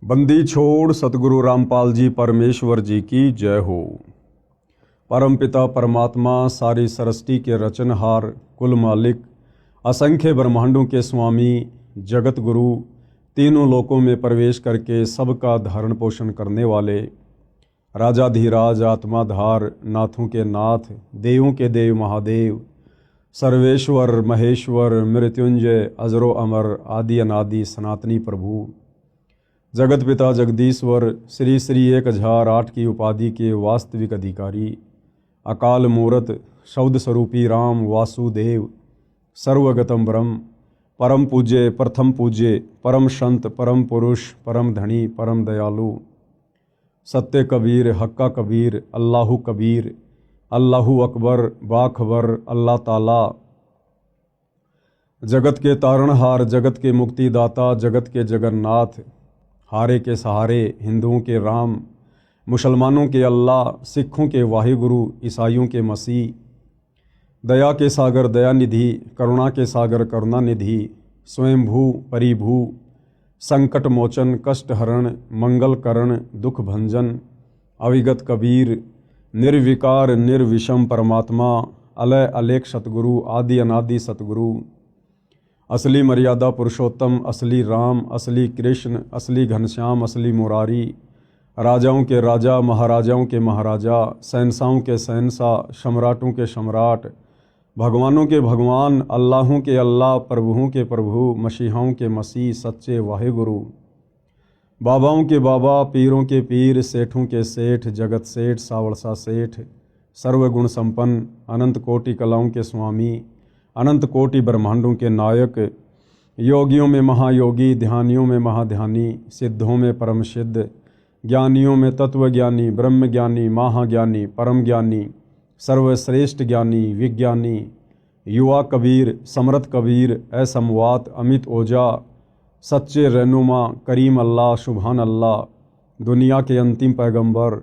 बंदी छोड़ सतगुरु रामपाल जी परमेश्वर जी की जय हो। परमपिता परमात्मा सारी सृष्टि के रचनहार, कुल मालिक, असंख्य ब्रह्मांडों के स्वामी, जगत गुरु, तीनों लोकों में प्रवेश करके सबका धारण पोषण करने वाले, राजाधिराज, आत्माधार, नाथों के नाथ, देवों के देव महादेव, सर्वेश्वर महेश्वर, मृत्युंजय, अजरो अमर, आदि अनादि सनातनी प्रभु, जगत पिता जगदीश्वर, श्री श्री 1008 की उपाधि के वास्तविक अधिकारी, अकाल मूरत, शब्द स्वरूपी राम वासुदेव, सर्वगतम ब्रह्म, परम पूज्य, प्रथम पूज्य, परम संत, परम पुरुष, परम धनी, परम दयालु, सत्य कबीर, हक्का कबीर, अल्लाहु कबीर, अल्लाहु अकबर, बाखबर, अल्लाह ताला, जगत के तारणहार, जगत के मुक्तिदाता, जगत के जगन्नाथ, हारे के सहारे, हिंदुओं के राम, मुसलमानों के अल्लाह, सिखों के वाहिगुरु, ईसाइयों के मसीह, दया के सागर दयानिधि, करुणा के सागर करुणानिधि, स्वयंभू परिभू, संकट मोचन, कष्ट हरण, मंगल करण, दुख भंजन, अविगत कबीर, निर्विकार निर्विषम परमात्मा, अलय अलेख सतगुरु, आदि अनादि सतगुरु, असली मर्यादा पुरुषोत्तम, असली राम, असली कृष्ण, असली घनश्याम, असली मुरारी, राजाओं के राजा, महाराजाओं के महाराजा, शहंशाहों के शहंशाह, सम्राटों के सम्राट, भगवानों के भगवान, अल्लाहों के अल्लाह, प्रभुओं के प्रभु, मसीहाओं के मसीह, सच्चे वाहिगुरु, बाबाओं के बाबा, पीरों के पीर, सेठों के सेठ, जगत सेठ, सावड़सा सेठ, सर्वगुण संपन्न, अनंत कोटि कलाओं के स्वामी, अनंत कोटि ब्रह्मांडों के नायक, योगियों में महायोगी, ध्यानियों में महाध्यानी, सिद्धों में परम सिद्ध, ज्ञानियों में तत्वज्ञानी, ब्रह्म ज्ञानी, महाज्ञानी, परम ज्ञानी, सर्वश्रेष्ठ ज्ञानी, विज्ञानी, युवा कबीर, समर्थ कबीर, असमवात, अमित ओजा, सच्चे रहनुमा, करीम अल्लाह, सुभान अल्लाह, दुनिया के अंतिम पैगंबर,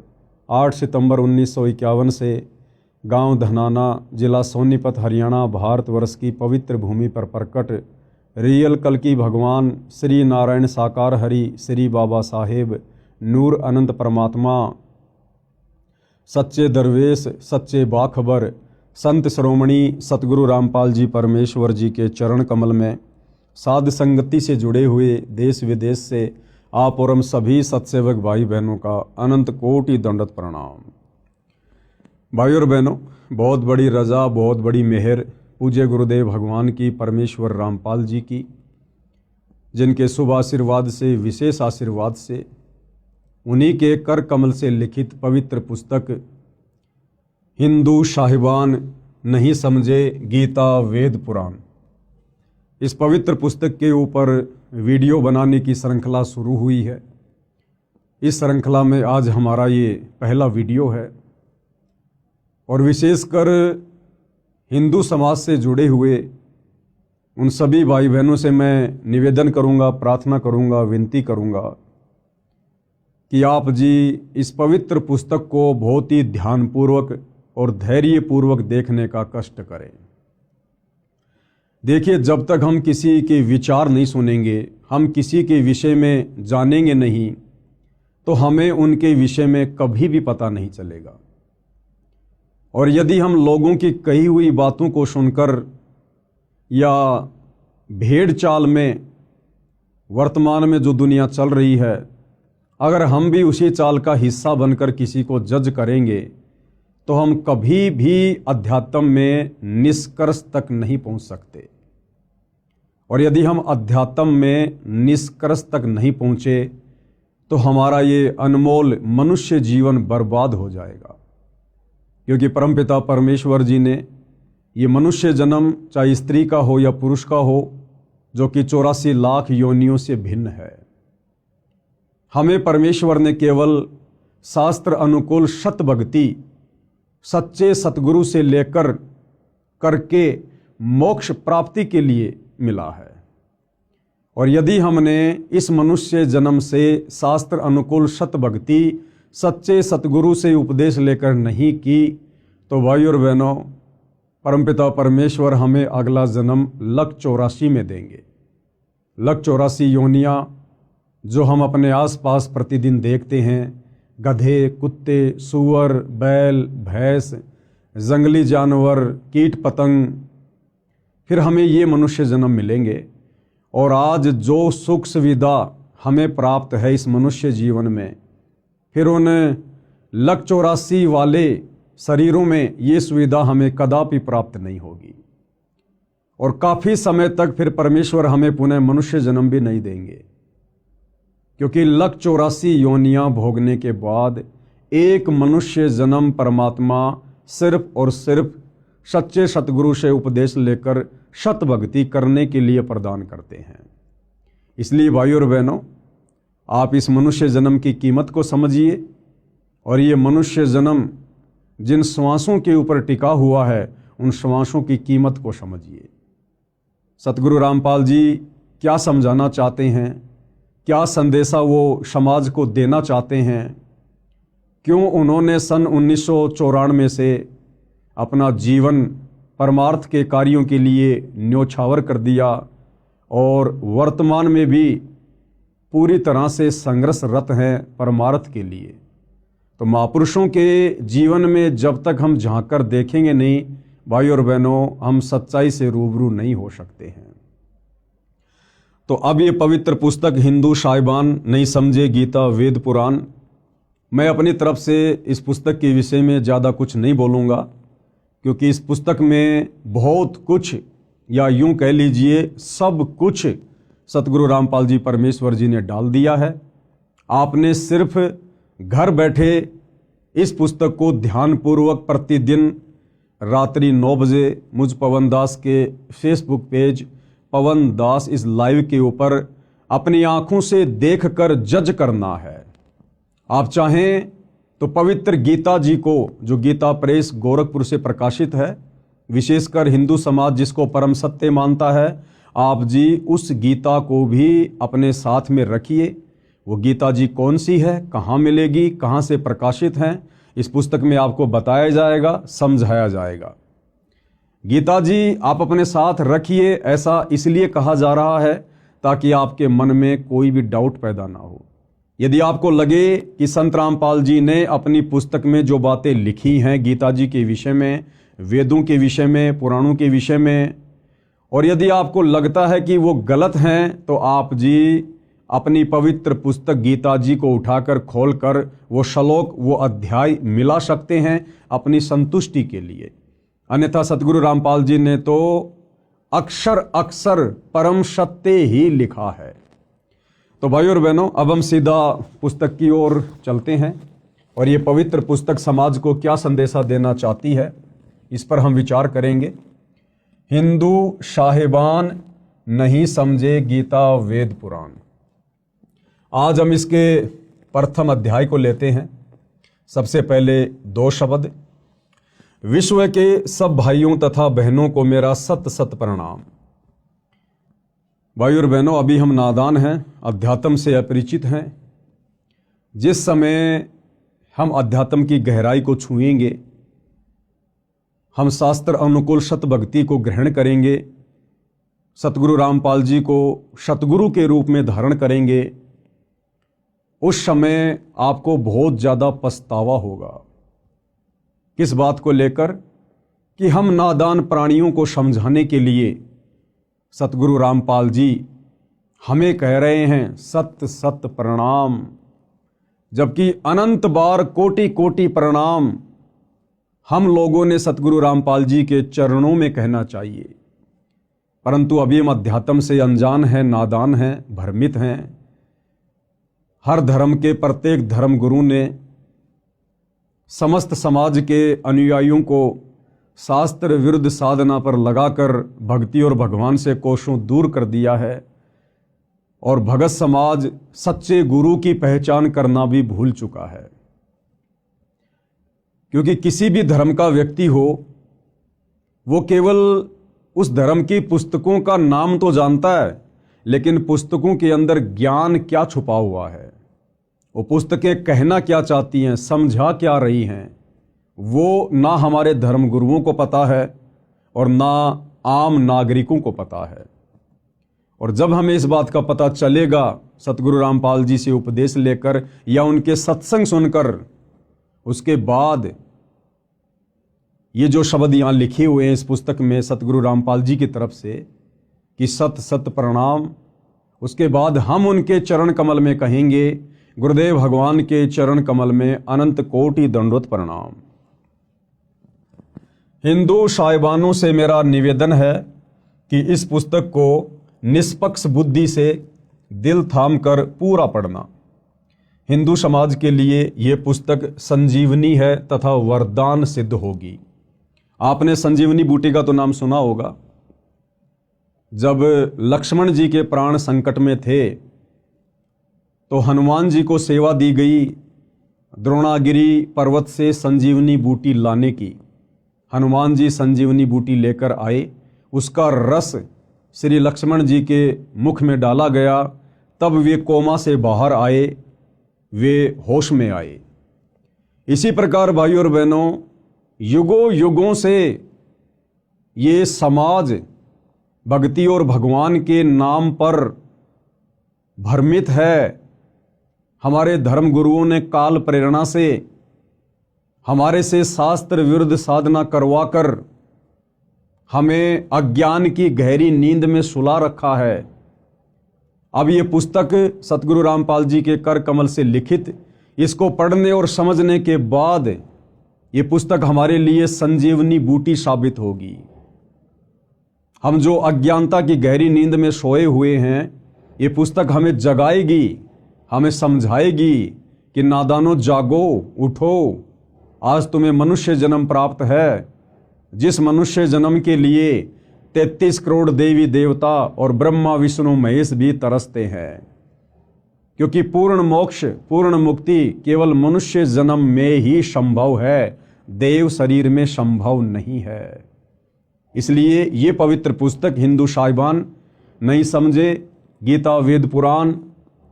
8 सितंबर 1951 से गांव धनाना, जिला सोनीपत, हरियाणा, भारतवर्ष की पवित्र भूमि पर प्रकट रियल कल्कि भगवान श्री नारायण साकार हरि, श्री बाबा साहेब, नूर अनंत परमात्मा, सच्चे दरवेश, सच्चे बाखबर, संत श्रोमणी सतगुरु रामपाल जी परमेश्वर जी के चरण कमल में साध संगति से जुड़े हुए देश विदेश से आप और हम सभी सत्सेवक भाई बहनों का अनंत कोटि दंडवत प्रणाम। भाई और बहनों, बहुत बड़ी रजा, बहुत बड़ी मेहर पूज्य गुरुदेव भगवान की, परमेश्वर रामपाल जी की, जिनके शुभ आशीर्वाद से, विशेष आशीर्वाद से, उन्हीं के कर कमल से लिखित पवित्र पुस्तक हिंदू साहिबान नहीं समझे गीता वेद पुराण, इस पवित्र पुस्तक के ऊपर वीडियो बनाने की श्रृंखला शुरू हुई है। इस श्रृंखला में आज हमारा ये पहला वीडियो है और विशेषकर हिंदू समाज से जुड़े हुए उन सभी भाई बहनों से मैं निवेदन करूंगा, प्रार्थना करूंगा, विनती करूंगा कि आप जी इस पवित्र पुस्तक को बहुत ही ध्यानपूर्वक और धैर्यपूर्वक देखने का कष्ट करें। देखिए, जब तक हम किसी के विचार नहीं सुनेंगे, हम किसी के विषय में जानेंगे नहीं, तो हमें उनके विषय में कभी भी पता नहीं चलेगा। और यदि हम लोगों की कही हुई बातों को सुनकर या भेड़ चाल में वर्तमान में जो दुनिया चल रही है, अगर हम भी उसी चाल का हिस्सा बनकर किसी को जज करेंगे तो हम कभी भी अध्यात्म में निष्कर्ष तक नहीं पहुंच सकते। और यदि हम अध्यात्म में निष्कर्ष तक नहीं पहुंचे तो हमारा ये अनमोल मनुष्य जीवन बर्बाद हो जाएगा, क्योंकि परमपिता परमेश्वर जी ने ये मनुष्य जन्म, चाहे स्त्री का हो या पुरुष का हो, जो कि 84 लाख योनियों से भिन्न है, हमें परमेश्वर ने केवल शास्त्र अनुकूल सत भक्ति, सच्चे सतगुरु से लेकर करके मोक्ष प्राप्ति के लिए मिला है। और यदि हमने इस मनुष्य जन्म से शास्त्र अनुकूल सत भक्ति, सच्चे सतगुरु से उपदेश लेकर नहीं की, तो भाई और बहनों, परमपिता परमेश्वर हमें अगला जन्म 184 में देंगे। 184 योनियाँ जो हम अपने आसपास प्रतिदिन देखते हैं, गधे, कुत्ते, सूअर, बैल, भैंस, जंगली जानवर, कीट पतंग, फिर हमें ये मनुष्य जन्म मिलेंगे। और आज जो सुख सुविधा हमें प्राप्त है इस मनुष्य जीवन में, फिर उन 1,84 वाले शरीरों में ये सुविधा हमें कदापि प्राप्त नहीं होगी। और काफ़ी समय तक फिर परमेश्वर हमें पुनः मनुष्य जन्म भी नहीं देंगे, क्योंकि 1,84 योनियां भोगने के बाद एक मनुष्य जन्म परमात्मा सिर्फ और सिर्फ सच्चे सतगुरु से उपदेश लेकर सत भक्ति करने के लिए प्रदान करते हैं। इसलिए भाइयों और बहनों, आप इस मनुष्य जन्म की कीमत को समझिए और ये मनुष्य जन्म जिन श्वासों के ऊपर टिका हुआ है उन श्वासों की कीमत को समझिए। सतगुरु रामपाल जी क्या समझाना चाहते हैं, क्या संदेशा वो समाज को देना चाहते हैं, क्यों उन्होंने सन 1994 से अपना जीवन परमार्थ के कार्यों के लिए न्योछावर कर दिया और वर्तमान में भी पूरी तरह से संघर्षरत हैं परमार्थ के लिए। तो महापुरुषों के जीवन में जब तक हम झांक कर देखेंगे नहीं भाई और बहनों, हम सच्चाई से रूबरू नहीं हो सकते हैं। तो अब ये पवित्र पुस्तक हिंदू साहिबान नहीं समझे गीता वेद पुराण, मैं अपनी तरफ से इस पुस्तक के विषय में ज़्यादा कुछ नहीं बोलूँगा, क्योंकि इस पुस्तक में बहुत कुछ, या यूं कह लीजिए सब कुछ सतगुरु रामपाल जी परमेश्वर जी ने डाल दिया है। आपने सिर्फ घर बैठे इस पुस्तक को ध्यानपूर्वक प्रतिदिन रात्रि 9 बजे मुझ पवन दास के फेसबुक पेज पवन दास इस लाइव के ऊपर अपनी आंखों से देखकर जज करना है। आप चाहें तो पवित्र गीता जी को, जो गीता प्रेस गोरखपुर से प्रकाशित है, विशेषकर हिंदू समाज जिसको परम सत्य मानता है, आप जी उस गीता को भी अपने साथ में रखिए। वो गीता जी कौन सी है, कहाँ मिलेगी, कहाँ से प्रकाशित हैं, इस पुस्तक में आपको बताया जाएगा, समझाया जाएगा। गीता जी आप अपने साथ रखिए, ऐसा इसलिए कहा जा रहा है ताकि आपके मन में कोई भी डाउट पैदा ना हो। यदि आपको लगे कि संत रामपाल जी ने अपनी पुस्तक में जो बातें लिखी हैं गीता जी के विषय में, वेदों के विषय में, पुराणों के विषय में, और यदि आपको लगता है कि वो गलत हैं, तो आप जी अपनी पवित्र पुस्तक गीता जी को उठाकर खोलकर वो श्लोक, वो अध्याय मिला सकते हैं अपनी संतुष्टि के लिए। अन्यथा सतगुरु रामपाल जी ने तो अक्षर अक्षर परम सत्य ही लिखा है। तो भाइयों और बहनों, अब हम सीधा पुस्तक की ओर चलते हैं और ये पवित्र पुस्तक समाज को क्या संदेशा देना चाहती है, इस पर हम विचार करेंगे। हिंदू साहिबान नहीं समझे गीता वेद पुराण। आज हम इसके प्रथम अध्याय को लेते हैं। सबसे पहले 2 शब्द। विश्व के सब भाइयों तथा बहनों को मेरा सत सत प्रणाम। भाई और बहनों, अभी हम नादान हैं, अध्यात्म से अपरिचित हैं। जिस समय हम अध्यात्म की गहराई को छुएंगे, हम शास्त्र अनुकूल सत भक्ति को ग्रहण करेंगे, सतगुरु रामपाल जी को सतगुरु के रूप में धारण करेंगे, उस समय आपको बहुत ज़्यादा पछतावा होगा। किस बात को लेकर? कि हम नादान प्राणियों को समझाने के लिए सतगुरु रामपाल जी हमें कह रहे हैं सत सत प्रणाम, जबकि अनंत बार कोटि कोटि प्रणाम हम लोगों ने सतगुरु रामपाल जी के चरणों में कहना चाहिए। परंतु अभी हम अध्यात्म से अनजान हैं, नादान हैं, भ्रमित हैं। हर धर्म के प्रत्येक धर्म गुरु ने समस्त समाज के अनुयायियों को शास्त्र विरुद्ध साधना पर लगाकर भक्ति और भगवान से कोसों दूर कर दिया है, और भगत समाज सच्चे गुरु की पहचान करना भी भूल चुका है। क्योंकि किसी भी धर्म का व्यक्ति हो, वो केवल उस धर्म की पुस्तकों का नाम तो जानता है, लेकिन पुस्तकों के अंदर ज्ञान क्या छुपा हुआ है, वो पुस्तकें कहना क्या चाहती हैं, समझा क्या रही हैं, वो ना हमारे धर्म गुरुओं को पता है और ना आम नागरिकों को पता है। और जब हमें इस बात का पता चलेगा सतगुरु रामपाल जी से उपदेश लेकर या उनके सत्संग सुनकर, उसके बाद ये जो शब्द यहाँ लिखे हुए हैं इस पुस्तक में सतगुरु रामपाल जी की तरफ से कि सत सत प्रणाम, उसके बाद हम उनके चरण कमल में कहेंगे गुरुदेव भगवान के चरण कमल में अनंत कोटि दंडवत प्रणाम। हिंदू साहिबानों से मेरा निवेदन है कि इस पुस्तक को निष्पक्ष बुद्धि से दिल थाम कर पूरा पढ़ना। हिंदू समाज के लिए ये पुस्तक संजीवनी है तथा वरदान सिद्ध होगी। आपने संजीवनी बूटी का तो नाम सुना होगा। जब लक्ष्मण जी के प्राण संकट में थे तो हनुमान जी को सेवा दी गई द्रोणागिरी पर्वत से संजीवनी बूटी लाने की। हनुमान जी संजीवनी बूटी लेकर आए, उसका रस श्री लक्ष्मण जी के मुख में डाला गया, तब वे कोमा से बाहर आए, वे होश में आए। इसी प्रकार भाइयों और बहनों, युगों युगों से ये समाज भक्ति और भगवान के नाम पर भ्रमित है। हमारे धर्म गुरुओं ने काल प्रेरणा से हमारे से शास्त्र विरुद्ध साधना करवाकर हमें अज्ञान की गहरी नींद में सुला रखा है। अब ये पुस्तक सतगुरु रामपाल जी के कर कमल से लिखित, इसको पढ़ने और समझने के बाद ये पुस्तक हमारे लिए संजीवनी बूटी साबित होगी। हम जो अज्ञानता की गहरी नींद में सोए हुए हैं, ये पुस्तक हमें जगाएगी, हमें समझाएगी कि नादानो जागो, उठो, आज तुम्हें मनुष्य जन्म प्राप्त है, जिस मनुष्य जन्म के लिए 33 करोड़ देवी देवता और ब्रह्मा विष्णु महेश भी तरसते हैं, क्योंकि पूर्ण मोक्ष पूर्ण मुक्ति केवल मनुष्य जन्म में ही संभव है, देव शरीर में संभव नहीं है। इसलिए ये पवित्र पुस्तक हिंदू साहिबान नहीं समझे, गीता वेद पुराण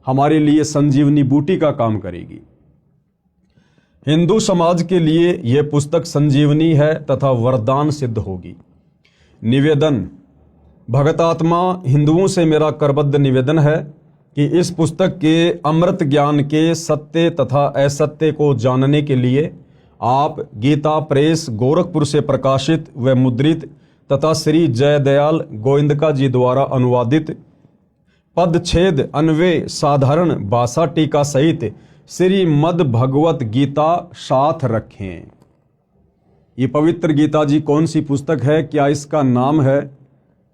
हमारे लिए संजीवनी बूटी का काम करेगी। हिंदू समाज के लिए यह पुस्तक संजीवनी है तथा वरदान सिद्ध होगी। निवेदन, भगतात्मा हिंदुओं से मेरा करबद्ध निवेदन है कि इस पुस्तक के अमृत ज्ञान के सत्य तथा असत्य को जानने के लिए आप गीता प्रेस गोरखपुर से प्रकाशित व मुद्रित तथा श्री जयदयाल गोविंदका जी द्वारा अनुवादित पदछेद अन्वय साधारण भाषा टीका सहित श्रीमद् भगवत गीता साथ रखें। ये पवित्र गीता जी कौन सी पुस्तक है, क्या इसका नाम है?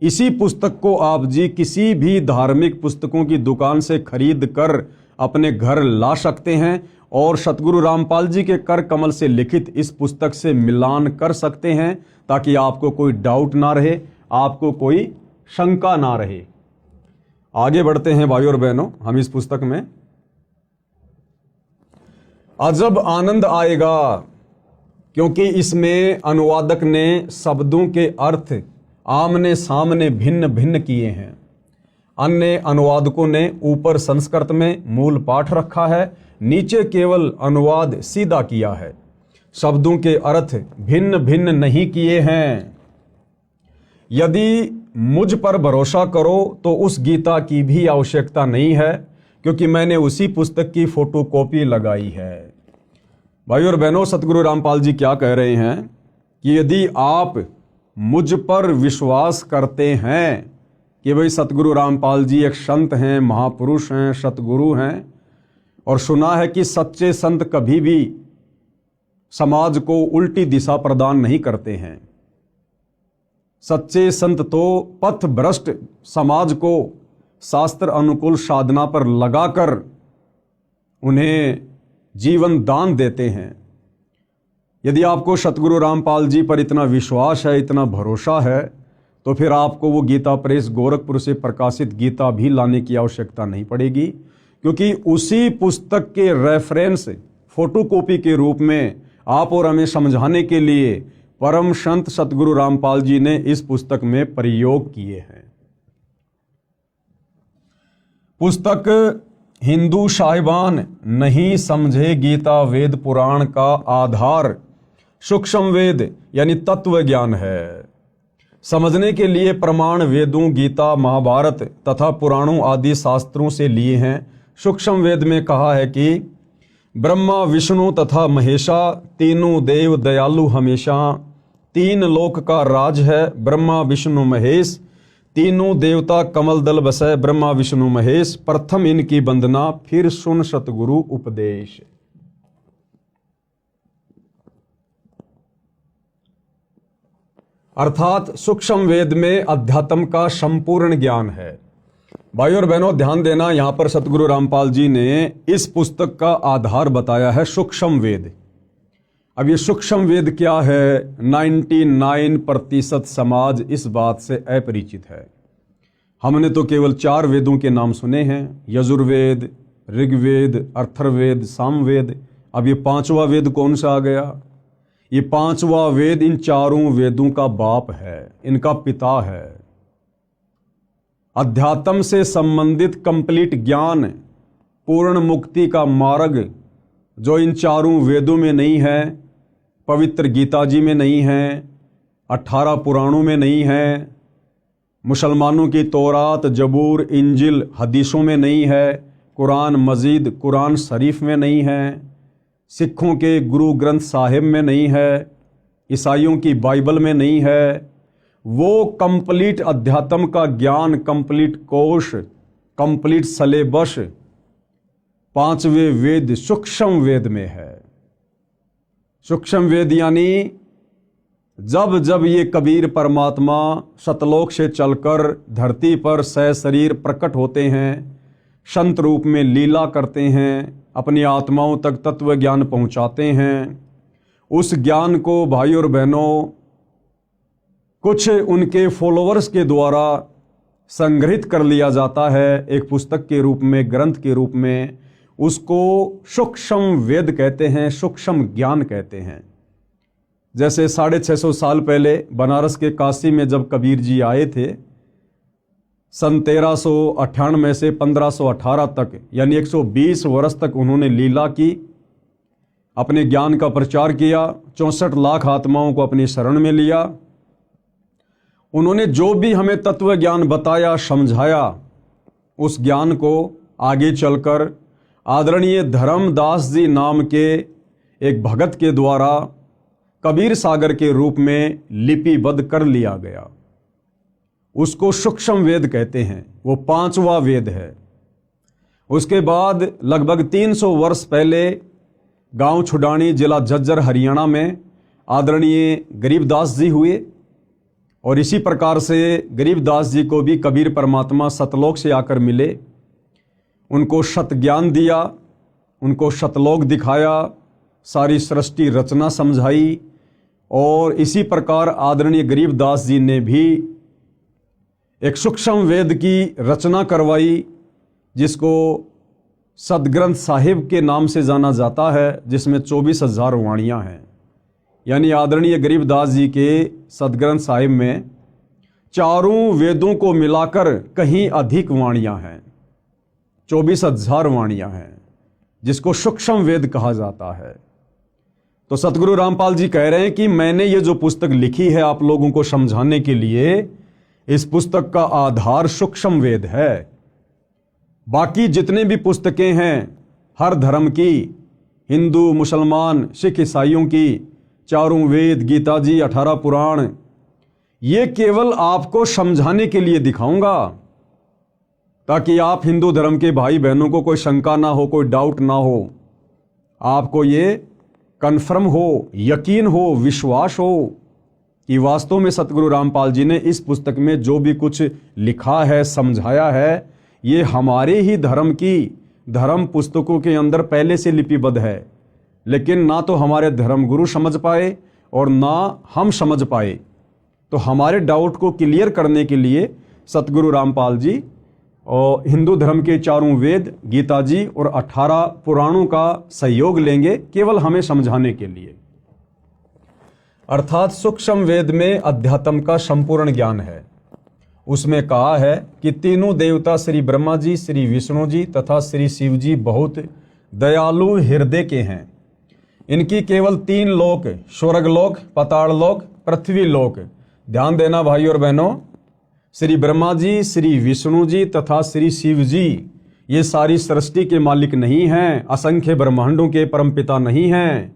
इसी पुस्तक को आप जी किसी भी धार्मिक पुस्तकों की दुकान से खरीद कर अपने घर ला सकते हैं और सतगुरु रामपाल जी के कर कमल से लिखित इस पुस्तक से मिलान कर सकते हैं, ताकि आपको कोई डाउट ना रहे, आपको कोई शंका ना रहे। आगे बढ़ते हैं भाइयों और बहनों, हम इस पुस्तक में अजब आनंद आएगा, क्योंकि इसमें अनुवादक ने शब्दों के अर्थ आमने सामने भिन्न भिन्न किए हैं। अन्य अनुवादकों ने ऊपर संस्कृत में मूल पाठ रखा है, नीचे केवल अनुवाद सीधा किया है, शब्दों के अर्थ भिन्न भिन्न नहीं किए हैं। यदि मुझ पर भरोसा करो तो उस गीता की भी आवश्यकता नहीं है, क्योंकि मैंने उसी पुस्तक की फोटोकॉपी लगाई है। भाइयों और बहनों, सतगुरु रामपाल जी क्या कह रहे हैं कि यदि आप मुझ पर विश्वास करते हैं कि भाई सतगुरु रामपाल जी एक संत हैं, महापुरुष हैं, सतगुरु हैं, और सुना है कि सच्चे संत कभी भी समाज को उल्टी दिशा प्रदान नहीं करते हैं। सच्चे संत तो पथ भ्रष्ट समाज को शास्त्र अनुकूल साधना पर लगाकर उन्हें जीवन दान देते हैं। यदि आपको सतगुरु रामपाल जी पर इतना विश्वास है, इतना भरोसा है, तो फिर आपको वो गीता प्रेस गोरखपुर से प्रकाशित गीता भी लाने की आवश्यकता नहीं पड़ेगी, क्योंकि उसी पुस्तक के रेफरेंस फोटोकॉपी के रूप में आप और हमें समझाने के लिए परम संत सतगुरु रामपाल जी ने इस पुस्तक में प्रयोग किए हैं। पुस्तक हिंदू साहिबान नहीं समझे गीता वेद पुराण का आधार सूक्ष्म वेद यानी तत्व ज्ञान है। समझने के लिए प्रमाण वेदों, गीता, महाभारत तथा पुराणों आदि शास्त्रों से लिए हैं। सूक्ष्म वेद में कहा है कि ब्रह्मा, विष्णु तथा महेशा तीनों देव दयालु हमेशा, तीन लोक का राज है ब्रह्मा विष्णु महेश, तीनों देवता कमल दल बसै ब्रह्मा विष्णु महेश, प्रथम इनकी वंदना फिर सुन सतगुरु उपदेश। अर्थात सूक्ष्म वेद में अध्यात्म का संपूर्ण ज्ञान है। भाइयों और बहनों, ध्यान देना, यहां पर सतगुरु रामपाल जी ने इस पुस्तक का आधार बताया है सूक्ष्म वेद। अब ये सूक्ष्म वेद क्या है, 99% समाज इस बात से अपरिचित है। हमने तो केवल 4 वेदों के नाम सुने हैं, यजुर्वेद, ऋग्वेद, अथर्ववेद, सामवेद। अब ये 5वां वेद कौन सा आ गया? ये 5वां वेद इन 4 वेदों का बाप है, इनका पिता है। अध्यात्म से संबंधित कंप्लीट ज्ञान, पूर्ण मुक्ति का मार्ग जो इन 4 वेदों में नहीं है, पवित्र गीता जी में नहीं है, 18 पुराणों में नहीं है, मुसलमानों की तौरात, जबूर, इंजिल, हदीसों में नहीं है, कुरान मजीद, कुरान शरीफ में नहीं है, सिखों के गुरु ग्रंथ साहिब में नहीं है, ईसाइयों की बाइबल में नहीं है, वो कंप्लीट अध्यात्म का ज्ञान, कंप्लीट कोश, कंप्लीट सलेबस 5वें वेद सूक्ष्म वेद में है। सूक्ष्म वेद यानी जब जब ये कबीर परमात्मा सतलोक से चलकर धरती पर सशरीर प्रकट होते हैं, संत रूप में लीला करते हैं, अपनी आत्माओं तक तत्व ज्ञान पहुंचाते हैं, उस ज्ञान को भाइयों और बहनों कुछ उनके फॉलोअर्स के द्वारा संग्रहित कर लिया जाता है एक पुस्तक के रूप में, ग्रंथ के रूप में। उसको सूक्ष्म वेद कहते हैं, सूक्ष्म ज्ञान कहते हैं। जैसे 650 साल पहले बनारस के काशी में जब कबीर जी आए थे, सन 1398 से 1518 तक, यानी 120 वर्ष तक उन्होंने लीला की, अपने ज्ञान का प्रचार किया, 64 लाख आत्माओं को अपनी शरण में लिया। उन्होंने जो भी हमें तत्व ज्ञान बताया, समझाया, उस ज्ञान को आगे चलकर आदरणीय धर्मदास जी नाम के एक भगत के द्वारा कबीर सागर के रूप में लिपिबद्ध कर लिया गया। उसको सूक्ष्म वेद कहते हैं, वो 5वां वेद है। उसके बाद लगभग 300 वर्ष पहले गांव छुडानी, जिला झज्जर, हरियाणा में आदरणीय गरीबदास जी हुए, और इसी प्रकार से गरीबदास जी को भी कबीर परमात्मा सतलोक से आकर मिले, उनको सत ज्ञान दिया, उनको सतलोक दिखाया, सारी सृष्टि रचना समझाई, और इसी प्रकार आदरणीय गरीबदास जी ने भी एक सूक्ष्म वेद की रचना करवाई, जिसको सदग्रंथ साहिब के नाम से जाना जाता है, जिसमें 24,000 वाणियाँ हैं। यानी आदरणीय गरीबदास जी के सदग्रंथ साहिब में 4 वेदों को मिलाकर कहीं अधिक वाणियाँ हैं, 24,000 वाणियाँ हैं, जिसको सूक्ष्म वेद कहा जाता है। तो सतगुरु रामपाल जी कह रहे हैं कि मैंने ये जो पुस्तक लिखी है आप लोगों को समझाने के लिए, इस पुस्तक का आधार सूक्ष्म वेद है। बाकी जितने भी पुस्तकें हैं हर धर्म की, हिंदू, मुसलमान, सिख, ईसाइयों की, 4 वेद, गीता जी, 18 पुराण, ये केवल आपको समझाने के लिए दिखाऊंगा, ताकि आप हिंदू धर्म के भाई बहनों को कोई शंका ना हो, कोई डाउट ना हो, आपको ये कन्फर्म हो, यकीन हो, विश्वास हो कि वास्तव में सतगुरु रामपाल जी ने इस पुस्तक में जो भी कुछ लिखा है, समझाया है, ये हमारे ही धर्म की धर्म पुस्तकों के अंदर पहले से लिपिबद्ध है। लेकिन ना तो हमारे धर्मगुरु समझ पाए और ना हम समझ पाए। तो हमारे डाउट को क्लियर करने के लिए सतगुरु रामपाल जी और हिंदू धर्म के 4 वेद, गीता जी और 18 पुराणों का सहयोग लेंगे, केवल हमें समझाने के लिए। अर्थात सूक्ष्म वेद में अध्यात्म का संपूर्ण ज्ञान है। उसमें कहा है कि तीनों देवता श्री ब्रह्मा जी, श्री विष्णु जी तथा श्री शिव जी बहुत दयालु हृदय के हैं। इनकी केवल 3 लोक, स्वर्गलोक, पाताल लोक, पृथ्वी लोक, ध्यान देना भाई और बहनों, श्री ब्रह्मा जी, श्री विष्णु जी तथा श्री शिव जी ये सारी सृष्टि के मालिक नहीं हैं, असंख्य ब्रह्मांडों के परमपिता नहीं हैं।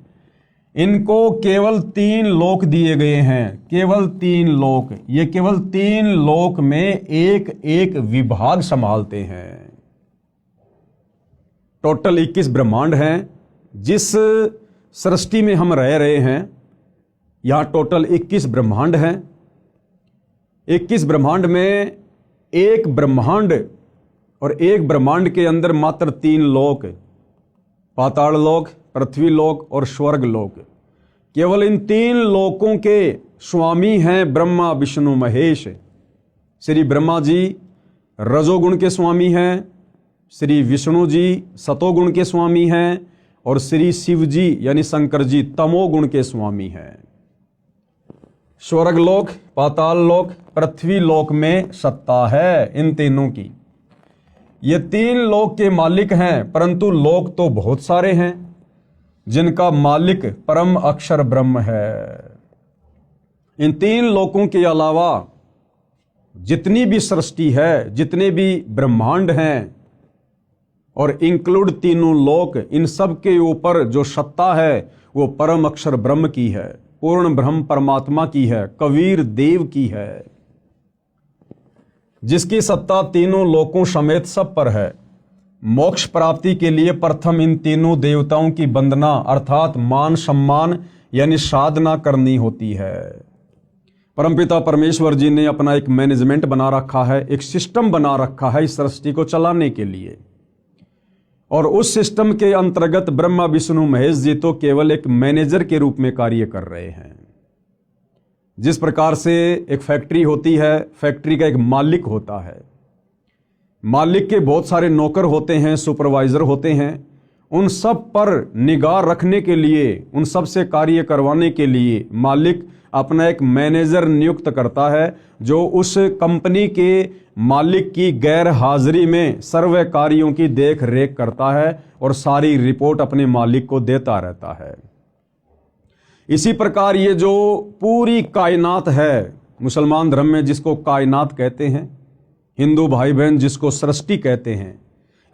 इनको केवल 3 लोक दिए गए हैं, केवल 3 लोक। ये केवल 3 लोक में एक एक विभाग संभालते हैं। टोटल 21 ब्रह्मांड हैं। जिस सृष्टि में हम रह रहे हैं यहां टोटल 21 ब्रह्मांड हैं। 21 ब्रह्मांड में एक ब्रह्मांड और एक ब्रह्मांड के अंदर मात्र 3 लोक, पाताल लोक, पृथ्वी लोक और स्वर्ग लोक। केवल इन 3 लोकों के स्वामी हैं ब्रह्मा विष्णु महेश। श्री ब्रह्मा जी रजोगुण के स्वामी हैं, श्री विष्णु जी सतोगुण के स्वामी हैं और श्री शिव जी यानी शंकर जी तमोगुण के स्वामी हैं। स्वर्ग लोक, पाताल लोक, पृथ्वी लोक में सत्ता है इन तीनों की। ये 3 लोक के मालिक हैं, परंतु लोक तो बहुत सारे हैं जिनका मालिक परम अक्षर ब्रह्म है। इन 3 लोकों के अलावा जितनी भी सृष्टि है, जितने भी ब्रह्मांड हैं और इंक्लूड तीनों लोक, इन सब के ऊपर जो सत्ता है वो परम अक्षर ब्रह्म की है, पूर्ण ब्रह्म परमात्मा की है, कबीर देव की है, जिसकी सत्ता तीनों लोकों समेत सब पर है। मोक्ष प्राप्ति के लिए प्रथम इन तीनों देवताओं की वंदना अर्थात मान सम्मान यानी साधना करनी होती है। परमपिता परमेश्वर जी ने अपना एक मैनेजमेंट बना रखा है, एक सिस्टम बना रखा है इस सृष्टि को चलाने के लिए, और उस सिस्टम के अंतर्गत ब्रह्मा विष्णु महेश जी तो केवल एक मैनेजर के रूप में कार्य कर रहे हैं। जिस प्रकार से एक फैक्ट्री होती है, फैक्ट्री का एक मालिक होता है, मालिक के बहुत सारे नौकर होते हैं, सुपरवाइजर होते हैं, उन सब पर निगाह रखने के लिए, उन सब से कार्य करवाने के लिए मालिक अपना एक मैनेजर नियुक्त करता है, जो उस कंपनी के मालिक की गैर हाजिरी में सर्व कार्यों की देख रेख करता है और सारी रिपोर्ट अपने मालिक को देता रहता है। इसी प्रकार ये जो पूरी कायनात है, मुसलमान धर्म में जिसको कायनात कहते हैं, हिंदू भाई बहन जिसको सृष्टि कहते हैं,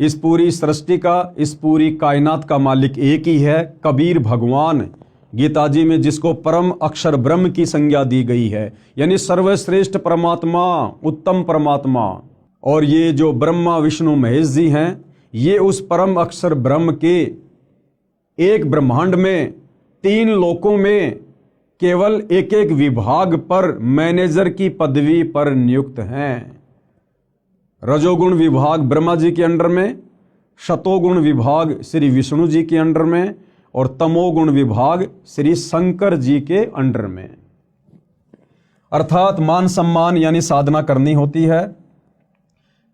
इस पूरी सृष्टि का, इस पूरी कायनात का मालिक एक ही है, कबीर भगवान। गीता जी में जिसको परम अक्षर ब्रह्म की संज्ञा दी गई है, यानी सर्वश्रेष्ठ परमात्मा, उत्तम परमात्मा। और ये जो ब्रह्मा विष्णु महेश जी हैं, ये उस परम अक्षर ब्रह्म के एक ब्रह्मांड में 3 लोकों में केवल एक एक विभाग पर मैनेजर की पदवी पर नियुक्त हैं। रजोगुण विभाग ब्रह्मा जी के अंडर में, शतोगुण विभाग श्री विष्णु जी के अंडर में और तमोगुण विभाग श्री शंकर जी के अंडर में। अर्थात मान सम्मान यानी साधना करनी होती है।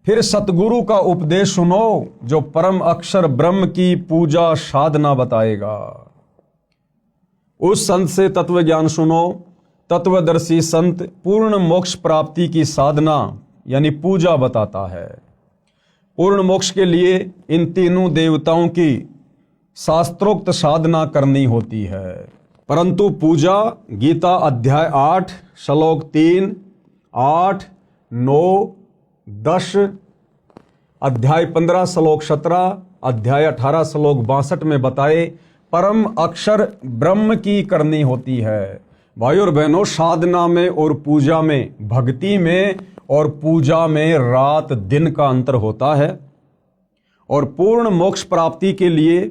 फिर सतगुरु का उपदेश सुनो जो परम अक्षर ब्रह्म की पूजा साधना बताएगा। उस संत से तत्व ज्ञान सुनो। तत्वदर्शी संत पूर्ण मोक्ष प्राप्ति की साधना यानी पूजा बताता है। पूर्ण मोक्ष के लिए इन तीनों देवताओं की शास्त्रोक्त साधना करनी होती है। परंतु पूजा गीता अध्याय 8 श्लोक 3, 8, 9, 10, अध्याय 15 श्लोक 17, अध्याय 18 श्लोक 62 में बताए परम अक्षर ब्रह्म की करनी होती है। भाई और बहनों, साधना में और पूजा में, भक्ति में और पूजा में रात दिन का अंतर होता है। और पूर्ण मोक्ष प्राप्ति के लिए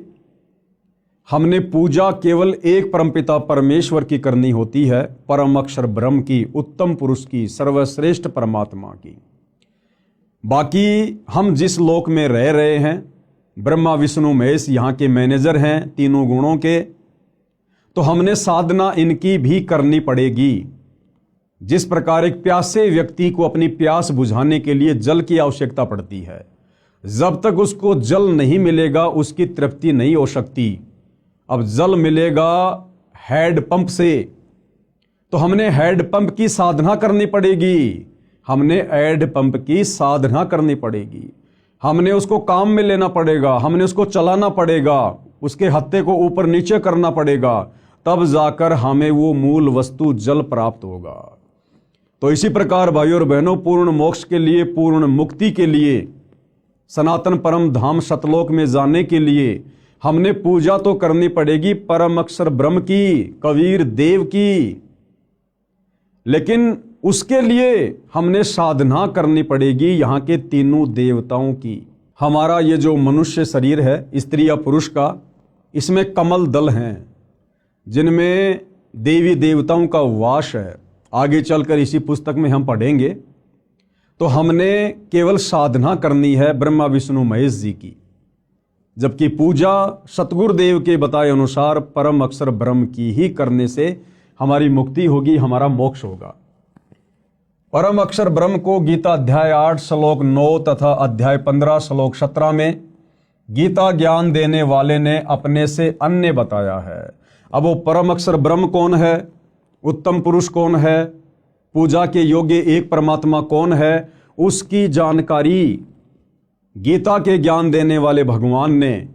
हमने पूजा केवल एक परमपिता परमेश्वर की करनी होती है, परम अक्षर ब्रह्म की, उत्तम पुरुष की, सर्वश्रेष्ठ परमात्मा की। बाकी हम जिस लोक में रह रहे हैं, ब्रह्मा विष्णु महेश यहाँ के मैनेजर हैं तीनों गुणों के, तो हमने साधना इनकी भी करनी पड़ेगी। जिस प्रकार एक प्यासे व्यक्ति को अपनी प्यास बुझाने के लिए जल की आवश्यकता पड़ती है, जब तक उसको जल नहीं मिलेगा उसकी तृप्ति नहीं हो सकती। अब जल मिलेगा हैंड पंप से, तो हमने हैंड पंप की साधना करनी पड़ेगी, हमने हैंड पंप की साधना करनी पड़ेगी, हमने उसको काम में लेना पड़ेगा, हमने उसको चलाना पड़ेगा, उसके हत्थे को ऊपर नीचे करना पड़ेगा, तब जाकर हमें वो मूल वस्तु जल प्राप्त होगा। तो इसी प्रकार भाइयों और बहनों, पूर्ण मोक्ष के लिए, पूर्ण मुक्ति के लिए, सनातन परम धाम सतलोक में जाने के लिए हमने पूजा तो करनी पड़ेगी परम अक्षर ब्रह्म की, कबीर देव की, लेकिन उसके लिए हमने साधना करनी पड़ेगी यहाँ के तीनों देवताओं की। हमारा ये जो मनुष्य शरीर है, स्त्री या पुरुष का, इसमें कमल दल हैं जिनमें देवी देवताओं का वास है। आगे चलकर इसी पुस्तक में हम पढ़ेंगे। तो हमने केवल साधना करनी है ब्रह्मा विष्णु महेश जी की, जबकि पूजा सतगुरुदेव के बताए अनुसार परम अक्षर ब्रह्म की ही करने से हमारी मुक्ति होगी, हमारा मोक्ष होगा। परम अक्षर ब्रह्म को गीता अध्याय 8 श्लोक 9 तथा अध्याय 15 श्लोक 17 में गीता ज्ञान देने वाले ने अपने से अन्य बताया है। अब वो परम अक्षर ब्रह्म कौन है, उत्तम पुरुष कौन है, पूजा के योग्य एक परमात्मा कौन है, उसकी जानकारी गीता के ज्ञान देने वाले भगवान ने।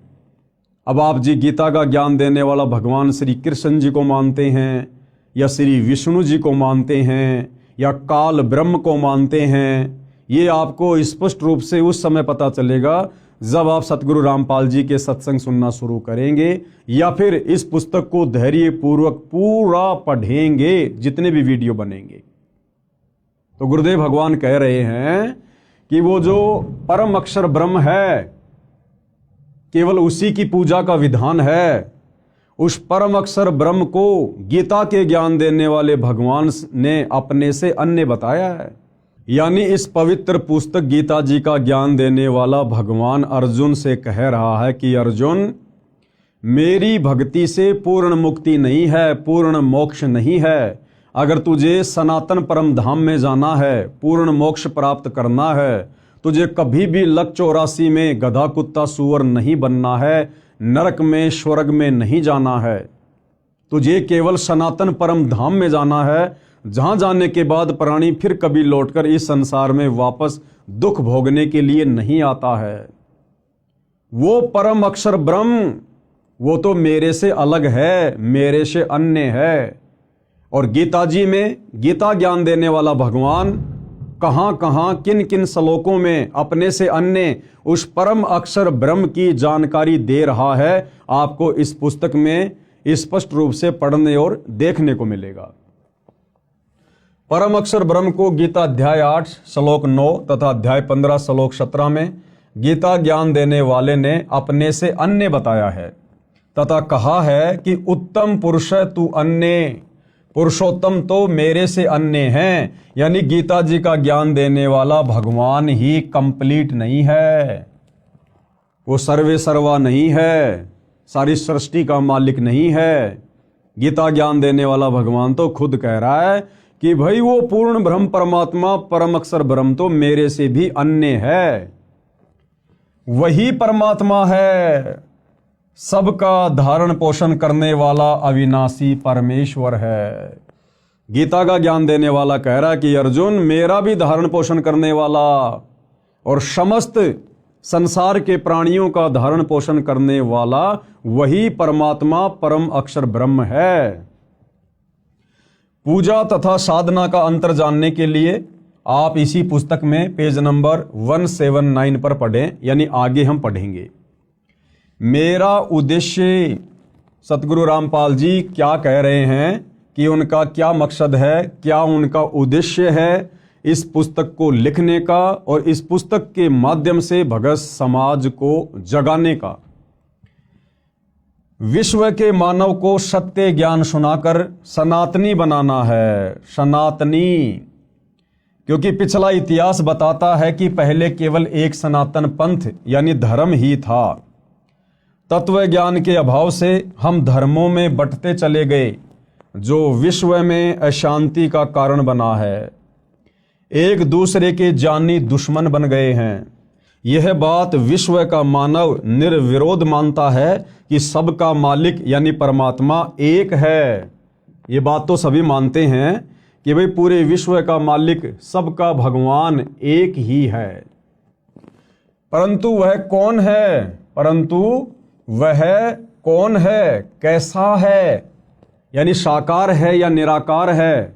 अब आप जी गीता का ज्ञान देने वाला भगवान श्री कृष्ण जी को मानते हैं, या श्री विष्णु जी को मानते हैं, या काल ब्रह्म को मानते हैं, ये आपको स्पष्ट रूप से उस समय पता चलेगा जब आप सतगुरु रामपाल जी के सत्संग सुनना शुरू करेंगे, या फिर इस पुस्तक को धैर्य पूर्वक पूरा पढ़ेंगे, जितने भी वीडियो बनेंगे। तो गुरुदेव भगवान कह रहे हैं कि वो जो परम अक्षर ब्रह्म है, केवल उसी की पूजा का विधान है। उस परम अक्षर ब्रह्म को गीता के ज्ञान देने वाले भगवान ने अपने से अन्य बताया है। यानी इस पवित्र पुस्तक गीता जी का ज्ञान देने वाला भगवान अर्जुन से कह रहा है कि अर्जुन, मेरी भक्ति से पूर्ण मुक्ति नहीं है, पूर्ण मोक्ष नहीं है। अगर तुझे सनातन परम धाम में जाना है, पूर्ण मोक्ष प्राप्त करना है, तुझे कभी भी लक 84 में गधा कुत्ता सूअर नहीं बनना है, नरक में स्वर्ग में नहीं जाना है। तुझे केवल सनातन परम धाम में जाना है, जहां जाने के बाद प्राणी फिर कभी लौटकर इस संसार में वापस दुख भोगने के लिए नहीं आता है। वो परम अक्षर ब्रह्म, वो तो मेरे से अलग है, मेरे से अन्य है। और गीता जी में गीता ज्ञान देने वाला भगवान कहां कहां किन किन श्लोकों में अपने से अन्य उस परम अक्षर ब्रह्म की जानकारी दे रहा है, आपको इस पुस्तक में स्पष्ट रूप से पढ़ने और देखने को मिलेगा। परम अक्षर ब्रह्म को गीता अध्याय 8 श्लोक 9 तथा अध्याय 15 श्लोक 17 में गीता ज्ञान देने वाले ने अपने से अन्य बताया है तथा कहा है कि उत्तम पुरुष तू अन्य, पुरुषोत्तम तो मेरे से अन्य हैं। यानी गीता जी का ज्ञान देने वाला भगवान ही कंप्लीट नहीं है, वो सर्वे सर्वा नहीं है, सारी सृष्टि का मालिक नहीं है। गीता ज्ञान देने वाला भगवान तो खुद कह रहा है कि भाई वो पूर्ण ब्रह्म परमात्मा परम अक्षर ब्रह्म तो मेरे से भी अन्य है। वही परमात्मा है, सबका धारण पोषण करने वाला अविनाशी परमेश्वर है। गीता का ज्ञान देने वाला कह रहा है कि अर्जुन, मेरा भी धारण पोषण करने वाला और समस्त संसार के प्राणियों का धारण पोषण करने वाला वही परमात्मा परम अक्षर ब्रह्म है। पूजा तथा साधना का अंतर जानने के लिए आप इसी पुस्तक में पेज नंबर 179 पर पढ़ें, यानी आगे हम पढ़ेंगे। मेरा उद्देश्य, सतगुरु रामपाल जी क्या कह रहे हैं कि उनका क्या मकसद है, क्या उनका उद्देश्य है इस पुस्तक को लिखने का और इस पुस्तक के माध्यम से भगत समाज को जगाने का। विश्व के मानव को सत्य ज्ञान सुनाकर सनातनी बनाना है, सनातनी। क्योंकि पिछला इतिहास बताता है कि पहले केवल एक सनातन पंथ यानी धर्म ही था। तत्व ज्ञान के अभाव से हम धर्मों में बंटते चले गए, जो विश्व में अशांति का कारण बना है। एक दूसरे के जानी दुश्मन बन गए हैं। यह बात विश्व का मानव निर्विरोध मानता है कि सबका मालिक यानी परमात्मा एक है। ये बात तो सभी मानते हैं कि भाई पूरे विश्व का मालिक सबका भगवान एक ही है। परंतु वह कौन है, कैसा है, यानी साकार है या निराकार है।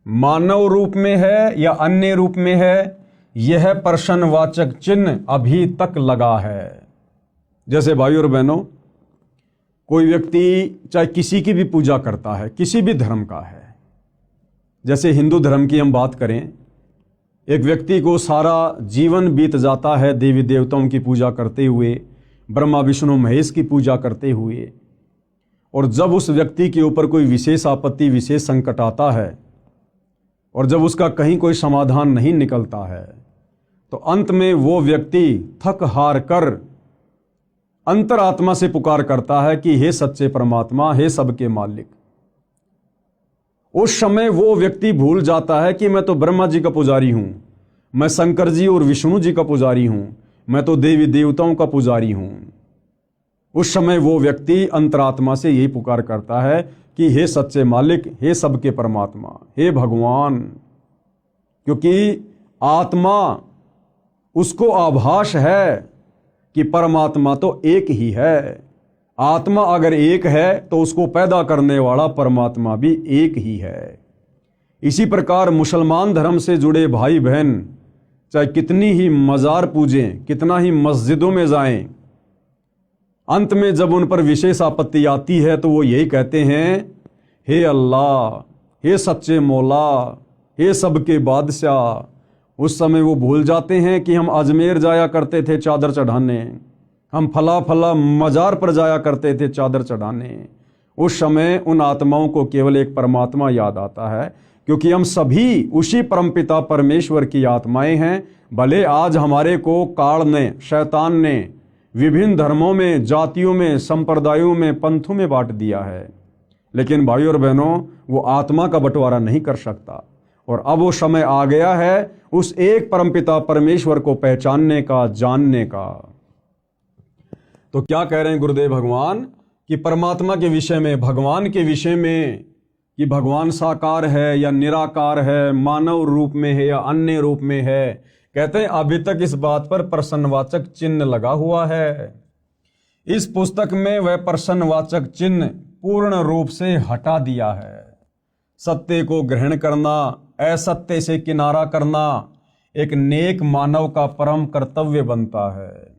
मानव रूप में है या अन्य रूप में है, यह प्रश्नवाचक चिन्ह अभी तक लगा है। जैसे भाइयों और बहनों, कोई व्यक्ति चाहे किसी की भी पूजा करता है, किसी भी धर्म का है, जैसे हिंदू धर्म की हम बात करें, एक व्यक्ति को सारा जीवन बीत जाता है देवी देवताओं की पूजा करते हुए, ब्रह्मा विष्णु महेश की पूजा करते हुए, और जब उस व्यक्ति के ऊपर कोई विशेष आपत्ति, विशेष संकट आता है और जब उसका कहीं कोई समाधान नहीं निकलता है, तो अंत में वो व्यक्ति थक हार कर अंतरात्मा से पुकार करता है कि हे सच्चे परमात्मा, हे सबके मालिक। उस समय वो व्यक्ति भूल जाता है कि मैं तो ब्रह्मा जी का पुजारी हूं, मैं शंकर जी और विष्णु जी का पुजारी हूं, मैं तो देवी देवताओं का पुजारी हूं। उस समय वो व्यक्ति अंतरात्मा से यही पुकार करता है कि हे सच्चे मालिक, हे सबके परमात्मा, हे भगवान। क्योंकि आत्मा उसको आभास है कि परमात्मा तो एक ही है। आत्मा अगर एक है तो उसको पैदा करने वाला परमात्मा भी एक ही है। इसी प्रकार मुसलमान धर्म से जुड़े भाई बहन चाहे कितनी ही मज़ार पूजें, कितना ही मस्जिदों में जाएं, अंत में जब उन पर विशेष आपत्ति आती है तो वो यही कहते हैं, हे अल्लाह, हे सच्चे मौला, हे सबके बादशाह। उस समय वो भूल जाते हैं कि हम अजमेर जाया करते थे चादर चढ़ाने, हम फला फला मज़ार पर जाया करते थे चादर चढ़ाने। उस समय उन आत्माओं को केवल एक परमात्मा याद आता है, क्योंकि हम सभी उसी परमपिता परमेश्वर की आत्माएं हैं। भले आज हमारे को काल ने, शैतान ने विभिन्न धर्मों में, जातियों में, संप्रदायों में, पंथों में बांट दिया है, लेकिन भाइयों और बहनों, वो आत्मा का बंटवारा नहीं कर सकता। और अब वो समय आ गया है उस एक परमपिता परमेश्वर को पहचानने का, जानने का। तो क्या कह रहे हैं गुरुदेव भगवान कि परमात्मा के विषय में, भगवान के विषय में, कि भगवान साकार है या निराकार है, मानव रूप में है या अन्य रूप में है। कहते हैं अभी तक इस बात पर प्रश्नवाचक चिन्ह लगा हुआ है। इस पुस्तक में वह प्रश्नवाचक चिन्ह पूर्ण रूप से हटा दिया है। सत्य को ग्रहण करना, असत्य से किनारा करना एक नेक मानव का परम कर्तव्य बनता है।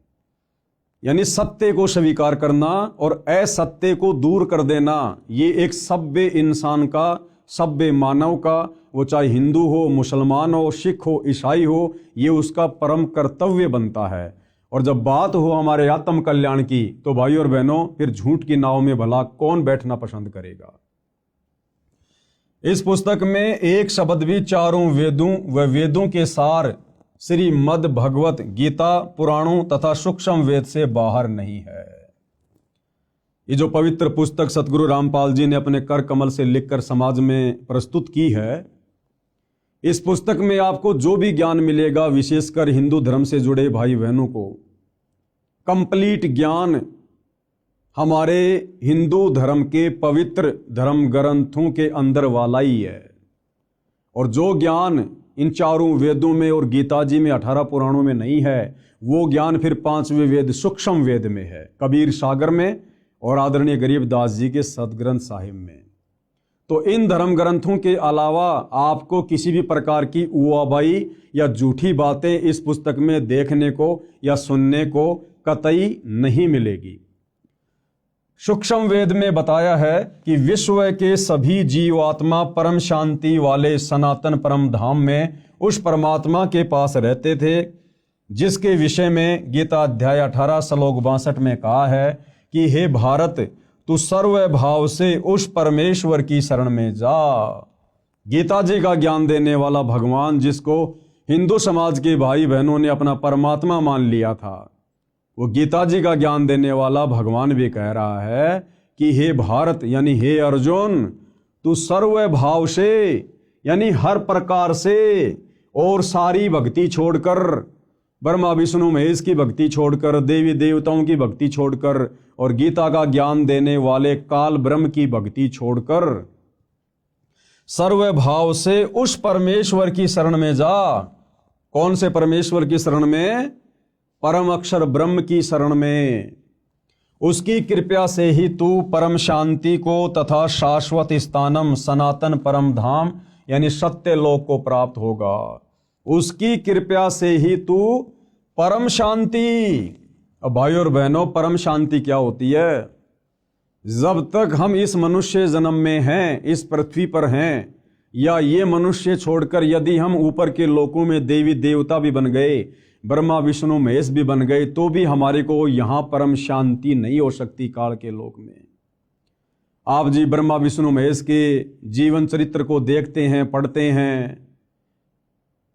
यानी सत्य को स्वीकार करना और असत्य को दूर कर देना, ये एक सभ्य इंसान का, सभ्य मानव का, वो चाहे हिंदू हो, मुसलमान हो, सिख हो, ईसाई हो, ये उसका परम कर्तव्य बनता है। और जब बात हो हमारे आत्म कल्याण की, तो भाइयों और बहनों, फिर झूठ की नाव में भला कौन बैठना पसंद करेगा। इस पुस्तक में एक शब्द भी चारों वेदों व वेदों के सार श्रीमद् भगवत गीता, पुराणों तथा सूक्ष्म वेद से बाहर नहीं है। ये जो पवित्र पुस्तक सतगुरु रामपाल जी ने अपने कर कमल से लिखकर समाज में प्रस्तुत की है, इस पुस्तक में आपको जो भी ज्ञान मिलेगा, विशेषकर हिंदू धर्म से जुड़े भाई बहनों को कंप्लीट ज्ञान हमारे हिंदू धर्म के पवित्र धर्म ग्रंथों के अंदर वाला ही है। और जो ज्ञान इन चारों वेदों में और गीता जी में, 18 पुराणों में नहीं है, वो ज्ञान फिर 5वें वेद सूक्ष्म वेद में है, कबीर सागर में और आदरणीय गरीबदास जी के सदग्रंथ साहिब में। तो इन धर्म ग्रंथों के अलावा आपको किसी भी प्रकार की उआबाई या झूठी बातें इस पुस्तक में देखने को या सुनने को कतई नहीं मिलेगी। सूक्ष्म वेद में बताया है कि विश्व के सभी जीवात्मा परम शांति वाले सनातन परम धाम में उस परमात्मा के पास रहते थे, जिसके विषय में गीता अध्याय 18 श्लोक 62 में कहा है कि हे भारत, तू सर्व भाव से उस परमेश्वर की शरण में जा। गीता जी का ज्ञान देने वाला भगवान, जिसको हिंदू समाज के भाई बहनों ने अपना परमात्मा मान लिया था, वो गीता जी का ज्ञान देने वाला भगवान भी कह रहा है कि हे भारत, यानी हे अर्जुन, तू सर्व भाव से, यानी हर प्रकार से, और सारी भक्ति छोड़कर, ब्रह्मा विष्णु महेश की भक्ति छोड़कर, देवी देवताओं की भक्ति छोड़कर, और गीता का ज्ञान देने वाले काल ब्रह्म की भक्ति छोड़कर सर्व भाव से उस परमेश्वर की शरण में जा। कौन से परमेश्वर की शरण में? परम अक्षर ब्रह्म की शरण में। उसकी कृपा से ही तू परम शांति को तथा शाश्वत स्थानम सनातन परम धाम यानी सत्य लोक को प्राप्त होगा। उसकी कृपा से ही तू परम शांति। अब भाइयों और बहनों, परम शांति क्या होती है? जब तक हम इस मनुष्य जन्म में हैं, इस पृथ्वी पर हैं, या ये मनुष्य छोड़कर यदि हम ऊपर के लोकों में देवी देवता भी बन गए, ब्रह्मा विष्णु महेश भी बन गए, तो भी हमारे को यहाँ परम शांति नहीं हो सकती काल के लोक में। आप जी ब्रह्मा विष्णु महेश के जीवन चरित्र को देखते हैं, पढ़ते हैं।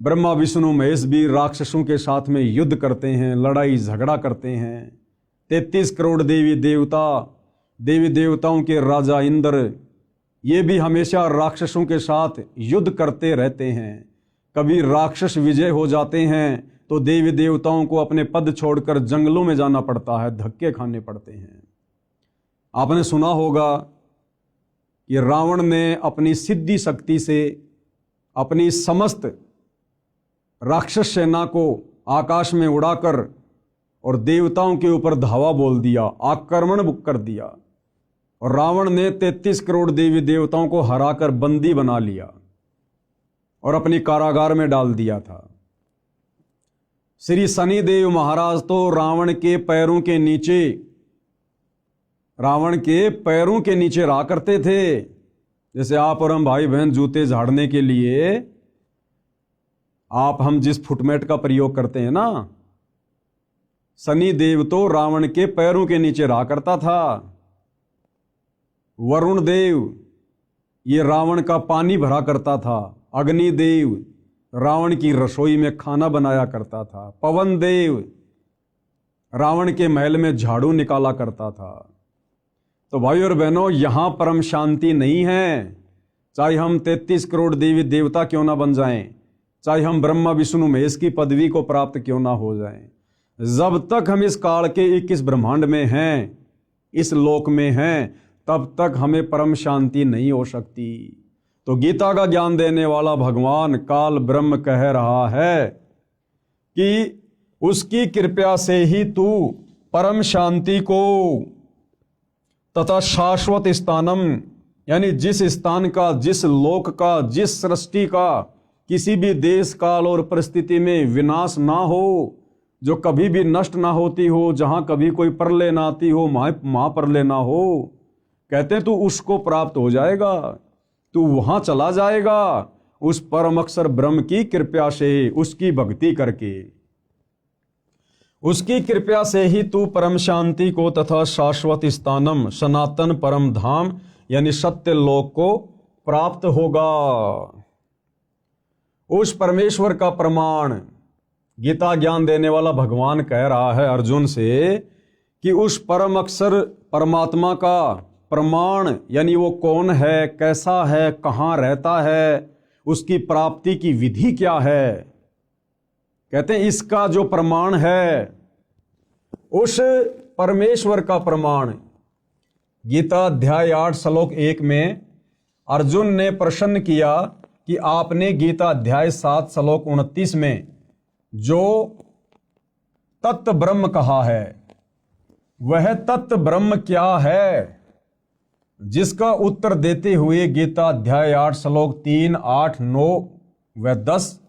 ब्रह्मा विष्णु महेश भी राक्षसों के साथ में युद्ध करते हैं, लड़ाई झगड़ा करते हैं। 33 करोड़ देवी देवताओं के राजा इंद्र, ये भी हमेशा राक्षसों के साथ युद्ध करते रहते हैं। कभी राक्षस विजय हो जाते हैं तो देवी देवताओं को अपने पद छोड़कर जंगलों में जाना पड़ता है, धक्के खाने पड़ते हैं। आपने सुना होगा कि रावण ने अपनी सिद्धि शक्ति से अपनी समस्त राक्षस सेना को आकाश में उड़ाकर और देवताओं के ऊपर धावा बोल दिया, आक्रमण कर दिया, और रावण ने 33 करोड़ देवी देवताओं को हराकर बंदी बना लिया और अपनी कारागार में डाल दिया था। श्री शनिदेव महाराज तो रावण के पैरों के नीचे रहा करते थे। जैसे आप और हम भाई बहन जूते झाड़ने के लिए हम जिस फुटमेट का प्रयोग करते हैं ना, शनिदेव तो रावण के पैरों के नीचे रहा करता था। वरुण देव ये रावण का पानी भरा करता था। अग्निदेव रावण की रसोई में खाना बनाया करता था। पवन देव रावण के महल में झाड़ू निकाला करता था। तो भाई और बहनों, यहां परम शांति नहीं है। चाहे हम 33 करोड़ देवी देवता क्यों ना बन जाएं, चाहे हम ब्रह्मा विष्णु महेश की पदवी को प्राप्त क्यों ना हो जाएं, जब तक हम इस काल के 21 ब्रह्मांड में हैं, इस लोक में हैं, तब तक हमें परम शांति नहीं हो सकती। तो गीता का ज्ञान देने वाला भगवान काल ब्रह्म कह रहा है कि उसकी कृपा से ही तू परम शांति को तथा शाश्वत स्थानम, यानी जिस स्थान का, जिस लोक का, जिस सृष्टि का किसी भी देश काल और परिस्थिति में विनाश ना हो, जो कभी भी नष्ट ना होती हो, जहां कभी कोई प्रलय ना आती हो, महाप्रलय ना हो, कहते हैं तू उसको प्राप्त हो जाएगा, तू वहां चला जाएगा उस परम अक्षर ब्रह्म की कृपा से, उसकी भक्ति करके। उसकी कृपा से ही तू परम शांति को तथा शाश्वत स्थानम, सनातन परम धाम यानी सत्य लोक को प्राप्त होगा। उस परमेश्वर का प्रमाण गीता ज्ञान देने वाला भगवान कह रहा है अर्जुन से कि उस परम अक्षर परमात्मा का प्रमाण, यानी वो कौन है, कैसा है, कहाँ रहता है, उसकी प्राप्ति की विधि क्या है। कहते हैं इसका जो प्रमाण है, उस परमेश्वर का प्रमाण, गीता अध्याय 8 श्लोक 1 में अर्जुन ने प्रश्न किया कि आपने गीता अध्याय 7 श्लोक 29 में जो तत्व ब्रह्म कहा है, वह तत्व ब्रह्म क्या है? जिसका उत्तर देते हुए गीता अध्याय 8 श्लोक 3, 8, 9 व 10,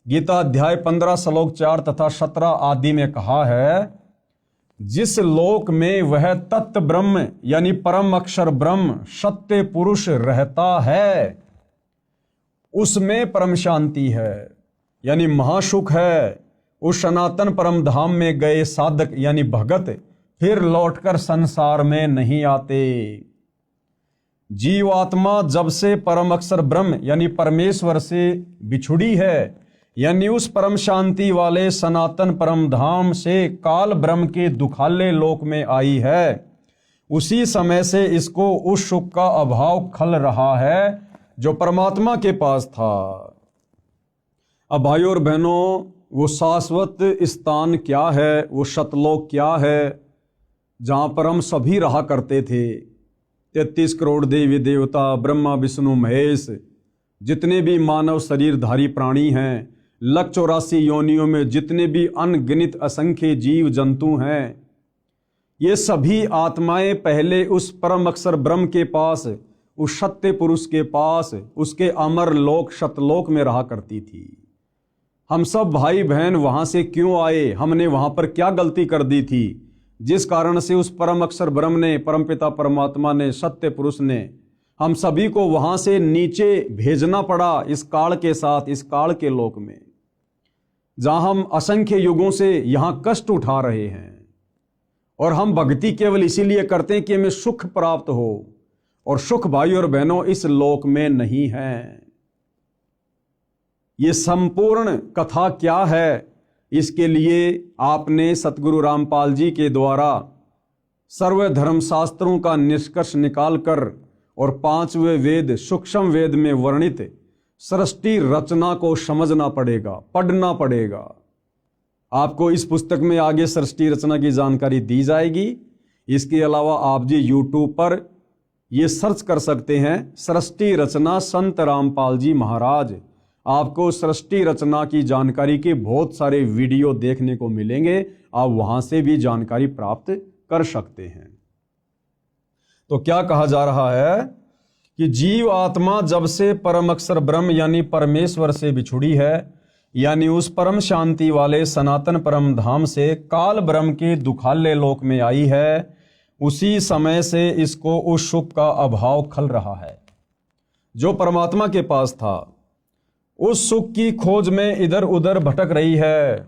गीता अध्याय 15 श्लोक 4 तथा 17 आदि में कहा है, जिस लोक में वह तत्व ब्रह्म यानी परम अक्षर ब्रह्म सत्य पुरुष रहता है, उसमें परम शांति है, यानी महासुख है। उस सनातन परम धाम में गए साधक यानी भगत फिर लौटकर संसार में नहीं आते। जीवात्मा जब से परम अक्षर ब्रह्म यानी परमेश्वर से बिछुड़ी है, यानी उस परम शांति वाले सनातन परम धाम से काल ब्रह्म के दुखाले लोक में आई है, उसी समय से इसको उस सुख का अभाव खल रहा है जो परमात्मा के पास था। अब भाइयों और बहनों, वो शाश्वत स्थान क्या है, वो सतलोक क्या है, जहाँ पर हम सभी रहा करते थे। 33 करोड़ देवी देवता, ब्रह्मा विष्णु महेश, जितने भी मानव शरीरधारी प्राणी हैं, 184 योनियों में जितने भी अनगिनत असंख्य जीव जंतु हैं, ये सभी आत्माएं पहले उस परम अक्षर ब्रह्म के पास उस सत्य पुरुष के पास उसके अमर लोक सतलोक में रहा करती थी। हम सब भाई बहन वहां से क्यों आए, हमने वहां पर क्या गलती कर दी थी, जिस कारण से उस परम अक्षर ब्रह्म ने, परमपिता परमात्मा ने, सत्य पुरुष ने हम सभी को वहां से नीचे भेजना पड़ा इस काल के साथ, इस काल के लोक में, जहां हम असंख्य युगों से यहां कष्ट उठा रहे हैं। और हम भक्ति केवल इसीलिए करते हैं कि हमें सुख प्राप्त हो, और सुख भाई और बहनों इस लोक में नहीं है। ये संपूर्ण कथा क्या है, इसके लिए आपने सतगुरु रामपाल जी के द्वारा सर्व धर्म शास्त्रों का निष्कर्ष निकालकर और 5वें वेद सूक्ष्म वेद में वर्णित सृष्टि रचना को समझना पड़ेगा, पढ़ना पड़ेगा। आपको इस पुस्तक में आगे सृष्टि रचना की जानकारी दी जाएगी। इसके अलावा आप जी यूट्यूब पर ये सर्च कर सकते हैं सृष्टि रचना संत रामपाल जी महाराज। आपको सृष्टि रचना की जानकारी के बहुत सारे वीडियो देखने को मिलेंगे, आप वहां से भी जानकारी प्राप्त कर सकते हैं। तो क्या कहा जा रहा है कि जीव आत्मा जब से परम अक्षर ब्रह्म यानी परमेश्वर से बिछुड़ी है, यानी उस परम शांति वाले सनातन परम धाम से काल ब्रह्म के दुखाले लोक में आई है, उसी समय से इसको उस सुख का अभाव खल रहा है जो परमात्मा के पास था। उस सुख की खोज में इधर उधर भटक रही है।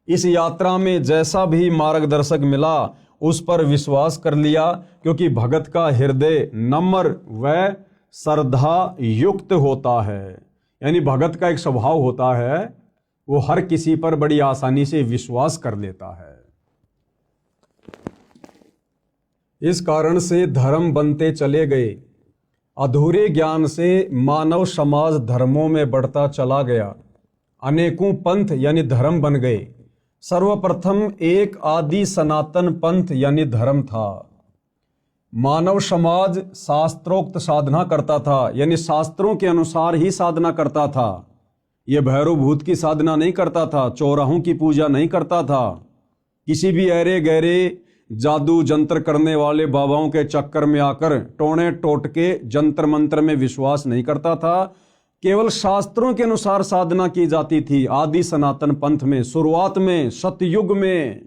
इस यात्रा में जैसा भी मार्गदर्शक मिला उस पर विश्वास कर लिया, क्योंकि भगत का हृदय नम्र व श्रद्धा युक्त होता है। यानी भगत का एक स्वभाव होता है, वो हर किसी पर बड़ी आसानी से विश्वास कर लेता है। इस कारण से धर्म बनते चले गए। अधूरे ज्ञान से मानव समाज धर्मों में बढ़ता चला गया। अनेकों पंथ यानी धर्म बन गए। सर्वप्रथम एक आदि सनातन पंथ यानी धर्म था। मानव समाज शास्त्रोक्त साधना करता था, यानी शास्त्रों के अनुसार ही साधना करता था। यह भैरव भूत की साधना नहीं करता था, चौराहों की पूजा नहीं करता था, किसी भी ऐरे गहरे जादू जंत्र करने वाले बाबाओं के चक्कर में आकर टोने टोटके जंत्र मंत्र में विश्वास नहीं करता था। केवल शास्त्रों के अनुसार साधना की जाती थी। आदि सनातन पंथ में शुरुआत में सतयुग में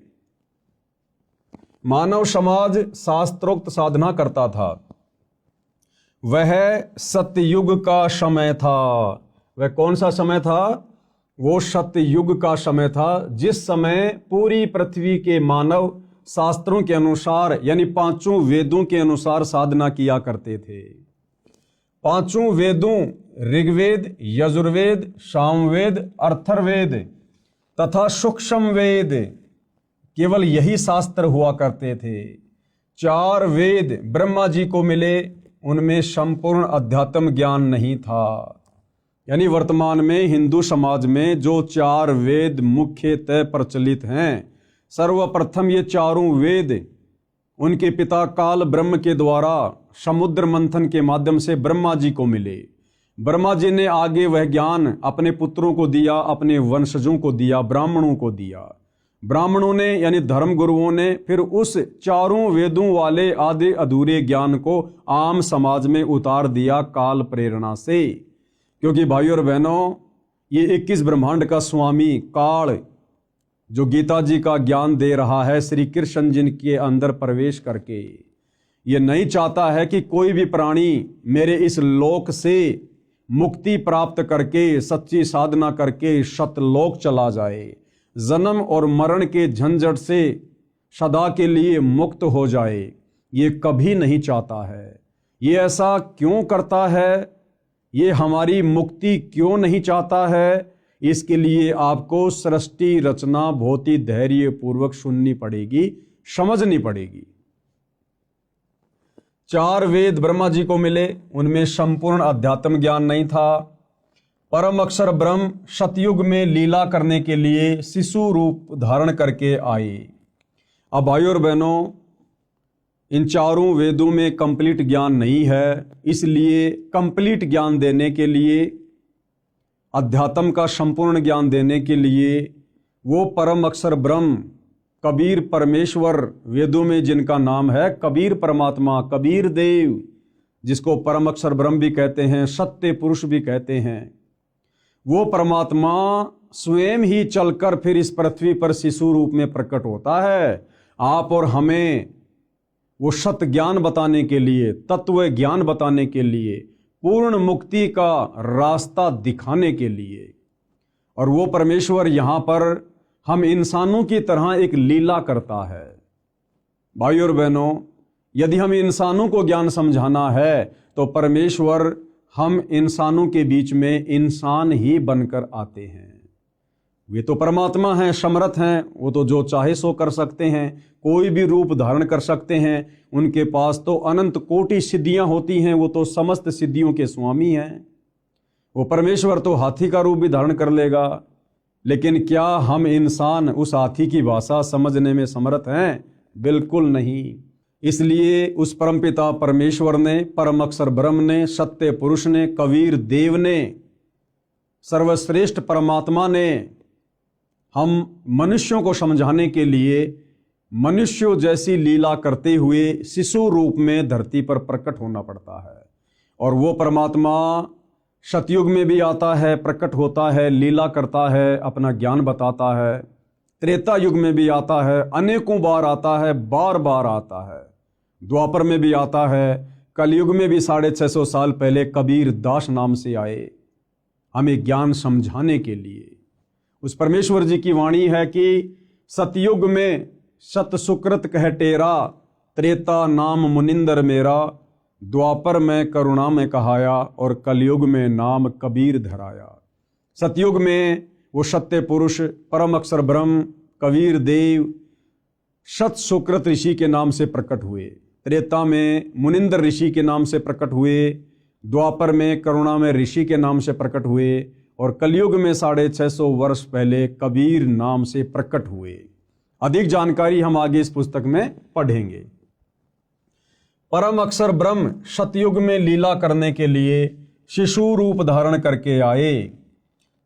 मानव समाज शास्त्रोक्त साधना करता था। वह सतयुग का समय था। वह कौन सा समय था? वो सतयुग का समय था, जिस समय पूरी पृथ्वी के मानव शास्त्रों के अनुसार यानी पांचों वेदों के अनुसार साधना किया करते थे। पांचों वेदों ऋग्वेद, यजुर्वेद, सामवेद, अथर्ववेद तथा सूक्ष्म वेद, केवल यही शास्त्र हुआ करते थे। 4 वेद ब्रह्मा जी को मिले, उनमें संपूर्ण अध्यात्म ज्ञान नहीं था। यानी वर्तमान में हिंदू समाज में जो 4 वेद मुख्यतः प्रचलित हैं, सर्वप्रथम ये चारों वेद उनके पिता काल ब्रह्म के द्वारा समुद्र मंथन के माध्यम से ब्रह्मा जी को मिले। ब्रह्मा जी ने आगे वह ज्ञान अपने पुत्रों को दिया, अपने वंशजों को दिया, ब्राह्मणों को दिया। ब्राह्मणों ने यानी धर्म गुरुओं ने फिर उस चारों वेदों वाले आधे अधूरे ज्ञान को आम समाज में उतार दिया काल प्रेरणा से। क्योंकि भाइयों और बहनों, ये 21 ब्रह्मांड का स्वामी काल जो गीता जी का ज्ञान दे रहा है श्री कृष्ण जी के अंदर प्रवेश करके, ये नहीं चाहता है कि कोई भी प्राणी मेरे इस लोक से मुक्ति प्राप्त करके सच्ची साधना करके सतलोक चला जाए, जन्म और मरण के झंझट से सदा के लिए मुक्त हो जाए। ये कभी नहीं चाहता है। ये ऐसा क्यों करता है? ये हमारी मुक्ति क्यों नहीं चाहता है? इसके लिए आपको सृष्टि रचना बहुत ही धैर्य पूर्वक सुननी पड़ेगी, समझनी पड़ेगी। 4 वेद ब्रह्मा जी को मिले, उनमें संपूर्ण अध्यात्म ज्ञान नहीं था। परम अक्षर ब्रह्म सतयुग में लीला करने के लिए शिशु रूप धारण करके आए। अब भाइयों और बहनों, इन चारों वेदों में कंप्लीट ज्ञान नहीं है, इसलिए कंप्लीट ज्ञान देने के लिए, अध्यात्म का संपूर्ण ज्ञान देने के लिए वो परम अक्षर ब्रह्म कबीर परमेश्वर, वेदों में जिनका नाम है कबीर परमात्मा, कबीर देव, जिसको परम अक्षर ब्रह्म भी कहते हैं, सत्य पुरुष भी कहते हैं, वो परमात्मा स्वयं ही चलकर फिर इस पृथ्वी पर शिशु रूप में प्रकट होता है, आप और हमें वो सत्य ज्ञान बताने के लिए, तत्व ज्ञान बताने के लिए, पूर्ण मुक्ति का रास्ता दिखाने के लिए। और वो परमेश्वर यहाँ पर हम इंसानों की तरह एक लीला करता है। भाइयों और बहनों, यदि हम इंसानों को ज्ञान समझाना है तो परमेश्वर हम इंसानों के बीच में इंसान ही बनकर आते हैं। वे तो परमात्मा हैं, समर्थ हैं, वो तो जो चाहे सो कर सकते हैं, कोई भी रूप धारण कर सकते हैं। उनके पास तो अनंत कोटि सिद्धियां होती हैं, वो तो समस्त सिद्धियों के स्वामी हैं। वो परमेश्वर तो हाथी का रूप भी धारण कर लेगा, लेकिन क्या हम इंसान उस हाथी की भाषा समझने में समर्थ हैं? बिल्कुल नहीं। इसलिए उस परमपिता परमेश्वर ने, परम अक्षर ब्रह्म ने, सत्य पुरुष ने, कबीर देव ने, सर्वश्रेष्ठ परमात्मा ने हम मनुष्यों को समझाने के लिए मनुष्यों जैसी लीला करते हुए शिशु रूप में धरती पर प्रकट होना पड़ता है। और वो परमात्मा सतयुग में भी आता है, प्रकट होता है, लीला करता है, अपना ज्ञान बताता है। त्रेता युग में भी आता है, अनेकों बार आता है, बार बार आता है। द्वापर में भी आता है, कलयुग में भी 650 साल पहले कबीर दास नाम से आए हमें ज्ञान समझाने के लिए। उस परमेश्वर जी की वाणी है कि सतयुग में सत सुकृत कह टेरा, त्रेता नाम मुनिंदर मेरा, द्वापर में करुणा में कहाया और कलयुग में नाम कबीर धराया। सतयुग में वो सत्य पुरुष परम अक्षर ब्रह्म कबीर देव सत सुकृत ऋषि के नाम से प्रकट हुए, त्रेता में मुनिंदर ऋषि के नाम से प्रकट हुए, द्वापर में करुणा में ऋषि के नाम से प्रकट हुए और कलयुग में 650 वर्ष पहले कबीर नाम से प्रकट हुए। अधिक जानकारी हम आगे इस पुस्तक में पढ़ेंगे। परम अक्षर ब्रह्म सतयुग में लीला करने के लिए शिशु रूप धारण करके आए,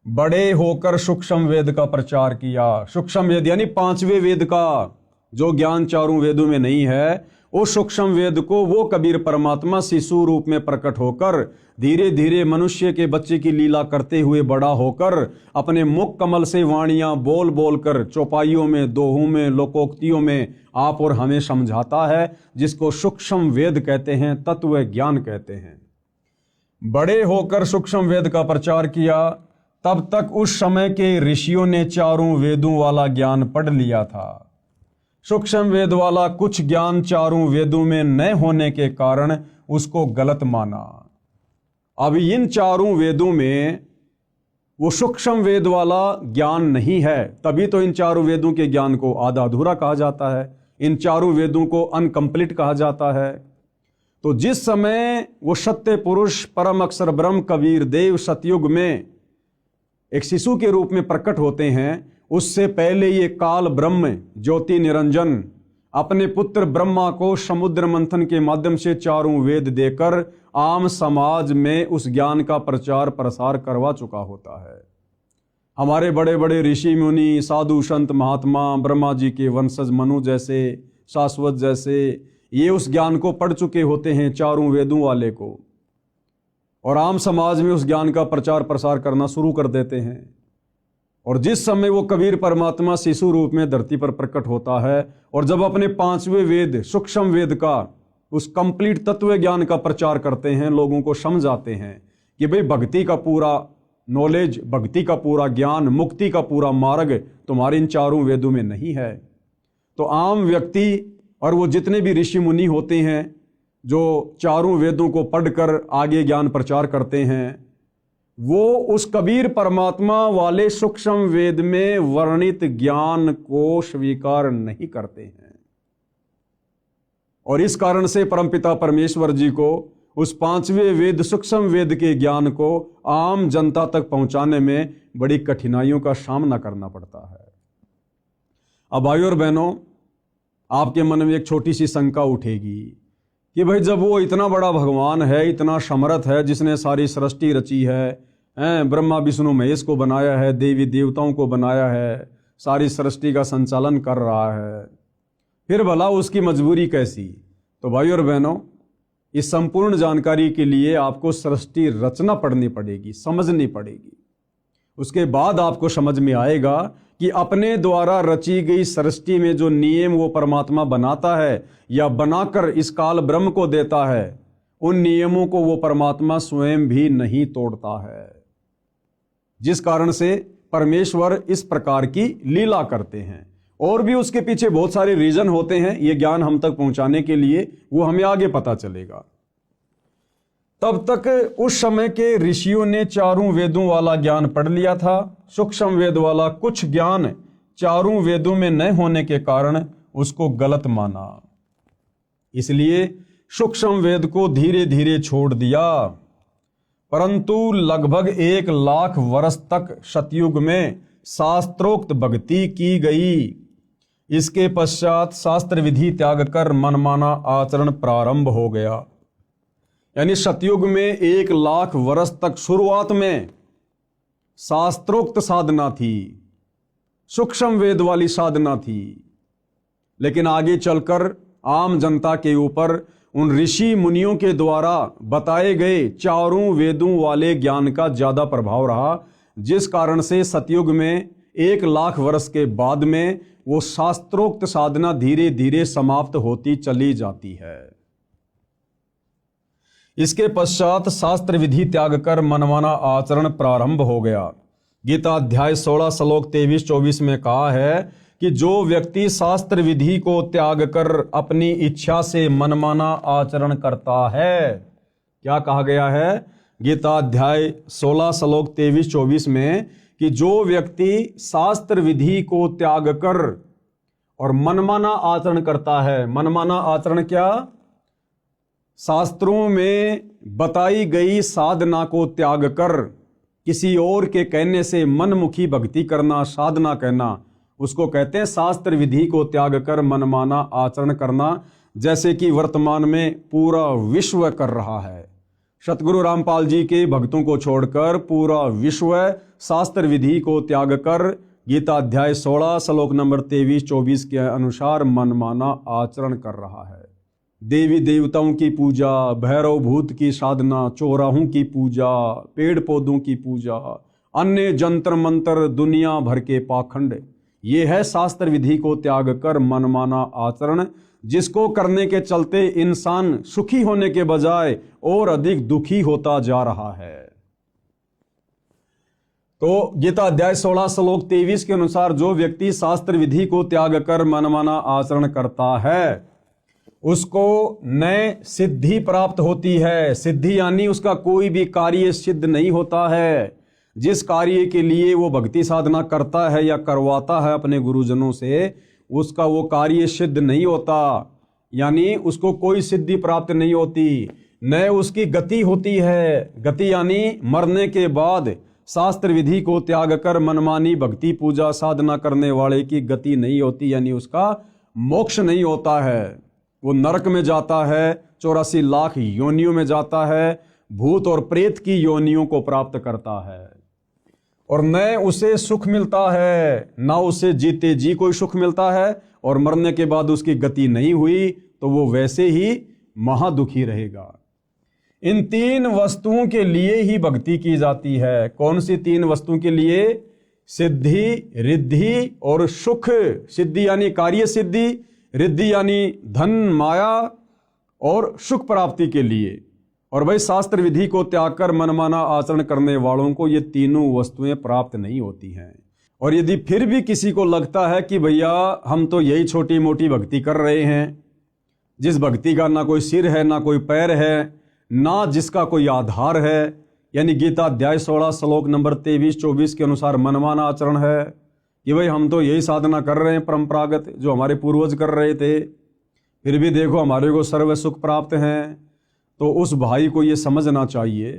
बड़े होकर सूक्ष्म वेद का प्रचार किया। सूक्ष्म वेद यानी 5वें वेद का जो ज्ञान चारों वेदों में नहीं है, उस सूक्ष्म वेद को वो कबीर परमात्मा शिशु रूप में प्रकट होकर धीरे धीरे मनुष्य के बच्चे की लीला करते हुए बड़ा होकर अपने मुख कमल से वाणियां बोल बोल कर चौपाइयों में, दोहों में, लोकोक्तियों में आप और हमें समझाता है, जिसको सूक्ष्म वेद कहते हैं, तत्व ज्ञान कहते हैं। बड़े होकर सूक्ष्म वेद का प्रचार किया। तब तक उस समय के ऋषियों ने चारों वेदों वाला ज्ञान पढ़ लिया था। सूक्ष्म वेद वाला कुछ ज्ञान चारों वेदों में न होने के कारण उसको गलत माना। अब इन चारों वेदों में वो सूक्ष्म वेद वाला ज्ञान नहीं है, तभी तो इन चारों वेदों के ज्ञान को आधा अधूरा कहा जाता है, इन चारों वेदों को अनकंप्लीट कहा जाता है। तो जिस समय वो सत्य पुरुष परम अक्षर ब्रह्म कबीर देव सतयुग में एक शिशु के रूप में प्रकट होते हैं, उससे पहले ये काल ब्रह्म ज्योति निरंजन अपने पुत्र ब्रह्मा को समुद्र मंथन के माध्यम से चारों वेद देकर आम समाज में उस ज्ञान का प्रचार प्रसार करवा चुका होता है। हमारे बड़े बड़े ऋषि मुनि, साधु संत महात्मा, ब्रह्मा जी के वंशज मनु जैसे, शाश्वत जैसे, ये उस ज्ञान को पढ़ चुके होते हैं, चारों वेदों वाले को, और आम समाज में उस ज्ञान का प्रचार प्रसार करना शुरू कर देते हैं। और जिस समय वो कबीर परमात्मा शिशु रूप में धरती पर प्रकट होता है और जब अपने 5वें वेद सूक्ष्म वेद का उस कंप्लीट तत्व ज्ञान का प्रचार करते हैं, लोगों को समझाते हैं कि भाई भक्ति का पूरा नॉलेज, भक्ति का पूरा ज्ञान, मुक्ति का पूरा मार्ग तुम्हारे इन चारों वेदों में नहीं है। तो आम व्यक्ति और वो जितने भी ऋषि मुनि होते हैं जो चारों वेदों को पढ़कर आगे ज्ञान प्रचार करते हैं, वो उस कबीर परमात्मा वाले सूक्ष्म वेद में वर्णित ज्ञान को स्वीकार नहीं करते हैं। और इस कारण से परमपिता परमेश्वर जी को उस 5वें वेद सूक्ष्म वेद के ज्ञान को आम जनता तक पहुंचाने में बड़ी कठिनाइयों का सामना करना पड़ता है। अब भाइयों और बहनों, आपके मन में एक छोटी सी शंका उठेगी कि भाई जब वो इतना बड़ा भगवान है, इतना समर्थ है, जिसने सारी सृष्टि रची है, ब्रह्मा विष्णु महेश को बनाया है, देवी देवताओं को बनाया है, सारी सृष्टि का संचालन कर रहा है, फिर भला उसकी मजबूरी कैसी? तो भाइयों और बहनों, इस संपूर्ण जानकारी के लिए आपको सृष्टि रचना पढ़नी पड़ेगी, समझनी पड़ेगी। उसके बाद आपको समझ में आएगा कि अपने द्वारा रची गई सृष्टि में जो नियम वो परमात्मा बनाता है या बनाकर इस काल ब्रह्म को देता है, उन नियमों को वो परमात्मा स्वयं भी नहीं तोड़ता है, जिस कारण से परमेश्वर इस प्रकार की लीला करते हैं। और भी उसके पीछे बहुत सारे रीजन होते हैं, ये ज्ञान हम तक पहुंचाने के लिए, वो हमें आगे पता चलेगा। तब तक उस समय के ऋषियों ने चारों वेदों वाला ज्ञान पढ़ लिया था। सूक्ष्म वेद वाला कुछ ज्ञान चारों वेदों में न होने के कारण उसको गलत माना, इसलिए सूक्ष्म वेद को धीरे धीरे छोड़ दिया। परंतु लगभग 1 लाख वर्ष तक सतयुग में शास्त्रोक्त भक्ति की गई। इसके पश्चात शास्त्र विधि त्याग कर मनमाना आचरण प्रारंभ हो गया। यानी सतयुग में 1 लाख वर्ष तक शुरुआत में शास्त्रोक्त साधना थी, सूक्ष्म वेद वाली साधना थी, लेकिन आगे चलकर आम जनता के ऊपर उन ऋषि मुनियों के द्वारा बताए गए चारों वेदों वाले ज्ञान का ज्यादा प्रभाव रहा, जिस कारण से सतयुग में 1 लाख वर्ष के बाद में वो शास्त्रोक्त साधना धीरे धीरे समाप्त होती चली जाती है। इसके पश्चात शास्त्र विधि त्याग कर मनमाना आचरण प्रारंभ हो गया। गीता अध्याय 16 श्लोक 23-24 में कहा है कि जो व्यक्ति शास्त्र विधि को त्याग कर अपनी इच्छा से मनमाना आचरण करता है, क्या कहा गया है गीता अध्याय 16 श्लोक 23-24 में, कि जो व्यक्ति शास्त्र विधि को त्याग कर और मनमाना आचरण करता है। मनमाना आचरण क्या? शास्त्रों में बताई गई साधना को त्याग कर किसी और के कहने से मनमुखी भक्ति करना, साधना कहना, उसको कहते हैं शास्त्र विधि को त्याग कर मनमाना आचरण करना, जैसे कि वर्तमान में पूरा विश्व कर रहा है। सतगुरु रामपाल जी के भक्तों को छोड़कर पूरा विश्व शास्त्र विधि को त्याग कर गीता अध्याय 16 श्लोक नंबर 23-24 के अनुसार मनमाना आचरण कर रहा है। देवी देवताओं की पूजा, भैरव भूत की साधना, चौराहों की पूजा, पेड़ पौधों की पूजा, अन्य जंतर मंत्र, दुनिया भर के पाखंड, ये है शास्त्र विधि को त्याग कर मनमाना आचरण, जिसको करने के चलते इंसान सुखी होने के बजाय और अधिक दुखी होता जा रहा है। तो गीता अध्याय 16 श्लोक 23 के अनुसार जो व्यक्ति शास्त्र विधि को त्याग कर मनमाना आचरण करता है, उसको नए सिद्धि प्राप्त होती है। सिद्धि यानी उसका कोई भी कार्य सिद्ध नहीं होता है। जिस कार्य के लिए वो भक्ति साधना करता है या करवाता है अपने गुरुजनों से, उसका वो कार्य सिद्ध नहीं होता, यानी उसको कोई सिद्धि प्राप्त नहीं होती, न उसकी गति होती है। गति यानी मरने के बाद शास्त्र विधि को त्याग कर मनमानी भक्ति पूजा साधना करने वाले की गति नहीं होती, यानी उसका मोक्ष नहीं होता है। वो नरक में जाता है, 84 लाख योनियों में जाता है, भूत और प्रेत की योनियों को प्राप्त करता है, और न उसे सुख मिलता है, न उसे जीते जी कोई सुख मिलता है, और मरने के बाद उसकी गति नहीं हुई तो वो वैसे ही महादुखी रहेगा। इन 3 वस्तुओं के लिए ही भक्ति की जाती है। कौन सी 3 वस्तुओं के लिए? सिद्धि, रिद्धि और सुख। सिद्धि यानी कार्य सिद्धि, रिद्धि यानी धन माया और सुख प्राप्ति के लिए। और भाई शास्त्र विधि को त्याग कर मनमाना आचरण करने वालों को ये तीनों वस्तुएं प्राप्त नहीं होती हैं। और यदि फिर भी किसी को लगता है कि भैया हम तो यही छोटी मोटी भक्ति कर रहे हैं, जिस भक्ति का ना कोई सिर है, ना कोई पैर है, ना जिसका कोई आधार है, यानी गीता अध्याय 16 श्लोक नंबर 23-24 के अनुसार मनमाना आचरण है कि भाई हम तो यही साधना कर रहे हैं परंपरागत जो हमारे पूर्वज कर रहे थे, फिर भी देखो हमारे को सर्व सुख प्राप्त हैं, तो उस भाई को ये समझना चाहिए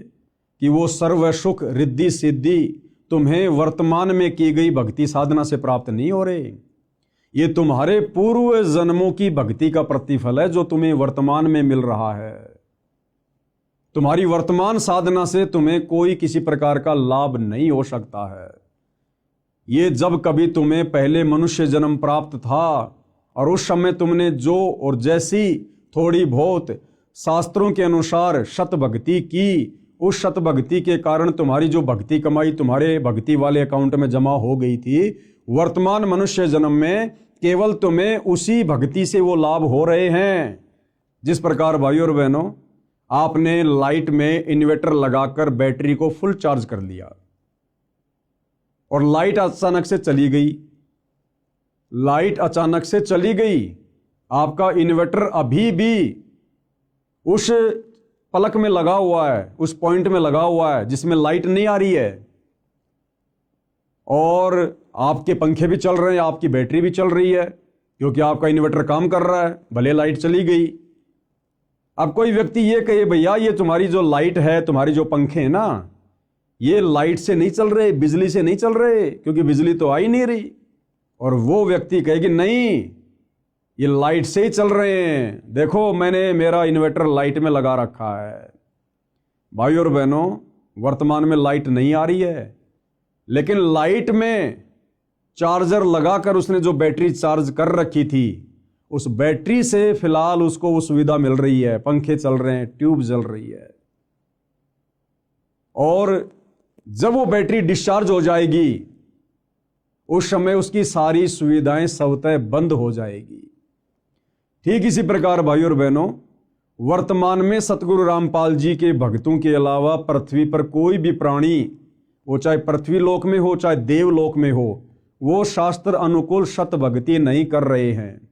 कि वो सर्व सुख रिद्धि सिद्धि तुम्हें वर्तमान में की गई भक्ति साधना से प्राप्त नहीं हो रहे। ये तुम्हारे पूर्व जन्मों की भक्ति का प्रतिफल है जो तुम्हें वर्तमान में मिल रहा है। तुम्हारी वर्तमान साधना से तुम्हें कोई किसी प्रकार का लाभ नहीं हो सकता है। ये जब कभी तुम्हें पहले मनुष्य जन्म प्राप्त था और उस समय तुमने जो और जैसी थोड़ी बहुत शास्त्रों के अनुसार शत भक्ति की, उस शत भक्ति के कारण तुम्हारी जो भक्ति कमाई तुम्हारे भक्ति वाले अकाउंट में जमा हो गई थी, वर्तमान मनुष्य जन्म में केवल तुम्हें उसी भक्ति से वो लाभ हो रहे हैं। जिस प्रकार भाइयों और बहनों, आपने लाइट में इन्वर्टर लगाकर बैटरी को फुल चार्ज कर लिया और लाइट अचानक से चली गई, लाइट अचानक से चली गई, आपका इन्वर्टर अभी भी उस पलक में लगा हुआ है, उस पॉइंट में लगा हुआ है जिसमें लाइट नहीं आ रही है, और आपके पंखे भी चल रहे हैं, आपकी बैटरी भी चल रही है, क्योंकि आपका इन्वर्टर काम कर रहा है, भले लाइट चली गई। अब कोई व्यक्ति ये कहे भैया ये तुम्हारी जो लाइट है, तुम्हारी जो पंखे हैं ना, ये लाइट से नहीं चल रहे, बिजली से नहीं चल रहे, क्योंकि बिजली तो आ ही नहीं रही। और वो व्यक्ति कहेगी नहीं, ये लाइट से ही चल रहे हैं, देखो मैंने मेरा इन्वर्टर लाइट में लगा रखा है। भाइयों और बहनों, वर्तमान में लाइट नहीं आ रही है, लेकिन लाइट में चार्जर लगाकर उसने जो बैटरी चार्ज कर रखी थी, उस बैटरी से फिलहाल उसको वो सुविधा मिल रही है, पंखे चल रहे हैं, ट्यूब जल रही है। और जब वो बैटरी डिस्चार्ज हो जाएगी, उस समय उसकी सारी सुविधाएं स्वतः बंद हो जाएगी। ठीक इसी प्रकार भाइयों और बहनों, वर्तमान में सतगुरु रामपाल जी के भक्तों के अलावा पृथ्वी पर कोई भी प्राणी, वो चाहे पृथ्वी लोक में हो चाहे देवलोक में हो, वो शास्त्र अनुकूल शत भक्ति नहीं कर रहे हैं।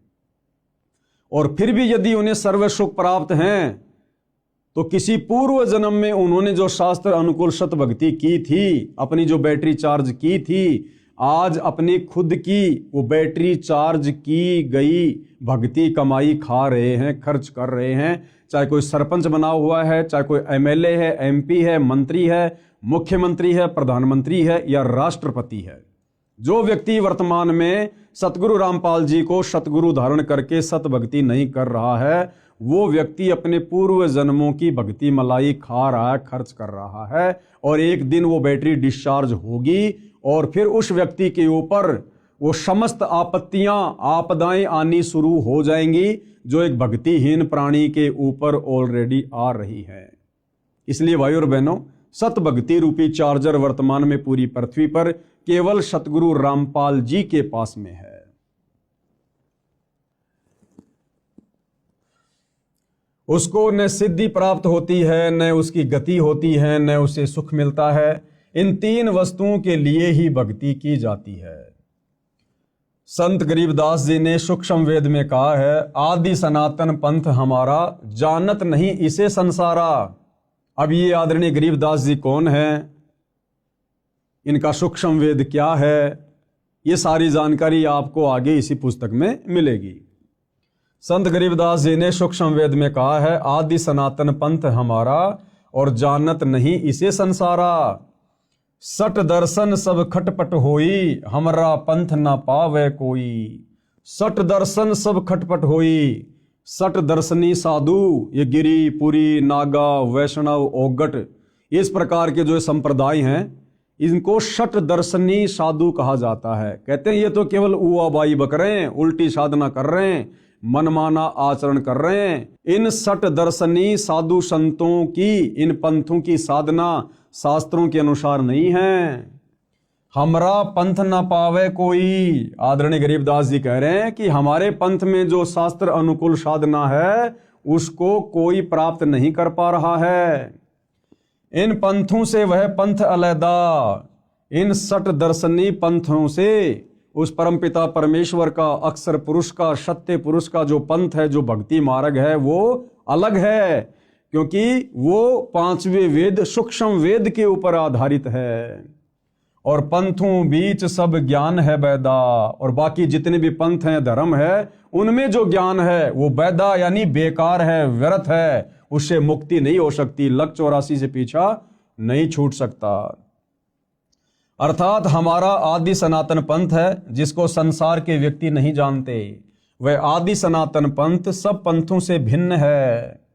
और फिर भी यदि उन्हें सर्व सुख प्राप्त हैं, तो किसी पूर्व जन्म में उन्होंने जो शास्त्र अनुकूल शत भक्ति की थी, अपनी जो बैटरी चार्ज की थी, आज अपनी खुद की वो बैटरी चार्ज की गई भक्ति कमाई खा रहे हैं, खर्च कर रहे हैं। चाहे कोई सरपंच बना हुआ है, चाहे कोई एमएलए है, एमपी है, मंत्री है, मुख्यमंत्री है, प्रधानमंत्री है या राष्ट्रपति है, जो व्यक्ति वर्तमान में सतगुरु रामपाल जी को सतगुरु धारण करके सत भक्ति नहीं कर रहा है, वो व्यक्ति अपने पूर्व जन्मों की भक्ति मलाई खा रहा है, खर्च कर रहा है। और एक दिन वो बैटरी डिस्चार्ज होगी और फिर उस व्यक्ति के ऊपर वो समस्त आपत्तियां, आपदाएं आनी शुरू हो जाएंगी, जो एक भक्तिहीन प्राणी के ऊपर ऑलरेडी आ रही है। इसलिए भाइयों और बहनों, सत भक्ति रूपी चार्जर वर्तमान में पूरी पृथ्वी पर केवल सतगुरु रामपाल जी के पास में है। उसको न सिद्धि प्राप्त होती है, न उसकी गति होती है, न उसे सुख मिलता है। इन तीन वस्तुओं के लिए ही भक्ति की जाती है। संत गरीबदास जी ने सूक्ष्म वेद में कहा है, आदि सनातन पंथ हमारा, जानत नहीं इसे संसारा। अब ये आदरणीय गरीबदास जी कौन है, इनका सूक्ष्म वेद क्या है, ये सारी जानकारी आपको आगे इसी पुस्तक में मिलेगी। संत गरीबदास जी ने सूक्ष्म वेद में कहा है, आदि सनातन पंथ हमारा और जानत नहीं इसे संसारा। सट दर्शन सब खटपट होई, हमरा पंथ ना पावे कोई। सट दर्शन सब खटपट होई। सट दर्शनी साधु, ये गिरी, पुरी, नागा, वैष्णव, ओगट, इस प्रकार के जो संप्रदाय हैं, इनको शट दर्शनी साधु कहा जाता है। कहते हैं ये तो केवल उआबाई बक रहे हैं, उल्टी साधना कर रहे हैं, मनमाना आचरण कर रहे हैं। इन सट दर्शनी साधु संतों की, इन पंथों की साधना शास्त्रों के अनुसार नहीं है। हमरा पंथ ना पावे कोई। आदरणीय गरीबदास जी कह रहे हैं कि हमारे पंथ में जो शास्त्र अनुकूल साधना है, उसको कोई प्राप्त नहीं कर पा रहा है। इन पंथों से वह पंथ अलैदा, इन सट दर्शनी पंथों से उस परमपिता परमेश्वर का, अक्षर पुरुष का, सत्य पुरुष का जो पंथ है, जो भक्ति मार्ग है, वो अलग है, क्योंकि वो पांचवें वेद सूक्ष्म वेद के ऊपर आधारित है। और पंथों बीच सब ज्ञान है बैदा, और बाकी जितने भी पंथ हैं, धर्म है, उनमें जो ज्ञान है वो बैदा यानी बेकार है, व्यर्थ है, उससे मुक्ति नहीं हो सकती, लक 84 से पीछा नहीं छूट सकता। अर्थात हमारा आदि सनातन पंथ है, जिसको संसार के व्यक्ति नहीं जानते। वह आदि सनातन पंथ सब पंथों से भिन्न है।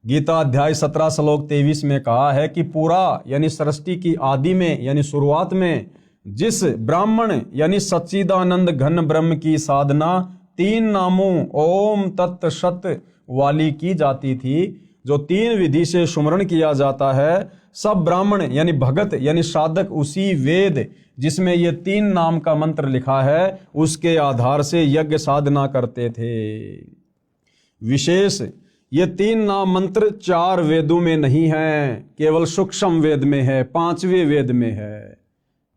गीता अध्याय 17 श्लोक 23 में कहा है कि पूरा यानी सृष्टि की आदि में यानी शुरुआत में जिस ब्राह्मण यानी सच्चिदानंद घन ब्रह्म की साधना 3 नामों ओम तत् सत वाली की जाती थी। जो 3 विधि से सुमरण किया जाता है, सब ब्राह्मण यानी भगत यानी साधक उसी वेद जिसमें ये 3 नाम का मंत्र लिखा है उसके आधार से यज्ञ साधना करते थे। विशेष ये 3 नाम मंत्र 4 वेदों में नहीं है, केवल सूक्ष्म वेद में है, 5वें वेद में है।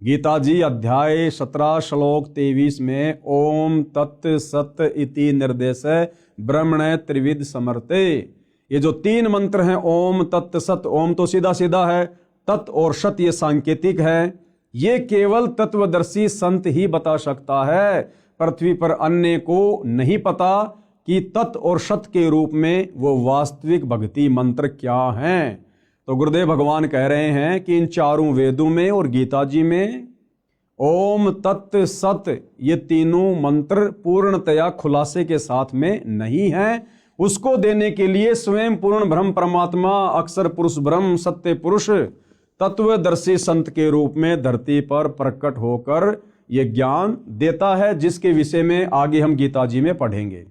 गीता जी अध्याय 17 श्लोक 23 में ओम तत् सत इति निर्देश ब्रह्मण त्रिविध समर्थे। ये जो 3 मंत्र हैं ओम तत् सत, ओम तो सीधा सीधा है, तत् और सत ये सांकेतिक है। ये केवल तत्वदर्शी संत ही बता सकता है, पृथ्वी पर अन्य को नहीं पता कि तत् और सत के रूप में वो वास्तविक भक्ति मंत्र क्या हैं। तो गुरुदेव भगवान कह रहे हैं कि इन 4 वेदों में और गीता जी में ओम तत् सत ये तीनों मंत्र पूर्णतया खुलासे के साथ में नहीं है। उसको देने के लिए स्वयं पूर्ण ब्रह्म परमात्मा अक्षर पुरुष ब्रह्म सत्य पुरुष तत्वदर्शी संत के रूप में धरती पर प्रकट होकर ये ज्ञान देता है, जिसके विषय में आगे हम गीता जी में पढ़ेंगे।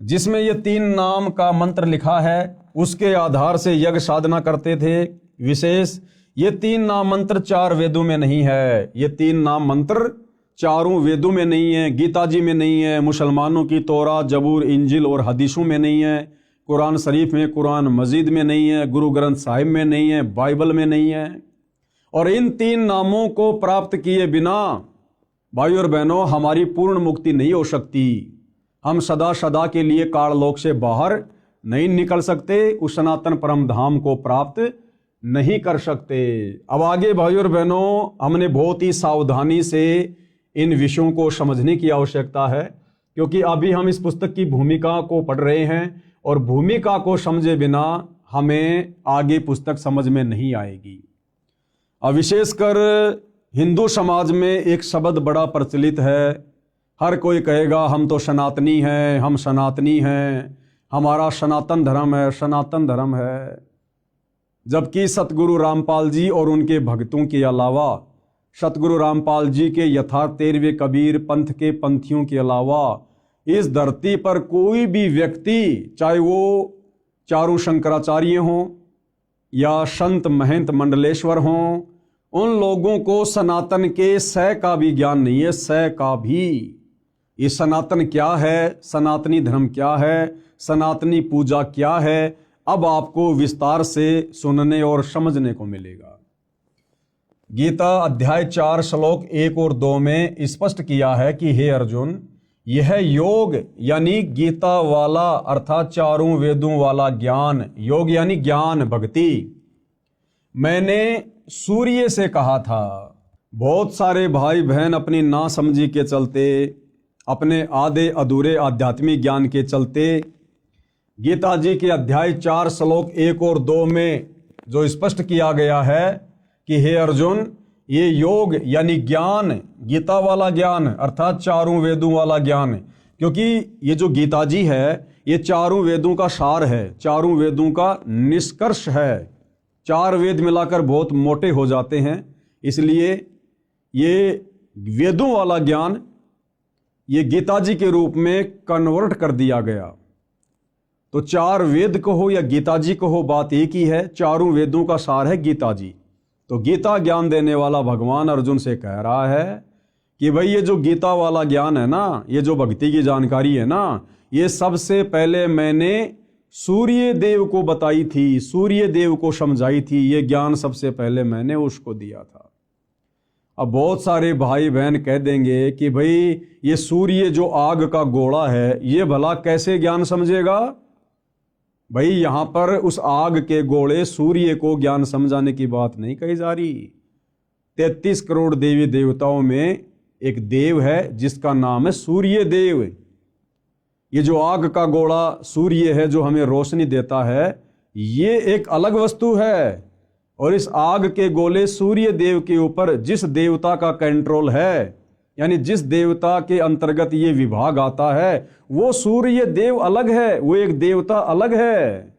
जिसमें ये 3 नाम का मंत्र लिखा है उसके आधार से यज्ञ साधना करते थे। विशेष ये 3 नाम मंत्र 4 वेदों में नहीं है, ये 3 नाम मंत्र 4 वेदों में नहीं है, गीता जी में नहीं है, मुसलमानों की तौरा जबूर इंजिल और हदीसों में नहीं है, कुरान शरीफ में, कुरान मजीद में नहीं है, गुरु ग्रंथ साहिब में नहीं है, बाइबल में नहीं है। और इन 3 नामों को प्राप्त किए बिना भाइयों और बहनों हमारी पूर्ण मुक्ति नहीं हो सकती। हम सदा सदा के लिए काललोक से बाहर नहीं निकल सकते, उस सनातन परम धाम को प्राप्त नहीं कर सकते। अब आगे भाइयों और बहनों हमने बहुत ही सावधानी से इन विषयों को समझने की आवश्यकता है, क्योंकि अभी हम इस पुस्तक की भूमिका को पढ़ रहे हैं और भूमिका को समझे बिना हमें आगे पुस्तक समझ में नहीं आएगी। अब विशेषकर हिंदू समाज में एक शब्द बड़ा प्रचलित है, हर कोई कहेगा हम तो सनातनी हैं, हम सनातनी हैं, हमारा सनातन धर्म है, सनातन धर्म है। जबकि सतगुरु रामपाल जी और उनके भक्तों के अलावा, सतगुरु रामपाल जी के यथार्थ 13वें कबीर पंथ के पंथियों के अलावा इस धरती पर कोई भी व्यक्ति, चाहे वो चारों शंकराचार्य हों या संत महंत मंडलेश्वर हों, उन लोगों को सनातन के सै का भी ज्ञान नहीं है, सै का भी। ये सनातन क्या है, सनातनी धर्म क्या है, सनातनी पूजा क्या है, अब आपको विस्तार से सुनने और समझने को मिलेगा। गीता अध्याय 4 श्लोक 1 और 2 में स्पष्ट किया है कि हे अर्जुन, यह योग यानी गीता वाला अर्थात 4 वेदों वाला ज्ञान, योग यानी ज्ञान भक्ति, मैंने सूर्य से कहा था। बहुत सारे भाई बहन अपनी नासमझी के चलते, अपने आधे अधूरे आध्यात्मिक ज्ञान के चलते गीता जी के अध्याय 4 श्लोक 1 और 2 में जो स्पष्ट किया गया है कि हे अर्जुन, ये योग यानी ज्ञान, गीता वाला ज्ञान अर्थात 4 वेदों वाला ज्ञान, क्योंकि ये जो गीता जी है ये 4 वेदों का सार है, 4 वेदों का निष्कर्ष है। 4 वेद मिलाकर बहुत मोटे हो जाते हैं, इसलिए ये वेदों वाला ज्ञान ये गीता जी के रूप में कन्वर्ट कर दिया गया। तो 4 वेद कहो या गीता जी कहो, बात एक ही है, 4 वेदों का सार है गीता जी। तो गीता ज्ञान देने वाला भगवान अर्जुन से कह रहा है कि भाई ये जो गीता वाला ज्ञान है ना, ये जो भक्ति की जानकारी है ना, ये सबसे पहले मैंने सूर्य देव को बताई थी, सूर्य देव को समझाई थी, ये ज्ञान सबसे पहले मैंने उसको दिया था। अब बहुत सारे भाई बहन कह देंगे कि भाई ये सूर्य जो आग का गोला है ये भला कैसे ज्ञान समझेगा। भाई यहां पर उस आग के गोले सूर्य को ज्ञान समझाने की बात नहीं कही जा रही। 33 करोड़ देवी देवताओं में एक देव है जिसका नाम है सूर्य देव। ये जो आग का गोला सूर्य है जो हमें रोशनी देता है, ये एक अलग वस्तु है। और इस आग के गोले सूर्य देव के ऊपर जिस देवता का कंट्रोल है, यानी जिस देवता के अंतर्गत ये विभाग आता है, वो सूर्य देव अलग है, वो एक देवता अलग है।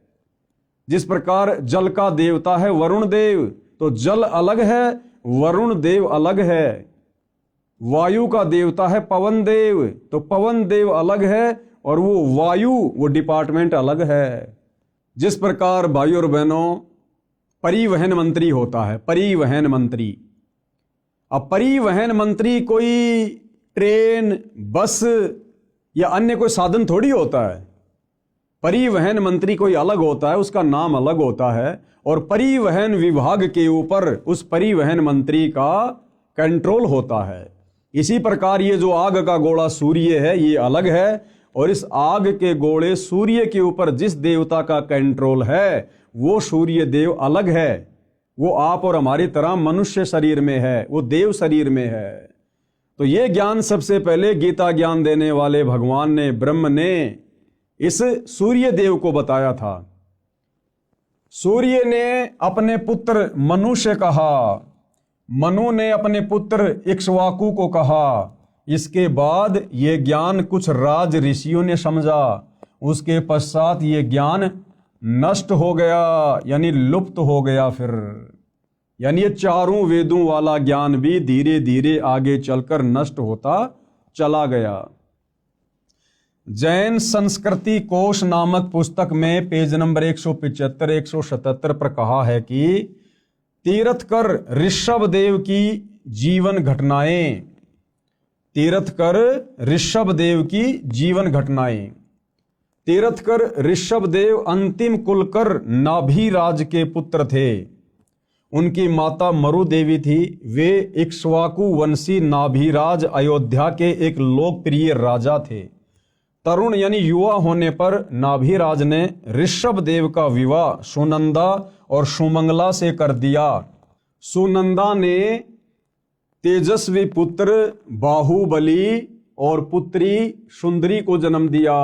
जिस प्रकार जल का देवता है वरुण देव, तो जल अलग है, वरुण देव अलग है। वायु का देवता है पवन देव, तो पवन देव अलग है और वो वायु, वो डिपार्टमेंट अलग है। जिस प्रकार भाई और बहनों परिवहन मंत्री होता है, परिवहन मंत्री, अब परिवहन मंत्री कोई ट्रेन, बस या अन्य कोई साधन थोड़ी होता है। परिवहन मंत्री कोई अलग होता है, उसका नाम अलग होता है, और परिवहन विभाग के ऊपर उस परिवहन मंत्री का कंट्रोल होता है। इसी प्रकार ये जो आग का गोला सूर्य है, ये अलग है, और इस आग के गोले सूर्य के ऊपर जिस देवता का कंट्रोल है वो सूर्य देव अलग है। वो आप और हमारी तरह मनुष्य शरीर में है, वो देव शरीर में है। तो ये ज्ञान सबसे पहले गीता ज्ञान देने वाले भगवान ने, ब्रह्म ने इस सूर्य देव को बताया था। सूर्य ने अपने पुत्र मनु से कहा, मनु ने अपने पुत्र इक्ष्वाकु को कहा। इसके बाद ये ज्ञान कुछ राज ऋषियों ने समझा, उसके पश्चात ये ज्ञान नष्ट हो गया, यानी लुप्त हो गया। फिर यानी ये चारों वेदों वाला ज्ञान भी धीरे धीरे आगे चलकर नष्ट होता चला गया। जैन संस्कृति कोश नामक पुस्तक में पेज नंबर 175 177 पर कहा है कि तीर्थकर ऋषभ देव की जीवन घटनाएं, तीर्थकर ऋषभ देव की जीवन घटनाएं। तीर्थकर ऋषभ देव अंतिम कुलकर नाभिराज के पुत्र थे। उनकी माता मरु देवी थी। वे इक्ष्वाकु वंशी नाभिराज अयोध्या के एक लोकप्रिय राजा थे। तरुण यानी युवा होने पर नाभिराज ने ऋषभ देव का विवाह सुनंदा और सुमंगला से कर दिया। सुनंदा ने तेजस्वी पुत्र बाहुबली और पुत्री सुंदरी को जन्म दिया,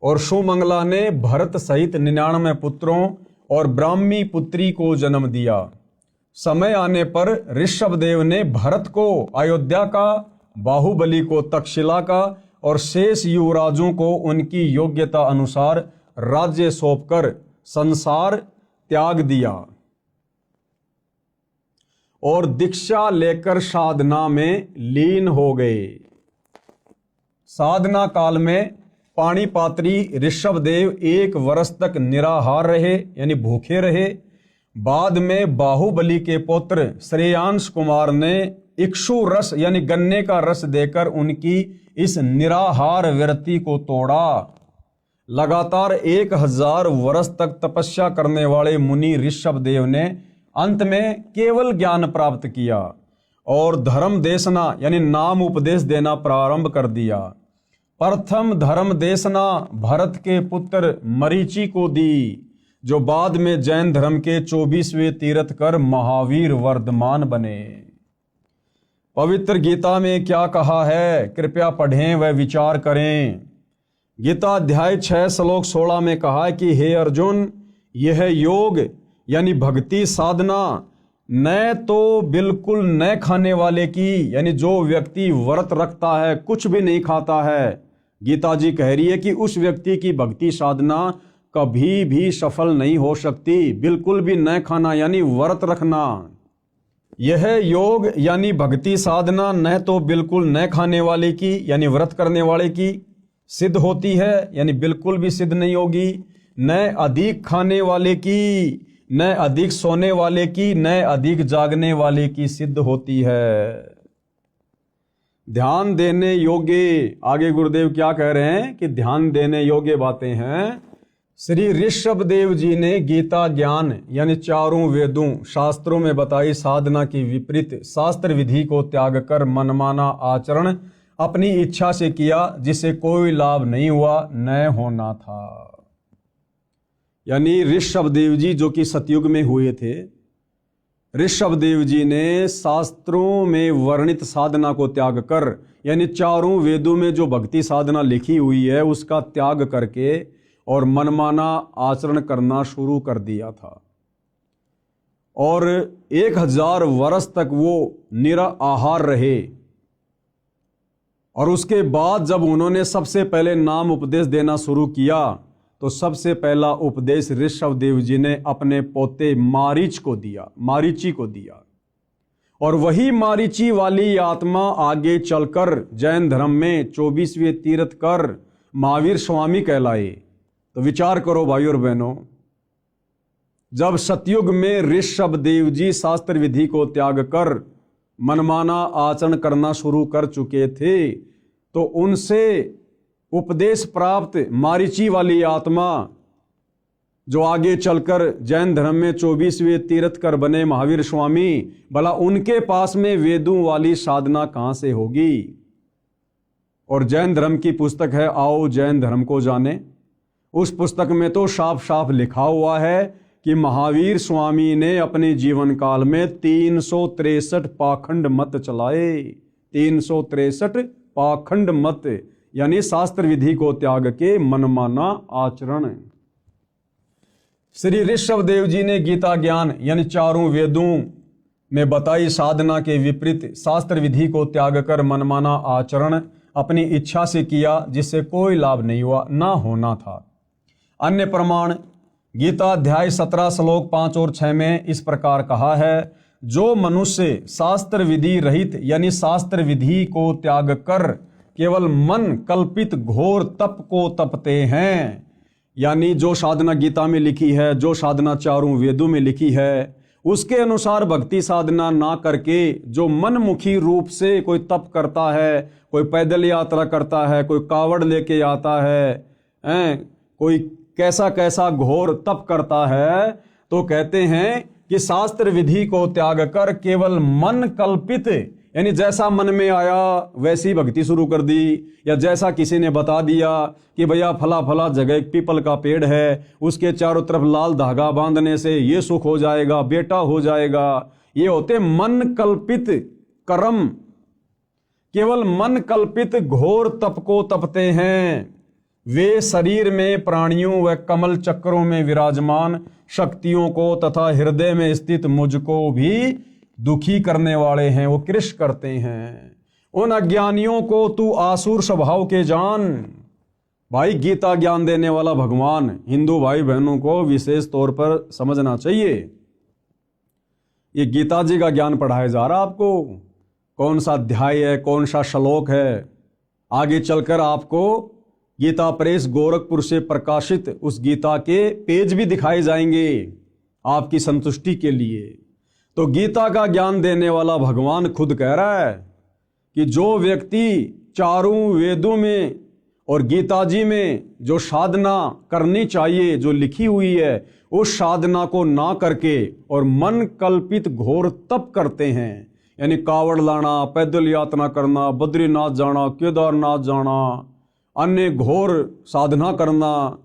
और सुमंगला ने भरत सहित 99 पुत्रों और ब्राह्मी पुत्री को जन्म दिया। समय आने पर ऋषभ देव ने भरत को अयोध्या का, बाहुबली को तक्षशिला का और शेष युवराजों को उनकी योग्यता अनुसार राज्य सौंपकर संसार त्याग दिया और दीक्षा लेकर साधना में लीन हो गए। साधना काल में पाणिपात्री ऋषभ देव 1 वर्ष तक निराहार रहे, यानी भूखे रहे। बाद में बाहुबली के पुत्र श्रेयांश कुमार ने इक्षु रस यानी गन्ने का रस देकर उनकी इस निराहार व्रति को तोड़ा। लगातार 1000 वर्ष तक तपस्या करने वाले मुनि ऋषभ देव ने अंत में केवल ज्ञान प्राप्त किया और धर्म देशना यानी नाम उपदेश देना प्रारंभ कर दिया। प्रथम धर्म देशना भरत के पुत्र मरीचि को दी, जो बाद में जैन धर्म के 24वें तीर्थकर महावीर वर्धमान बने। पवित्र गीता में क्या कहा है, कृपया पढ़ें व विचार करें। गीता अध्याय 6 श्लोक 16 में कहा है कि हे अर्जुन, यह योग यानी भक्ति साधना न तो बिल्कुल न खाने वाले की, यानी जो व्यक्ति व्रत रखता है, कुछ भी नहीं खाता है, गीता जी कह रही है कि उस व्यक्ति की भक्ति साधना कभी भी सफल नहीं हो सकती। बिल्कुल भी न खाना यानी व्रत रखना। यह योग यानी भक्ति साधना न तो बिल्कुल न खाने वाले की यानी व्रत करने वाले की सिद्ध होती है, यानी बिल्कुल भी सिद्ध नहीं होगी, न अधिक खाने वाले की, न अधिक सोने वाले की, न अधिक जागने वाले की सिद्ध होती है। ध्यान देने योग्य, आगे गुरुदेव क्या कह रहे हैं कि ध्यान देने योग्य बातें हैं। श्री ऋषभ देव जी ने गीता ज्ञान यानी चारों वेदों शास्त्रों में बताई साधना की विपरीत शास्त्र विधि को त्याग कर मनमाना आचरण अपनी इच्छा से किया, जिसे कोई लाभ नहीं हुआ, न होना था। यानी ऋषभ देव जी जो कि सतयुग में हुए थे, ऋषभ देव जी ने शास्त्रों में वर्णित साधना को त्याग कर यानी चारों वेदों में जो भक्ति साधना लिखी हुई है उसका त्याग करके और मनमाना आचरण करना शुरू कर दिया था। और 1000 वर्ष तक वो निराहार रहे। और उसके बाद जब उन्होंने सबसे पहले नाम उपदेश देना शुरू किया तो सबसे पहला उपदेश ऋषभ देव जी ने अपने पोते मारीच को दिया, मारीची को दिया। और वही मारीची वाली आत्मा आगे चलकर जैन धर्म में 24वें तीर्थ कर महावीर स्वामी कहलाए। तो विचार करो भाई और बहनों, जब सतयुग में ऋषभ देव जी शास्त्र विधि को त्याग कर मनमाना आचरण करना शुरू कर चुके थे, तो उनसे उपदेश प्राप्त मारीची वाली आत्मा जो आगे चलकर जैन धर्म में 24वें तीर्थकर बने महावीर स्वामी, भला उनके पास में वेदों वाली साधना कहां से होगी। और जैन धर्म की पुस्तक है आओ जैन धर्म को जाने, उस पुस्तक में तो साफ साफ लिखा हुआ है कि महावीर स्वामी ने अपने जीवन काल में 363 पाखंड मत चलाए। 363 पाखंड मत यानी शास्त्र विधि को त्याग के मनमाना आचरण। श्री ऋषभ देव जी ने गीता ज्ञान यानी चारों वेदों में बताई साधना के विपरीत शास्त्र विधि को त्याग कर मनमाना आचरण अपनी इच्छा से किया, जिससे कोई लाभ नहीं हुआ, ना होना था। अन्य प्रमाण गीता अध्याय 17 श्लोक 5 और 6 में इस प्रकार कहा है, जो मनुष्य शास्त्र विधि रहित यानी शास्त्र विधि को त्याग कर केवल मन कल्पित घोर तप को तपते हैं, यानी जो साधना गीता में लिखी है, जो साधना चारों वेदों में लिखी है, उसके अनुसार भक्ति साधना ना करके जो मनमुखी रूप से कोई तप करता है, कोई पैदल यात्रा करता है, कोई कावड़ लेके आता है, कोई कैसा कैसा घोर तप करता है, तो कहते हैं कि शास्त्र विधि को त्याग कर केवल मन कल्पित यानी जैसा मन में आया वैसी भक्ति शुरू कर दी, या जैसा किसी ने बता दिया कि भैया फला फला जगह एक पीपल का पेड़ है, उसके चारों तरफ लाल धागा बांधने से ये सुख हो जाएगा, बेटा हो जाएगा। ये होते मन कल्पित कर्म, केवल मन कल्पित घोर तप को तपते हैं। वे शरीर में प्राणियों व कमल चक्रों में विराजमान शक्तियों को तथा हृदय में स्थित मुझको भी दुखी करने वाले हैं, वो कृष करते हैं। उन अज्ञानियों को तू आसुर स्वभाव के जान। भाई गीता ज्ञान देने वाला भगवान हिंदू भाई बहनों को विशेष तौर पर समझना चाहिए। ये गीता जी का ज्ञान पढ़ाया जा रहा आपको, कौन सा अध्याय है, कौन सा श्लोक है, आगे चलकर आपको गीता प्रेस गोरखपुर से प्रकाशित उस गीता के पेज भी दिखाए जाएंगे आपकी संतुष्टि के लिए। तो गीता का ज्ञान देने वाला भगवान खुद कह रहा है कि जो व्यक्ति चारों वेदों में और गीता जी में जो साधना करनी चाहिए जो लिखी हुई है, उस साधना को ना करके और मन कल्पित घोर तप करते हैं, यानी कावड़ लाना, पैदल यात्रा करना, बद्रीनाथ जाना, केदारनाथ जाना, अन्य घोर साधना करना,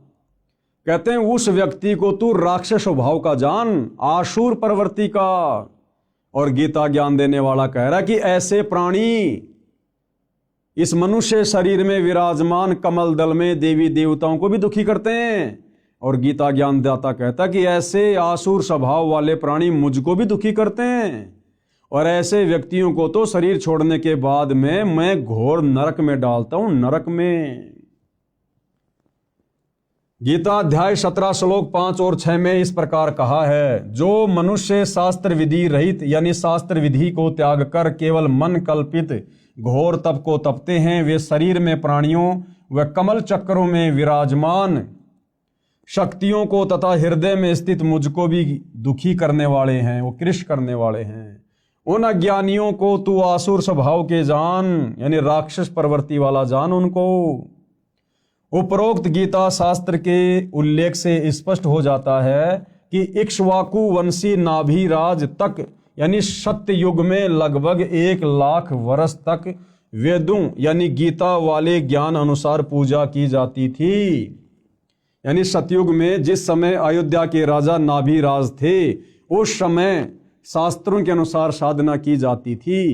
कहते हैं उस व्यक्ति को तू राक्षस स्वभाव का जान, आसुर प्रवृत्ति का। और गीता ज्ञान देने वाला कह रहा है कि ऐसे प्राणी इस मनुष्य शरीर में विराजमान कमल दल में देवी देवताओं को भी दुखी करते हैं। और गीता ज्ञान दाता कहता कि ऐसे आसुर स्वभाव वाले प्राणी मुझको भी दुखी करते हैं, और ऐसे व्यक्तियों को तो शरीर छोड़ने के बाद में मैं घोर नरक में डालता हूं, नरक में। गीता अध्याय 17 श्लोक 5 और 6 में इस प्रकार कहा है, जो मनुष्य शास्त्र विधि रहित यानी शास्त्र विधि को त्याग कर केवल मन कल्पित घोर तप को तपते हैं, वे शरीर में प्राणियों व कमल चक्रों में विराजमान शक्तियों को तथा हृदय में स्थित मुझको भी दुखी करने वाले हैं, वो कृष करने वाले हैं। उन अज्ञानियों को तू आसुर स्वभाव के जान, यानी राक्षस प्रवृत्ति वाला जान उनको। उपरोक्त गीता शास्त्र के उल्लेख से स्पष्ट हो जाता है कि इक्ष्वाकु वंशी नाभिराज तक यानी सत्य युग में लगभग 1 लाख वर्ष तक वेदों यानी गीता वाले ज्ञान अनुसार पूजा की जाती थी। यानी सतयुग में जिस समय अयोध्या के राजा नाभिराज थे, उस समय शास्त्रों के अनुसार साधना की जाती थी।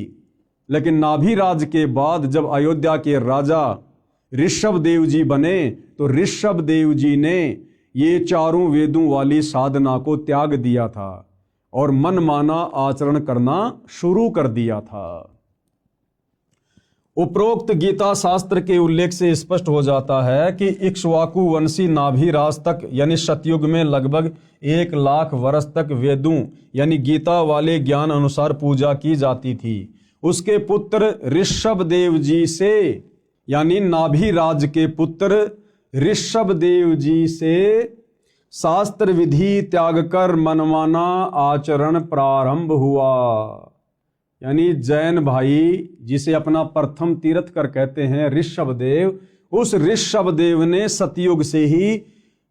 लेकिन नाभिराज के बाद जब अयोध्या के राजा ऋषभ देव जी बने, तो ऋषभ देव जी ने ये चारों वेदों वाली साधना को त्याग दिया था और मनमाना आचरण करना शुरू कर दिया था। उपरोक्त गीता शास्त्र के उल्लेख से स्पष्ट हो जाता है कि इक्ष्वाकु वंशी नाभिराज तक यानी सतयुग में लगभग 1,00,000 वर्ष तक वेदों यानी गीता वाले ज्ञान अनुसार पूजा की जाती थी। उसके पुत्र ऋषभदेव जी से यानी नाभिराज के पुत्र ऋषभदेव जी से शास्त्र विधि त्याग कर मनमाना आचरण प्रारंभ हुआ। यानी जैन भाई जिसे अपना प्रथम तीर्थकर कहते हैं ऋषभदेव, उस ऋषभदेव ने सतयुग से ही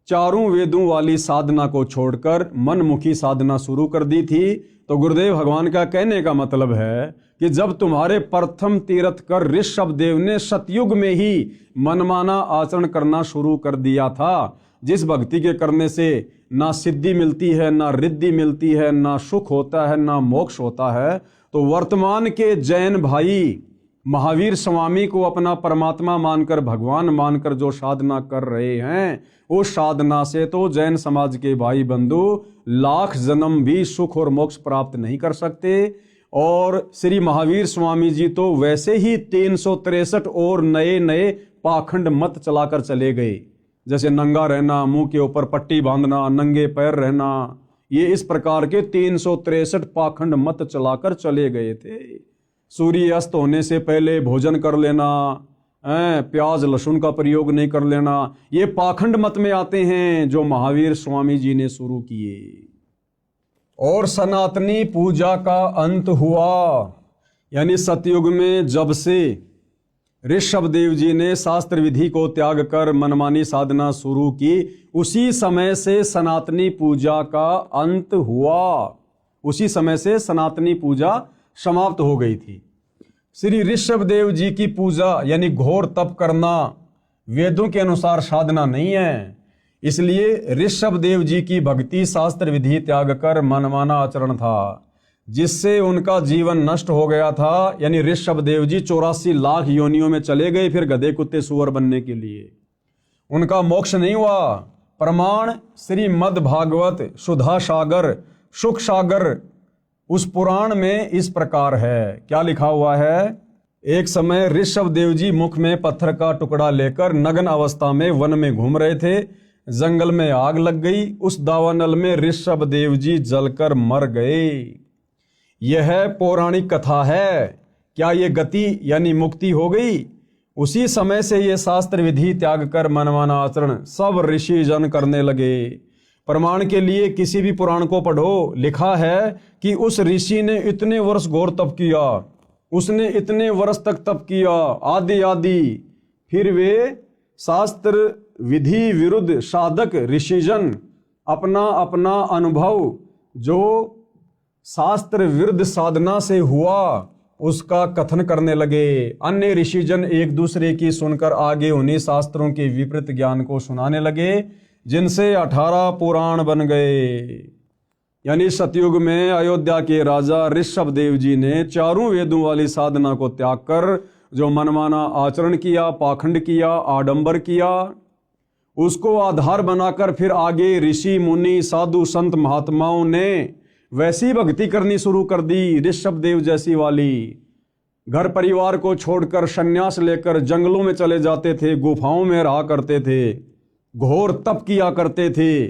चारों वेदों वाली साधना को छोड़कर मनमुखी साधना शुरू कर दी थी। तो गुरुदेव भगवान का कहने का मतलब है कि जब तुम्हारे प्रथम तीर्थकर ऋषभदेव ने सतयुग में ही मनमाना आचरण करना शुरू कर दिया था, जिस भक्ति के करने से ना सिद्धि मिलती है, ना रिद्धि मिलती है, ना सुख होता है, ना मोक्ष होता है, तो वर्तमान के जैन भाई महावीर स्वामी को अपना परमात्मा मानकर भगवान मानकर जो साधना कर रहे हैं, उस साधना से तो जैन समाज के भाई बंधु लाख जन्म भी सुख और मोक्ष प्राप्त नहीं कर सकते। और श्री महावीर स्वामी जी तो वैसे ही 363 और नए नए पाखंड मत चलाकर चले गए, जैसे नंगा रहना, मुंह के ऊपर पट्टी बांधना, नंगे पैर रहना, ये इस प्रकार के 363 पाखंड मत चलाकर चले गए थे। सूर्य अस्त होने से पहले भोजन कर लेना, प्याज लहसुन का प्रयोग नहीं कर लेना, ये पाखंड मत में आते हैं जो महावीर स्वामी जी ने शुरू किए। और सनातनी पूजा का अंत हुआ, यानी सतयुग में जब से ऋषभदेव जी ने शास्त्र विधि को त्याग कर मनमानी साधना शुरू की, उसी समय से सनातनी पूजा का अंत हुआ, उसी समय से सनातनी पूजा समाप्त हो गई थी। श्री ऋषभदेव जी की पूजा यानी घोर तप करना वेदों के अनुसार साधना नहीं है, इसलिए ऋषभदेव जी की भक्ति शास्त्र विधि त्याग कर मनमाना आचरण था, जिससे उनका जीवन नष्ट हो गया था। यानी ऋषभदेव जी 84 लाख योनियों में चले गए फिर गधे कुत्ते सुअर बनने के लिए, उनका मोक्ष नहीं हुआ। प्रमाण श्रीमद् भागवत सुधा सागर सुख सागर उस पुराण में इस प्रकार है। क्या लिखा हुआ है? एक समय ऋषभदेव जी मुख में पत्थर का टुकड़ा लेकर नग्न अवस्था में वन में घूम रहे थे। जंगल में आग लग गई, उस दावानल में ऋषभदेव जी जलकर मर गए। यह पौराणिक कथा है। क्या ये गति यानी मुक्ति हो गई? उसी समय से ये शास्त्र विधि त्याग कर मनमाना आचरण सब ऋषि जन करने लगे। प्रमाण के लिए किसी भी पुराण को पढ़ो, लिखा है कि उस ऋषि ने इतने वर्ष घोर तप किया, उसने इतने वर्ष तक तप किया आदि आदि, फिर वे शास्त्र विधि विरुद्ध साधक ऋषिजन अपना अपना अनुभव जो शास्त्र विरुद्ध साधना से हुआ उसका कथन करने लगे। अन्य ऋषिजन एक दूसरे की सुनकर आगे उन्हीं शास्त्रों के विपरीत ज्ञान को सुनाने लगे, जिनसे 18 पुराण बन गए। यानी सतयुग में अयोध्या के राजा ऋषभदेव जी ने चारों वेदों वाली साधना को त्याग कर जो मनमाना आचरण किया, पाखंड किया, आडंबर किया, उसको आधार बनाकर फिर आगे ऋषि मुनि साधु संत महात्माओं ने वैसी भक्ति करनी शुरू कर दी ऋषभदेव जैसी वाली। घर परिवार को छोड़कर संन्यास लेकर जंगलों में चले जाते थे, गुफाओं में रहा करते थे, घोर तप किया करते थे,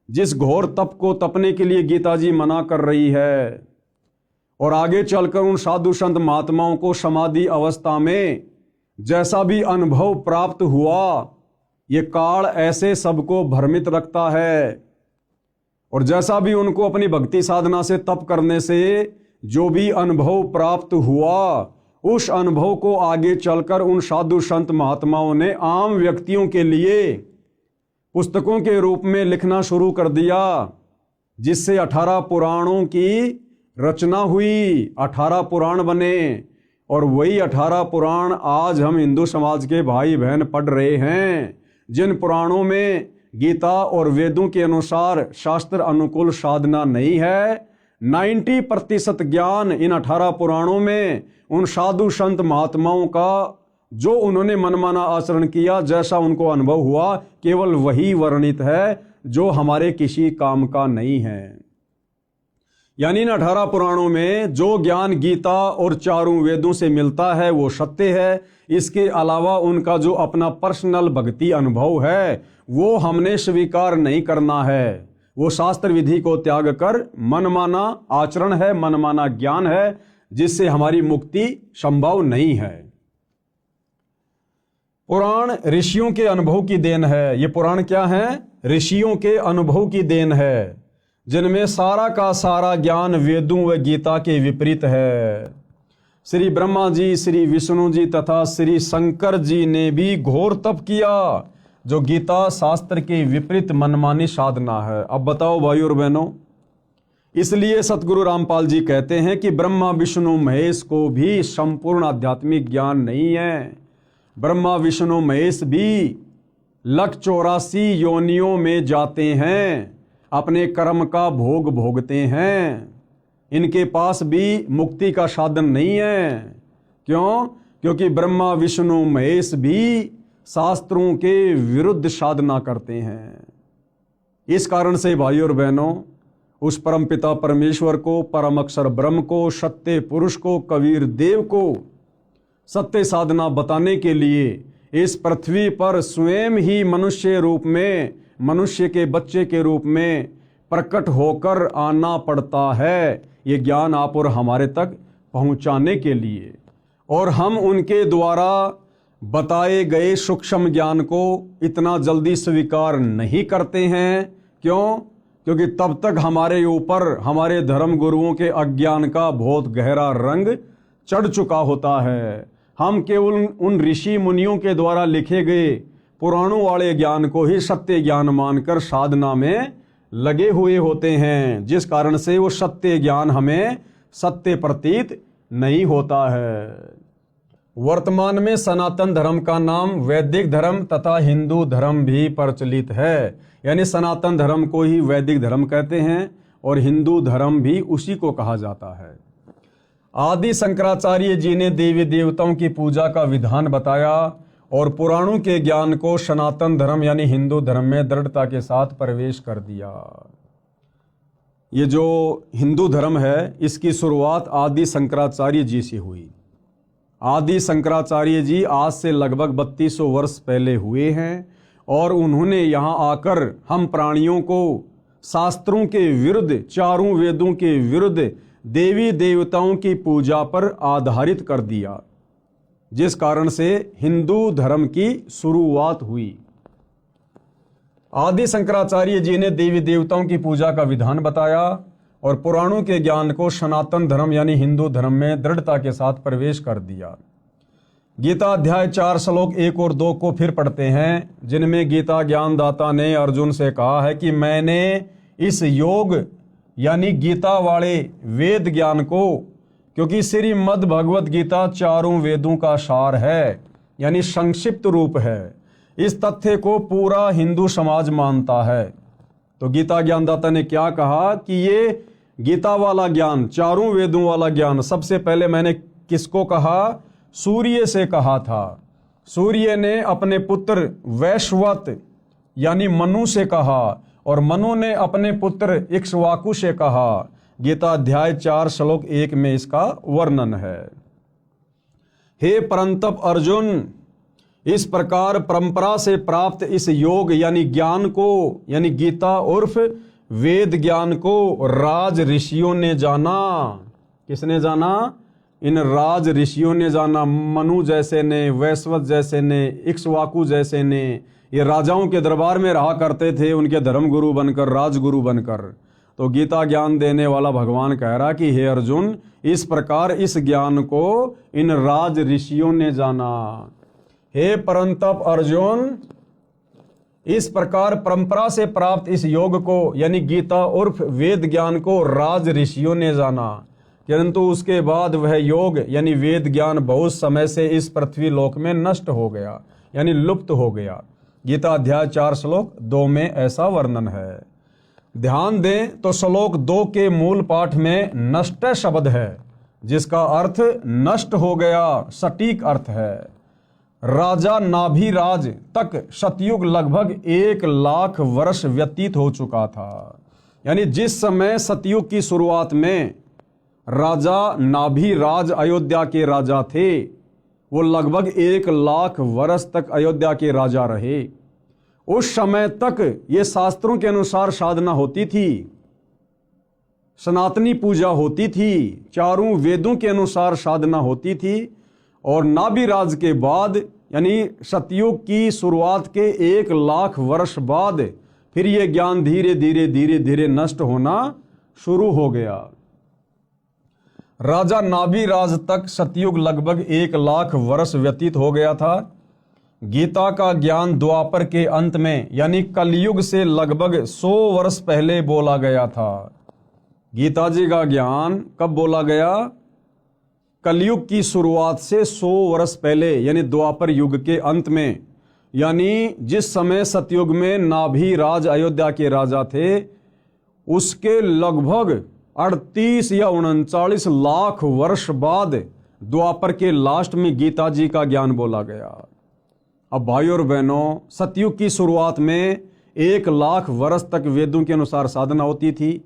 जिस घोर तप को तपने के लिए गीता जी मना कर रही है। और आगे चलकर उन साधु संत महात्माओं को समाधि अवस्था में जैसा भी अनुभव प्राप्त हुआ, ये काल ऐसे सबको भ्रमित रखता है। और जैसा भी उनको अपनी भक्ति साधना से तप करने से जो भी अनुभव प्राप्त हुआ, उस अनुभव को आगे चलकर उन साधु संत महात्माओं ने आम व्यक्तियों के लिए पुस्तकों के रूप में लिखना शुरू कर दिया, जिससे 18 पुराणों की रचना हुई, 18 पुराण बने। और वही 18 पुराण आज हम हिंदू समाज के भाई बहन पढ़ रहे हैं, जिन पुराणों में गीता और वेदों के अनुसार शास्त्र अनुकूल साधना नहीं है। 90% ज्ञान इन 18 पुराणों में उन साधु संत महात्माओं का जो उन्होंने मनमाना आचरण किया, जैसा उनको अनुभव हुआ, केवल वही वर्णित है जो हमारे किसी काम का नहीं है। यानी इन 18 पुराणों में जो ज्ञान गीता और चारों वेदों से मिलता है वो सत्य है। इसके अलावा उनका जो अपना पर्सनल भक्ति अनुभव है वो हमने स्वीकार नहीं करना है। वो शास्त्र विधि को त्याग कर मनमाना आचरण है, मनमाना ज्ञान है, जिससे हमारी मुक्ति संभव नहीं है। पुराण ऋषियों के अनुभव की देन है। ये पुराण क्या है? ऋषियों के अनुभव की देन है, जिनमें सारा का सारा ज्ञान वेदों व गीता के विपरीत है। श्री ब्रह्मा जी, श्री विष्णु जी तथा श्री शंकर जी ने भी घोर तप किया, जो गीता शास्त्र के विपरीत मनमानी साधना है। अब बताओ भाई और बहनों, इसलिए सतगुरु रामपाल जी कहते हैं कि ब्रह्मा विष्णु महेश को भी संपूर्ण आध्यात्मिक ज्ञान नहीं है। ब्रह्मा विष्णु महेश भी 184 योनियों में जाते हैं, अपने कर्म का भोग भोगते हैं। इनके पास भी मुक्ति का साधन नहीं है। क्यों? क्योंकि ब्रह्मा विष्णु महेश भी शास्त्रों के विरुद्ध साधना करते हैं। इस कारण से भाई और बहनों, उस परमपिता परमेश्वर को, परम अक्षर ब्रह्म को, सत्य पुरुष को, कबीर देव को सत्य साधना बताने के लिए इस पृथ्वी पर स्वयं ही मनुष्य रूप में, मनुष्य के बच्चे के रूप में प्रकट होकर आना पड़ता है, ये ज्ञान आप और हमारे तक पहुंचाने के लिए। और हम उनके द्वारा बताए गए सूक्ष्म ज्ञान को इतना जल्दी स्वीकार नहीं करते हैं। क्यों? क्योंकि तब तक हमारे ऊपर हमारे धर्म गुरुओं के अज्ञान का बहुत गहरा रंग चढ़ चुका होता है। हम केवल उन ऋषि मुनियों के द्वारा लिखे गए पुराणों वाले ज्ञान को ही सत्य ज्ञान मानकर साधना में लगे हुए होते हैं, जिस कारण से वो सत्य ज्ञान हमें सत्य प्रतीत नहीं होता है। वर्तमान में सनातन धर्म का नाम वैदिक धर्म तथा हिंदू धर्म भी प्रचलित है। यानी सनातन धर्म को ही वैदिक धर्म कहते हैं और हिंदू धर्म भी उसी को कहा जाता है। आदि शंकराचार्य जी ने देवी देवताओं की पूजा का विधान बताया और पुराणों के ज्ञान को सनातन धर्म यानी हिंदू धर्म में दृढ़ता के साथ प्रवेश कर दिया। ये जो हिंदू धर्म है, इसकी शुरुआत आदि शंकराचार्य जी से हुई। आदि शंकराचार्य जी आज से लगभग 3200 वर्ष पहले हुए हैं और उन्होंने यहाँ आकर हम प्राणियों को शास्त्रों के विरुद्ध, चारों वेदों के विरुद्ध देवी देवताओं की पूजा पर आधारित कर दिया, जिस कारण से हिंदू धर्म की शुरुआत हुई। आदि शंकराचार्य जी ने देवी देवताओं की पूजा का विधान बताया और पुराणों के ज्ञान को सनातन धर्म यानी हिंदू धर्म में दृढ़ता के साथ प्रवेश कर दिया। गीता अध्याय 4 श्लोक 1 और 2 को फिर पढ़ते हैं, जिनमें गीता ज्ञानदाता ने अर्जुन से कहा है कि मैंने इस योग यानी गीता वाले वेद ज्ञान को, क्योंकि श्रीमद् भगवत गीता चारों वेदों का सार है यानी संक्षिप्त रूप है, इस तथ्य को पूरा हिंदू समाज मानता है। तो गीता ज्ञानदाता ने क्या कहा कि ये गीता वाला ज्ञान, चारों वेदों वाला ज्ञान, सबसे पहले मैंने किसको कहा? सूर्य से कहा था। सूर्य ने अपने पुत्र वैश्वत यानी मनु से कहा और मनु ने अपने पुत्र इक्ष्वाकु से कहा। गीता अध्याय 4 श्लोक 1 में इसका वर्णन है। हे परंतप अर्जुन, इस प्रकार परंपरा से प्राप्त इस योग यानी ज्ञान को, यानी गीता उर्फ वेद ज्ञान को राज ऋषियों ने जाना। किसने जाना? इन राज ऋषियों ने जाना। मनु जैसे ने, वैश्वत जैसे ने, इक्ष्वाकु जैसे ने, ये राजाओं के दरबार में रहा करते थे, उनके धर्म गुरु बनकर, राजगुरु बनकर। तो गीता ज्ञान देने वाला भगवान कह रहा कि हे अर्जुन, इस प्रकार इस ज्ञान को इन राज ऋषियों ने जाना। हे परंतप अर्जुन, इस प्रकार परंपरा से प्राप्त इस योग को यानी गीता उर्फ वेद ज्ञान को राज ऋषियों ने जाना, किंतु उसके बाद वह योग यानी वेद ज्ञान बहुत समय से इस पृथ्वी लोक में नष्ट हो गया यानी लुप्त हो गया। गीता अध्याय 4 श्लोक 2 में ऐसा वर्णन है। ध्यान दें तो श्लोक 2 के मूल पाठ में नष्ट शब्द है, जिसका अर्थ नष्ट हो गया, सटीक अर्थ है। राजा नाभिराज तक सतयुग लगभग 1 लाख वर्ष व्यतीत हो चुका था। यानी जिस समय सतयुग की शुरुआत में राजा नाभिराज अयोध्या के राजा थे, वो लगभग 1 लाख वर्ष तक अयोध्या के राजा रहे। उस समय तक ये शास्त्रों के अनुसार साधना होती थी, सनातनी पूजा होती थी, चारों वेदों के अनुसार साधना होती थी। और नाभिराज के बाद यानी सतयुग की शुरुआत के 1 लाख वर्ष बाद फिर ये ज्ञान धीरे धीरे धीरे धीरे नष्ट होना शुरू हो गया। राजा नाभिराज तक सतयुग लगभग 1 लाख वर्ष व्यतीत हो गया था। गीता का ज्ञान द्वापर के अंत में यानी कलयुग से लगभग 100 वर्ष पहले बोला गया था। गीता जी का ज्ञान कब बोला गया? कलयुग की शुरुआत से 100 वर्ष पहले यानी द्वापर युग के अंत में, यानी जिस समय सतयुग में नाभिराज अयोध्या के राजा थे उसके लगभग 38 या 39 लाख वर्ष बाद द्वापर के लास्ट में गीता जी का ज्ञान बोला गया। अब भाई और बहनों, सतयुग की शुरुआत में 1 लाख वर्ष तक वेदों के अनुसार साधना होती थी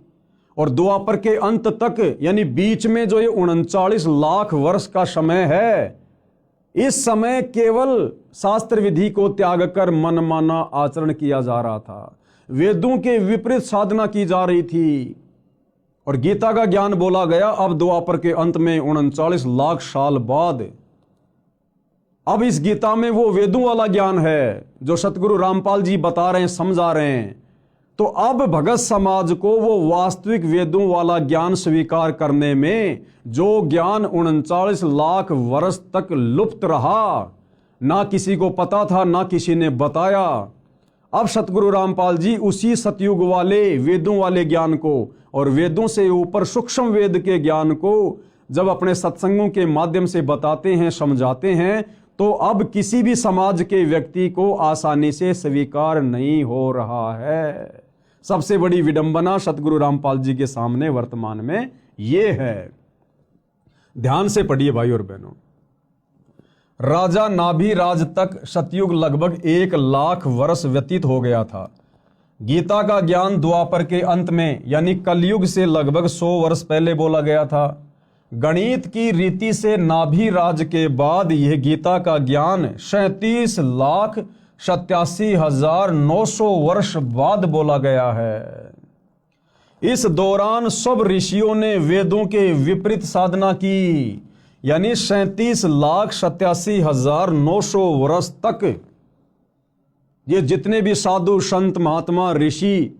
और द्वापर के अंत तक यानी बीच में जो ये 39 लाख वर्ष का समय है, इस समय केवल शास्त्र विधि को त्याग कर मनमाना आचरण किया जा रहा था, वेदों के विपरीत साधना की जा रही थी और गीता का ज्ञान बोला गया अब द्वापर के अंत में 39 लाख साल बाद। अब इस गीता में वो वेदों वाला ज्ञान है जो सतगुरु रामपाल जी बता रहे हैं, समझा रहे हैं। तो अब भगत समाज को वो वास्तविक वेदों वाला ज्ञान स्वीकार करने में जो ज्ञान 39 लाख वर्ष तक लुप्त रहा, ना किसी को पता था ना किसी ने बताया, अब सतगुरु रामपाल जी उसी सतयुग वाले वेदों वाले ज्ञान को और वेदों से ऊपर सूक्ष्म वेद के ज्ञान को जब अपने सत्संगों के माध्यम से बताते हैं, समझाते हैं, तो अब किसी भी समाज के व्यक्ति को आसानी से स्वीकार नहीं हो रहा है। सबसे बड़ी विडंबना सतगुरु रामपाल जी के सामने वर्तमान में ये है। ध्यान से पढ़िए भाई और बहनों, राजा नाभिराज तक सतयुग लगभग 1 लाख वर्ष व्यतीत हो गया था। गीता का ज्ञान द्वापर के अंत में यानी कलयुग से लगभग 100 वर्ष पहले बोला गया था। गणित की रीति से नाभिराज के बाद यह गीता का ज्ञान 37,87,900 वर्ष बाद बोला गया है। इस दौरान सब ऋषियों ने वेदों के विपरीत साधना की, यानी 37,87,900 वर्ष तक ये जितने भी साधु संत महात्मा ऋषि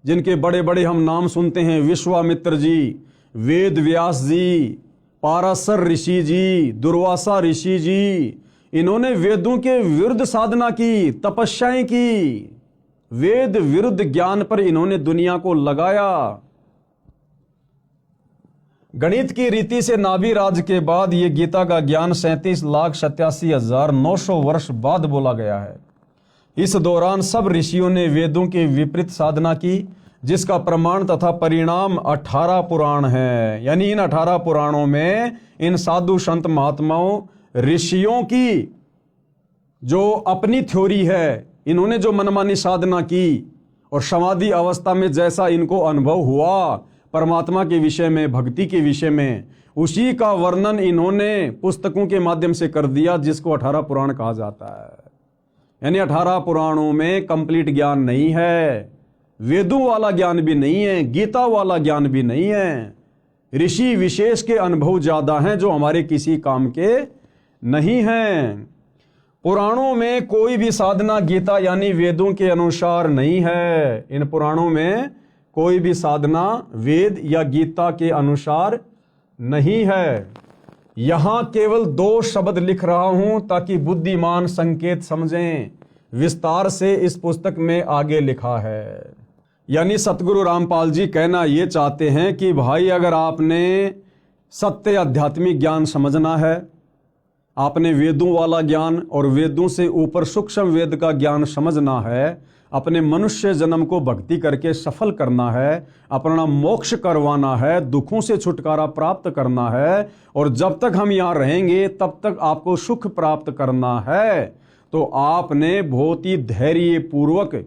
जिनके बड़े बड़े हम नाम सुनते हैं, विश्वामित्र जी, वेद व्यास जी, पाराशर ऋषि जी, दुर्वासा ऋषि जी, इन्होंने वेदों के विरुद्ध साधना की, तपस्याएं की, वेद विरुद्ध ज्ञान पर इन्होंने दुनिया को लगाया। गणित की रीति से नाभिराज के बाद यह गीता का ज्ञान 37,87,900 वर्ष बाद बोला गया है। इस दौरान सब ऋषियों ने वेदों के विपरीत साधना की, जिसका प्रमाण तथा परिणाम 18 पुराण है। यानी इन 18 पुराणों में इन साधु संत महात्माओं ऋषियों की जो अपनी थ्योरी है, इन्होंने जो मनमानी साधना की और समाधि अवस्था में जैसा इनको अनुभव हुआ परमात्मा के विषय में, भक्ति के विषय में, उसी का वर्णन इन्होंने पुस्तकों के माध्यम से कर दिया, जिसको 18 पुराण कहा जाता है। यानी 18 पुराणों में कंप्लीट ज्ञान नहीं है, वेदों वाला ज्ञान भी नहीं है, गीता वाला ज्ञान भी नहीं है। ऋषि विशेष के अनुभव ज्यादा हैं जो हमारे किसी काम के नहीं हैं। पुराणों में कोई भी साधना गीता यानी वेदों के अनुसार नहीं है। इन पुराणों में कोई भी साधना वेद या गीता के अनुसार नहीं है। यहां केवल 2 शब्द लिख रहा हूं ताकि बुद्धिमान संकेत समझें। विस्तार से इस पुस्तक में आगे लिखा है। यानी सतगुरु रामपाल जी कहना ये चाहते हैं कि भाई, अगर आपने सत्य आध्यात्मिक ज्ञान समझना है, आपने वेदों वाला ज्ञान और वेदों से ऊपर सूक्ष्म वेद का ज्ञान समझना है, अपने मनुष्य जन्म को भक्ति करके सफल करना है, अपना मोक्ष करवाना है, दुखों से छुटकारा प्राप्त करना है, और जब तक हम यहाँ रहेंगे तब तक आपको सुख प्राप्त करना है, तो आपने बहुत ही धैर्य पूर्वक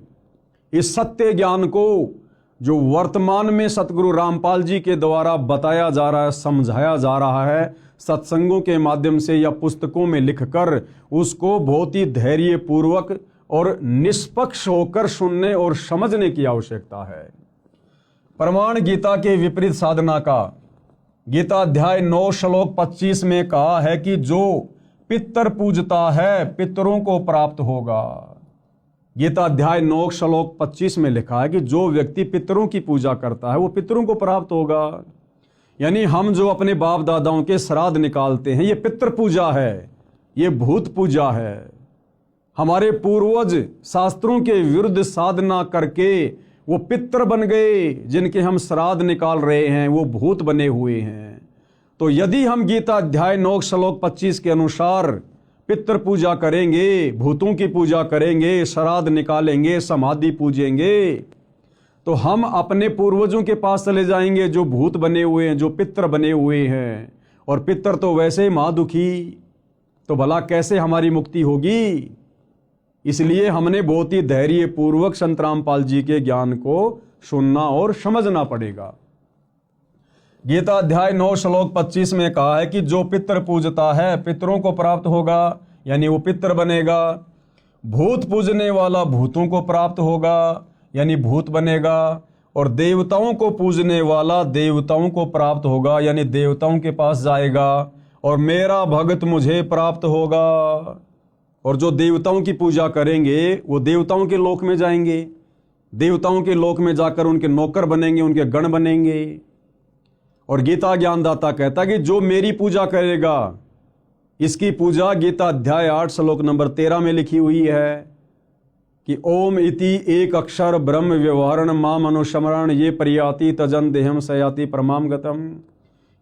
इस सत्य ज्ञान को जो वर्तमान में सतगुरु रामपाल जी के द्वारा बताया जा रहा है, समझाया जा रहा है, सत्संगों के माध्यम से या पुस्तकों में लिखकर, उसको बहुत ही धैर्यपूर्वक और निष्पक्ष होकर सुनने और समझने की आवश्यकता है। प्रमाण गीता के विपरीत साधना का गीता अध्याय 9 श्लोक 25 में कहा है कि जो पितर पूजता है पितरों को प्राप्त होगा। गीता अध्याय 9 श्लोक 25 में लिखा है कि जो व्यक्ति पितरों की पूजा करता है वो पितरों को प्राप्त होगा। यानी हम जो अपने बाप दादाओं के श्राद्ध निकालते हैं, ये पितृ पूजा है, ये भूत पूजा है। हमारे पूर्वज शास्त्रों के विरुद्ध साधना करके वो पितृ बन गए, जिनके हम श्राद्ध निकाल रहे हैं वो भूत बने हुए हैं। तो यदि हम गीता अध्याय 9 श्लोक 25 के अनुसार पितृ पूजा करेंगे, भूतों की पूजा करेंगे, श्राद्ध निकालेंगे, समाधि पूजेंगे, तो हम अपने पूर्वजों के पास चले जाएंगे जो भूत बने हुए हैं, जो पितृ बने हुए हैं। और पितृ तो वैसे ही महादुखी, तो भला कैसे हमारी मुक्ति होगी। इसलिए हमने बहुत ही धैर्यपूर्वक संत रामपाल जी के ज्ञान को सुनना और समझना पड़ेगा। गीता अध्याय 9 श्लोक 25 में कहा है कि जो पितृ पूजता है पितरों को प्राप्त होगा, यानी वो पितृ बनेगा। भूत पूजने वाला भूतों को प्राप्त होगा, यानी भूत बनेगा। और देवताओं को पूजने वाला देवताओं को प्राप्त होगा, यानी देवताओं के पास जाएगा। और मेरा भगत मुझे प्राप्त होगा। और जो देवताओं की पूजा करेंगे वो देवताओं के लोक में जाएंगे, देवताओं के लोक में जाकर उनके नौकर बनेंगे, उनके गण बनेंगे। और गीता ज्ञानदाता कहता है कि जो मेरी पूजा करेगा, इसकी पूजा गीता अध्याय 8 श्लोक नंबर 13 में लिखी हुई है कि ओम इति एक अक्षर ब्रह्म व्यवहारण माम अनुस्मरण ये परियाति तजन देहम सयाति परमाम गतम।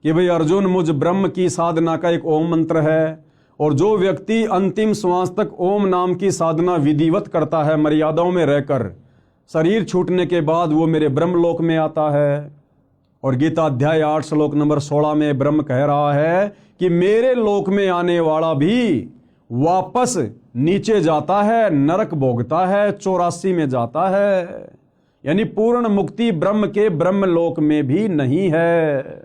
कि भाई अर्जुन, मुझ ब्रह्म की साधना का एक ओम मंत्र है, और जो व्यक्ति अंतिम श्वास तक ओम नाम की साधना विधिवत करता है मर्यादाओं में रहकर, शरीर छूटने के बाद वो मेरे ब्रह्मलोक में आता है। और गीता अध्याय 8 श्लोक नंबर 16 में ब्रह्म कह रहा है कि मेरे लोक में आने वाला भी वापस नीचे जाता है, नरक भोगता है, 84 में जाता है। यानी पूर्ण मुक्ति ब्रह्म के ब्रह्मलोक में भी नहीं है।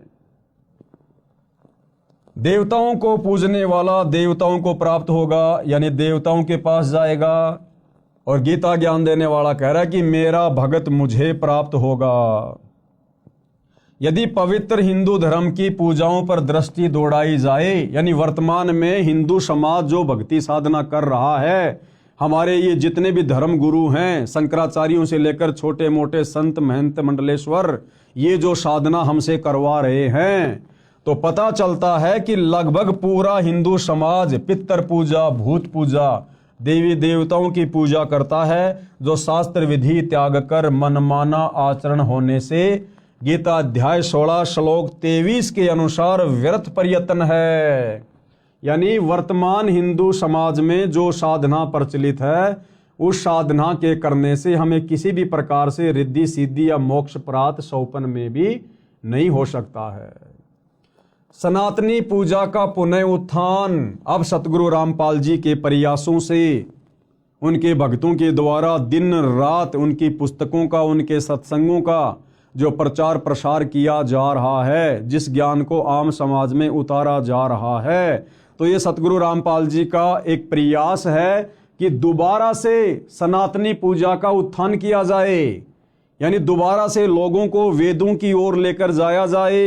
देवताओं को पूजने वाला देवताओं को प्राप्त होगा, यानी देवताओं के पास जाएगा। और गीता ज्ञान देने वाला कह रहा है कि मेरा भगत मुझे प्राप्त होगा। यदि पवित्र हिंदू धर्म की पूजाओं पर दृष्टि दौड़ाई जाए, यानी वर्तमान में हिंदू समाज जो भक्ति साधना कर रहा है, हमारे ये जितने भी धर्म गुरु हैं, शंकराचार्यों से लेकर छोटे मोटे संत महंत मंडलेश्वर, ये जो साधना हमसे करवा रहे हैं, तो पता चलता है कि लगभग पूरा हिंदू समाज पितृ पूजा, भूत पूजा, देवी देवताओं की पूजा करता है, जो शास्त्र विधि त्याग कर मनमाना आचरण होने से गीता अध्याय 16 श्लोक 23 के अनुसार व्यर्थ प्रयत्न है। यानी वर्तमान हिंदू समाज में जो साधना प्रचलित है, उस साधना के करने से हमें किसी भी प्रकार से रिद्धि सिद्धि या मोक्ष प्राप्त सौपन में भी नहीं हो सकता है। सनातनी पूजा का पुनः उत्थान अब सतगुरु रामपाल जी के प्रयासों से, उनके भक्तों के द्वारा दिन रात उनकी पुस्तकों का, उनके सत्संगों का जो प्रचार प्रसार किया जा रहा है, जिस ज्ञान को आम समाज में उतारा जा रहा है, तो ये सतगुरु रामपाल जी का एक प्रयास है कि दोबारा से सनातनी पूजा का उत्थान किया जाए। यानी दोबारा से लोगों को वेदों की ओर लेकर जाया जाए।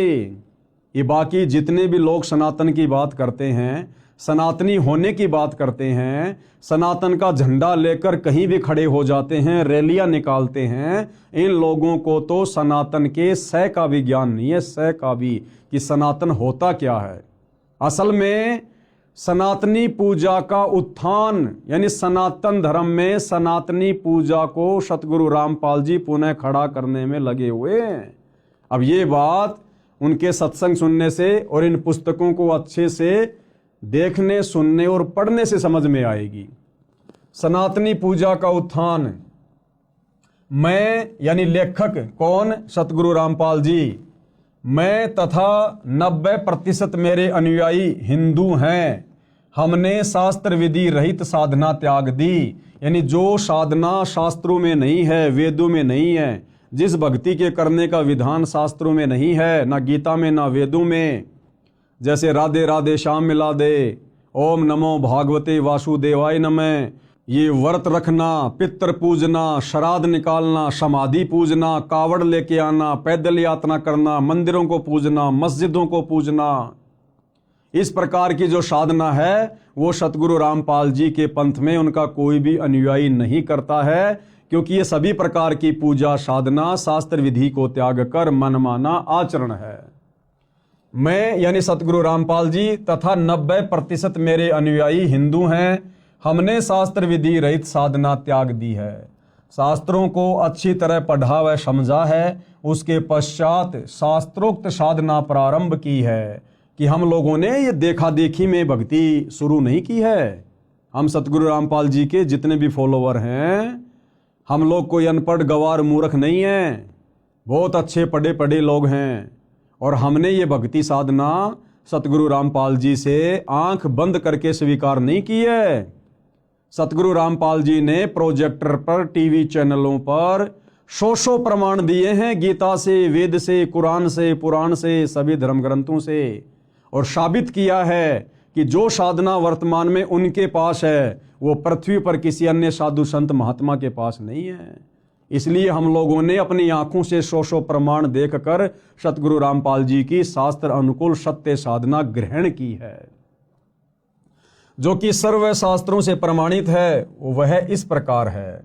ये बाकी जितने भी लोग सनातन की बात करते हैं, सनातनी होने की बात करते हैं, सनातन का झंडा लेकर कहीं भी खड़े हो जाते हैं, रैलियां निकालते हैं, इन लोगों को तो सनातन के सह का भी ज्ञान नहीं है, सह का भी, कि सनातन होता क्या है। असल में सनातनी पूजा का उत्थान, यानी सनातन धर्म में सनातनी पूजा को सतगुरु रामपाल जी पुनः खड़ा करने में लगे हुए हैं। अब ये बात उनके सत्संग सुनने से और इन पुस्तकों को अच्छे से देखने, सुनने और पढ़ने से समझ में आएगी। सनातनी पूजा का उत्थान, मैं यानी लेखक कौन? सतगुरु रामपाल जी। मैं तथा 90% मेरे अनुयायी हिंदू हैं। हमने शास्त्र विधि रहित साधना त्याग दी, यानी जो साधना शास्त्रों में नहीं है, वेदों में नहीं है, जिस भक्ति के करने का विधान शास्त्रों में नहीं है, ना गीता में ना वेदों में, जैसे राधे राधे श्याम मिला दे, ओम नमो भागवते वासुदेवाय नमः, ये व्रत रखना, पितर पूजना, श्राद्ध निकालना, समाधि पूजना, कावड़ लेके आना, पैदल यात्रा करना, मंदिरों को पूजना, मस्जिदों को पूजना, इस प्रकार की जो साधना है वो सतगुरु रामपाल जी के पंथ में उनका कोई भी अनुयायी नहीं करता है, क्योंकि ये सभी प्रकार की पूजा साधना शास्त्र विधि को त्याग कर मनमाना आचरण है। मैं यानी सतगुरु रामपाल जी तथा 90% मेरे अनुयायी हिंदू हैं। हमने शास्त्र विधि रहित साधना त्याग दी है, शास्त्रों को अच्छी तरह पढ़ा व समझा है, उसके पश्चात शास्त्रोक्त साधना प्रारंभ की है कि हम लोगों ने ये देखा देखी में भक्ति शुरू नहीं की है। हम सतगुरु रामपाल जी के जितने भी फॉलोवर हैं, हम लोग कोई अनपढ़ गवार मूर्ख नहीं हैं, बहुत अच्छे पढ़े पढ़े लोग हैं। और हमने ये भक्ति साधना सतगुरु रामपाल जी से आंख बंद करके स्वीकार नहीं की है। सतगुरु रामपाल जी ने प्रोजेक्टर पर, टीवी चैनलों पर सौ प्रमाण दिए हैं, गीता से, वेद से, कुरान से, पुराण से, सभी धर्म ग्रंथों से, और साबित किया है कि जो साधना वर्तमान में उनके पास है वो पृथ्वी पर किसी अन्य साधु संत महात्मा के पास नहीं है। इसलिए हम लोगों ने अपनी आंखों से सौ प्रमाण देखकर सतगुरु रामपाल जी की शास्त्र अनुकूल सत्य साधना ग्रहण की है, जो कि सर्व शास्त्रों से प्रमाणित है। वह इस प्रकार है।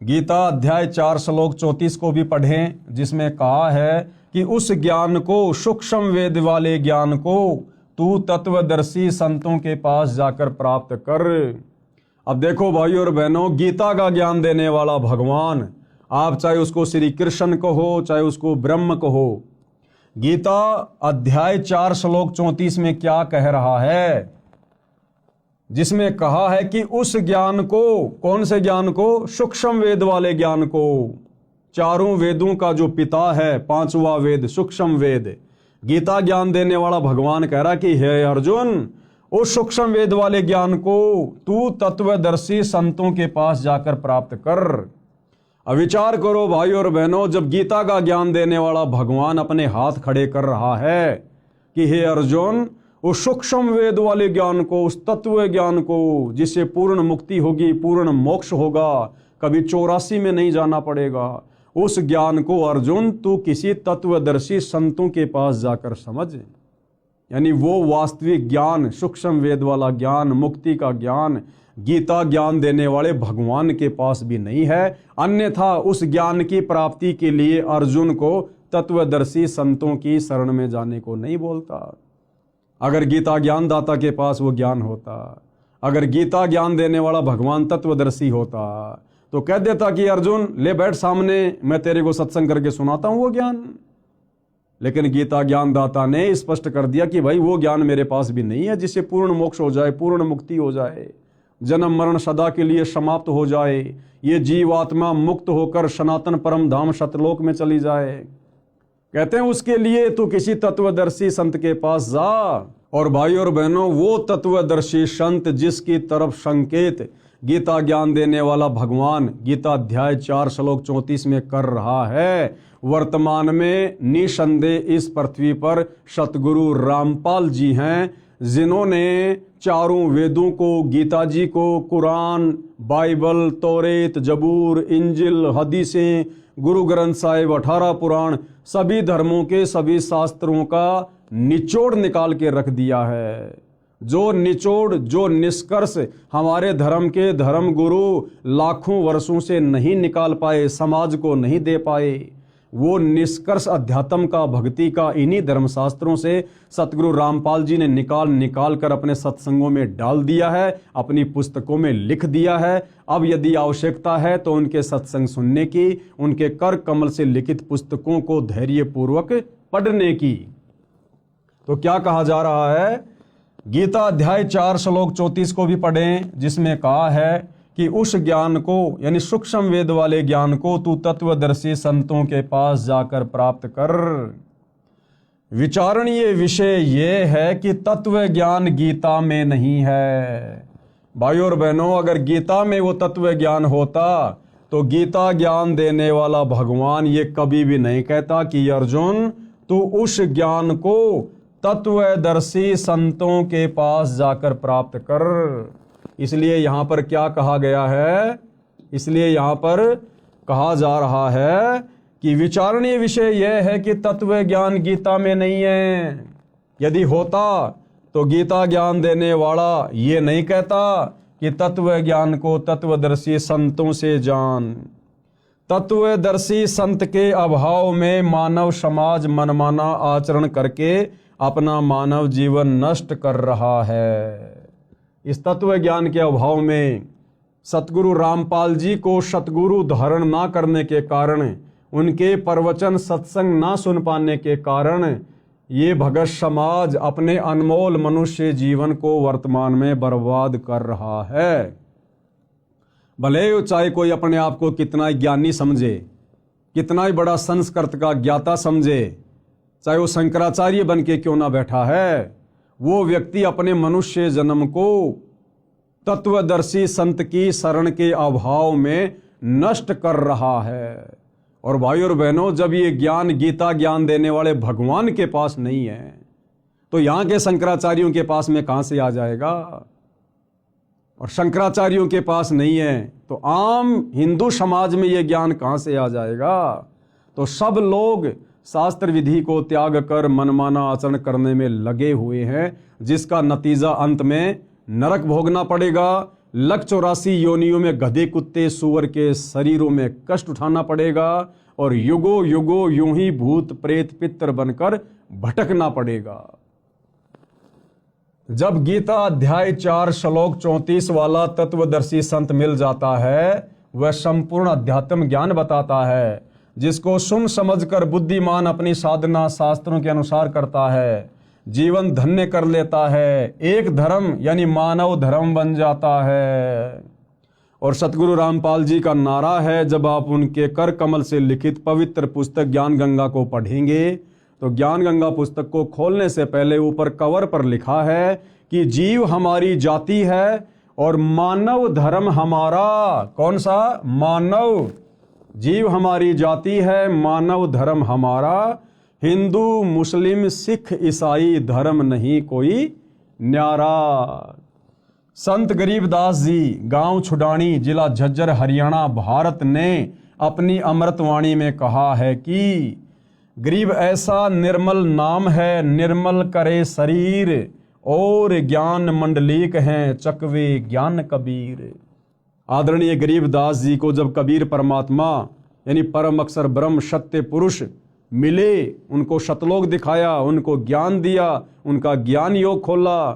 गीता अध्याय 4 श्लोक 34 को भी पढ़ें, जिसमें कहा है कि उस ज्ञान को, सूक्ष्म वेद वाले ज्ञान को तू तत्वदर्शी संतों के पास जाकर प्राप्त कर। अब देखो भाइयों और बहनों, गीता का ज्ञान देने वाला भगवान, आप चाहे उसको श्री कृष्ण कहो, चाहे उसको ब्रह्म कहो, गीता अध्याय 4 श्लोक 34 में क्या कह रहा है, जिसमें कहा है कि उस ज्ञान को, कौन से ज्ञान को, सूक्ष्म वेद वाले ज्ञान को, चारों वेदों का जो पिता है, 5वां वेद सूक्ष्म वेद, गीता ज्ञान देने वाला भगवान कह रहा कि हे अर्जुन, उस सूक्ष्म वेद वाले ज्ञान को तू तत्वदर्शी संतों के पास जाकर प्राप्त कर। अब विचार करो भाइयों और बहनों, जब गीता का ज्ञान देने वाला भगवान अपने हाथ खड़े कर रहा है कि हे अर्जुन, उस सूक्ष्म वेद वाले ज्ञान को, उस तत्व ज्ञान को, जिससे पूर्ण मुक्ति होगी, पूर्ण मोक्ष होगा, कभी 84 में नहीं जाना पड़ेगा, उस ज्ञान को अर्जुन तू किसी तत्वदर्शी संतों के पास जाकर समझ। यानी वो वास्तविक ज्ञान, सूक्ष्म वेद वाला ज्ञान, मुक्ति का ज्ञान गीता ज्ञान देने वाले भगवान के पास भी नहीं है। अन्यथा उस ज्ञान की प्राप्ति के लिए अर्जुन को तत्वदर्शी संतों की शरण में जाने को नहीं बोलता। अगर गीता ज्ञान दाता के पास वो ज्ञान होता, अगर गीता ज्ञान देने वाला भगवान तत्वदर्शी होता, तो कह देता कि अर्जुन ले बैठ सामने, मैं तेरे को सत्संग करके सुनाता हूं वो ज्ञान। लेकिन गीता ज्ञान दाता ने स्पष्ट कर दिया कि भाई वो ज्ञान मेरे पास भी नहीं है जिससे पूर्ण मोक्ष हो जाए, पूर्ण मुक्ति हो जाए, जन्म मरण सदा के लिए समाप्त हो जाए, ये जीवात्मा मुक्त होकर सनातन परम धाम सतलोक में चली जाए। कहते हैं उसके लिए तू किसी तत्वदर्शी संत के पास जा। और भाई और बहनों, वो तत्वदर्शी संत जिसकी तरफ संकेत गीता ज्ञान देने वाला भगवान गीता अध्याय 4 श्लोक 34 में कर रहा है, वर्तमान में निसंदेह इस पृथ्वी पर सतगुरु रामपाल जी हैं, जिन्होंने चारों वेदों को, गीता जी को, कुरान, बाइबल, तौरेत, जबूर, इंजिल, हदीसें, गुरु ग्रंथ साहिब, 18 पुराण, सभी धर्मों के सभी शास्त्रों का निचोड़ निकाल के रख दिया है। जो निचोड़, जो निष्कर्ष हमारे धर्म के धर्म गुरु लाखों वर्षों से नहीं निकाल पाए, समाज को नहीं दे पाए, वो निष्कर्ष अध्यात्म का, भक्ति का इन्हीं धर्मशास्त्रों से सतगुरु रामपाल जी ने निकाल कर अपने सत्संगों में डाल दिया है, अपनी पुस्तकों में लिख दिया है। अब यदि आवश्यकता है तो उनके सत्संग सुनने की, उनके कर कमल से लिखित पुस्तकों को धैर्यपूर्वक पढ़ने की। तो क्या कहा जा रहा है, गीता अध्याय 4 श्लोक 34 को भी पढ़ें, जिसमें कहा है कि उस ज्ञान को, यानी सूक्ष्म वेद वाले ज्ञान को तू तत्वदर्शी संतों के पास जाकर प्राप्त कर। विचारणीय विषय यह है कि तत्व ज्ञान गीता में नहीं है। भाइयों और बहनों, अगर गीता में वो तत्व ज्ञान होता तो गीता ज्ञान देने वाला भगवान ये कभी भी नहीं कहता कि अर्जुन तू उस ज्ञान को तत्वदर्शी संतों के पास जाकर प्राप्त कर। इसलिए यहाँ पर क्या कहा गया है, इसलिए यहाँ पर कहा जा रहा है कि विचारणीय विषय यह है कि तत्व ज्ञान गीता में नहीं है। यदि होता तो गीता ज्ञान देने वाला ये नहीं कहता कि तत्व ज्ञान को तत्वदर्शी संतों से जान। तत्वदर्शी संत के अभाव में मानव समाज मनमाना आचरण करके अपना मानव जीवन नष्ट कर रहा है। इस तत्व ज्ञान के अभाव में सतगुरु रामपाल जी को सतगुरु धारण ना करने के कारण, उनके प्रवचन सत्संग ना सुन पाने के कारण ये भगत समाज अपने अनमोल मनुष्य जीवन को वर्तमान में बर्बाद कर रहा है। भले चाहे कोई अपने आप को कितना ही ज्ञानी समझे, कितना ही बड़ा संस्कृत का ज्ञाता समझे, चाहे वो शंकराचार्य बन के क्यों ना बैठा है, वो व्यक्ति अपने मनुष्य जन्म को तत्वदर्शी संत की शरण के अभाव में नष्ट कर रहा है। और भाई और बहनों, जब ये ज्ञान गीता ज्ञान देने वाले भगवान के पास नहीं है तो यहाँ के शंकराचार्यों के पास में कहाँ से आ जाएगा। और शंकराचार्यों के पास नहीं है तो आम हिंदू समाज में ये ज्ञान कहाँ से आ जाएगा। तो सब लोग शास्त्र विधि को त्याग कर मनमाना आचरण करने में लगे हुए हैं, जिसका नतीजा अंत में नरक भोगना पड़ेगा। 184 योनियों में गधे कुत्ते सूअर के शरीरों में कष्ट उठाना पड़ेगा और युगों युगों यूं ही भूत प्रेत पितर बनकर भटकना पड़ेगा। जब गीता अध्याय 4 श्लोक 34 वाला तत्वदर्शी संत मिल जाता है, वह संपूर्ण अध्यात्म ज्ञान बताता है, जिसको सुन समझकर बुद्धिमान अपनी साधना शास्त्रों के अनुसार करता है, जीवन धन्य कर लेता है, एक धर्म यानी मानव धर्म बन जाता है। और सतगुरु रामपाल जी का नारा है, जब आप उनके कर कमल से लिखित पवित्र पुस्तक ज्ञान गंगा को पढ़ेंगे तो ज्ञान गंगा पुस्तक को खोलने से पहले ऊपर कवर पर लिखा है कि जीव हमारी जाति है और मानव धर्म हमारा। कौन सा? मानव। जीव हमारी जाति है, मानव धर्म हमारा। हिंदू मुस्लिम सिख ईसाई धर्म नहीं कोई न्यारा। संत गरीबदास जी, गांव छुडानी, जिला झज्जर, हरियाणा, भारत ने अपनी अमृतवाणी में कहा है कि गरीब ऐसा निर्मल नाम है, निर्मल करे शरीर, और ज्ञान मंडलीक हैं चकवे ज्ञान कबीर। आदरणीय गरीबदास जी को जब कबीर परमात्मा यानी परम अक्षर ब्रह्म सत्य पुरुष मिले, उनको शतलोक दिखाया, उनको ज्ञान दिया, उनका ज्ञान योग खोला,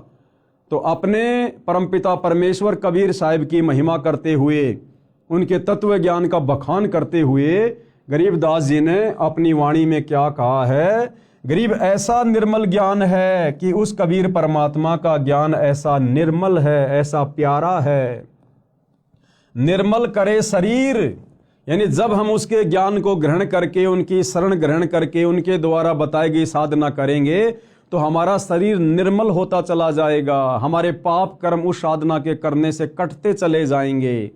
तो अपने परमपिता परमेश्वर कबीर साहिब की महिमा करते हुए, उनके तत्व ज्ञान का बखान करते हुए गरीबदास जी ने अपनी वाणी में क्या कहा है? गरीब ऐसा निर्मल ज्ञान है कि उस कबीर परमात्मा का ज्ञान ऐसा निर्मल है, ऐसा प्यारा है। निर्मल करे शरीर, यानी जब हम उसके ज्ञान को ग्रहण करके, उनकी शरण ग्रहण करके, उनके द्वारा बताई गई साधना करेंगे तो हमारा शरीर निर्मल होता चला जाएगा, हमारे पाप कर्म उस साधना के करने से कटते चले जाएंगे।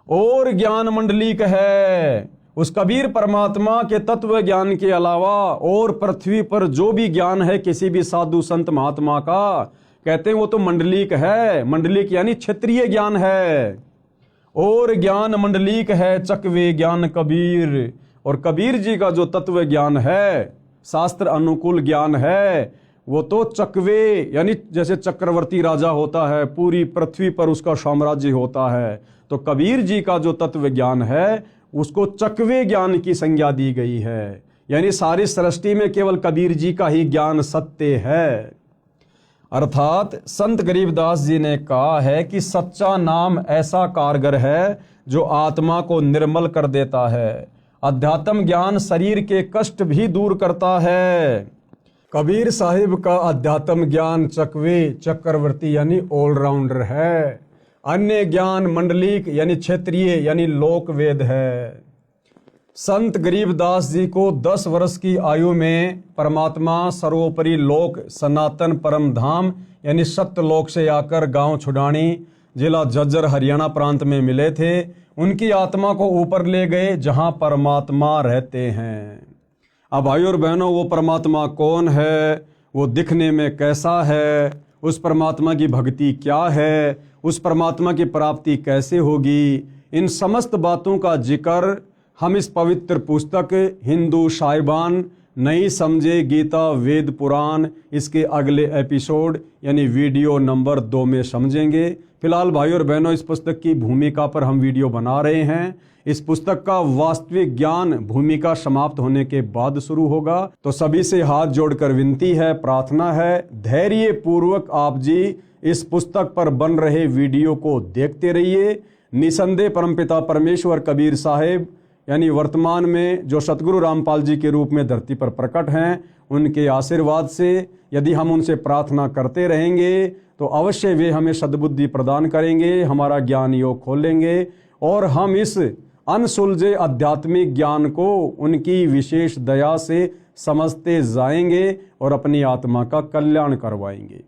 और ज्ञान मंडलिक है, उस कबीर परमात्मा के तत्व ज्ञान के अलावा और पृथ्वी पर जो भी ज्ञान है किसी भी साधु संत महात्मा का, कहते हैं वो तो मंडलिक है। मंडलिक यानी क्षेत्रीय ज्ञान है। और ज्ञान मंडलिक है चकवे ज्ञान कबीर। और कबीर जी का जो तत्व ज्ञान है, शास्त्र अनुकूल ज्ञान है, वो तो चकवे यानी जैसे चक्रवर्ती राजा होता है, पूरी पृथ्वी पर उसका साम्राज्य होता है, तो कबीर जी का जो तत्व ज्ञान है उसको चकवे ज्ञान की संज्ञा दी गई है। यानी सारी सृष्टि में केवल कबीर जी का ही ज्ञान सत्य है। अर्थात संत गरीबदास जी ने कहा है कि सच्चा नाम ऐसा कारगर है जो आत्मा को निर्मल कर देता है। अध्यात्म ज्ञान शरीर के कष्ट भी दूर करता है। कबीर साहिब का अध्यात्म ज्ञान चकवे चक्रवर्ती यानी ऑलराउंडर है। अन्य ज्ञान मंडलिक यानी क्षेत्रीय यानी लोक वेद है। संत गरीबदास जी को 10 वर्ष की आयु में परमात्मा सर्वोपरि लोक सनातन परम धाम यानी सत्यलोक से आकर गांव छुडानी, जिला झज्जर, हरियाणा प्रांत में मिले थे। उनकी आत्मा को ऊपर ले गए जहां परमात्मा रहते हैं। अब भाइयों और बहनों, वो परमात्मा कौन है, वो दिखने में कैसा है, उस परमात्मा की भक्ति क्या है, उस परमात्मा की प्राप्ति कैसे होगी, इन समस्त बातों का जिक्र हम इस पवित्र पुस्तक हिंदू साहिबान नहीं समझे गीता वेद पुराण इसके अगले एपिसोड यानी वीडियो नंबर 2 में समझेंगे। फिलहाल भाइयों और बहनों, इस पुस्तक की भूमिका पर हम वीडियो बना रहे हैं। इस पुस्तक का वास्तविक ज्ञान भूमिका समाप्त होने के बाद शुरू होगा। तो सभी से हाथ जोड़कर विनती है, प्रार्थना है, धैर्य पूर्वक आप जी इस पुस्तक पर बन रहे वीडियो को देखते रहिए। निसंदेह परमपिता परमेश्वर कबीर साहिब यानी वर्तमान में जो सतगुरु रामपाल जी के रूप में धरती पर प्रकट हैं, उनके आशीर्वाद से यदि हम उनसे प्रार्थना करते रहेंगे तो अवश्य वे हमें सद्बुद्धि प्रदान करेंगे, हमारा ज्ञान योग खोलेंगे और हम इस अनसुलझे आध्यात्मिक ज्ञान को उनकी विशेष दया से समझते जाएंगे और अपनी आत्मा का कल्याण करवाएंगे।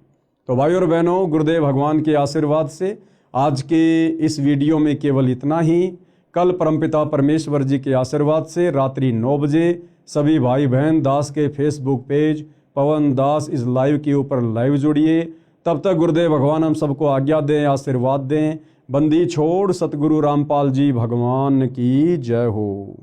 तो भाइयों और बहनों, गुरुदेव भगवान के आशीर्वाद से आज के इस वीडियो में केवल इतना ही। कल परमपिता परमेश्वर जी के आशीर्वाद से रात्रि 9 बजे सभी भाई बहन दास के फेसबुक पेज पवन दास इस लाइव के ऊपर लाइव जुड़िए। तब तक गुरुदेव भगवान हम सबको आज्ञा दें, आशीर्वाद दें। बंदी छोड़ सतगुरु रामपाल जी भगवान की जय हो।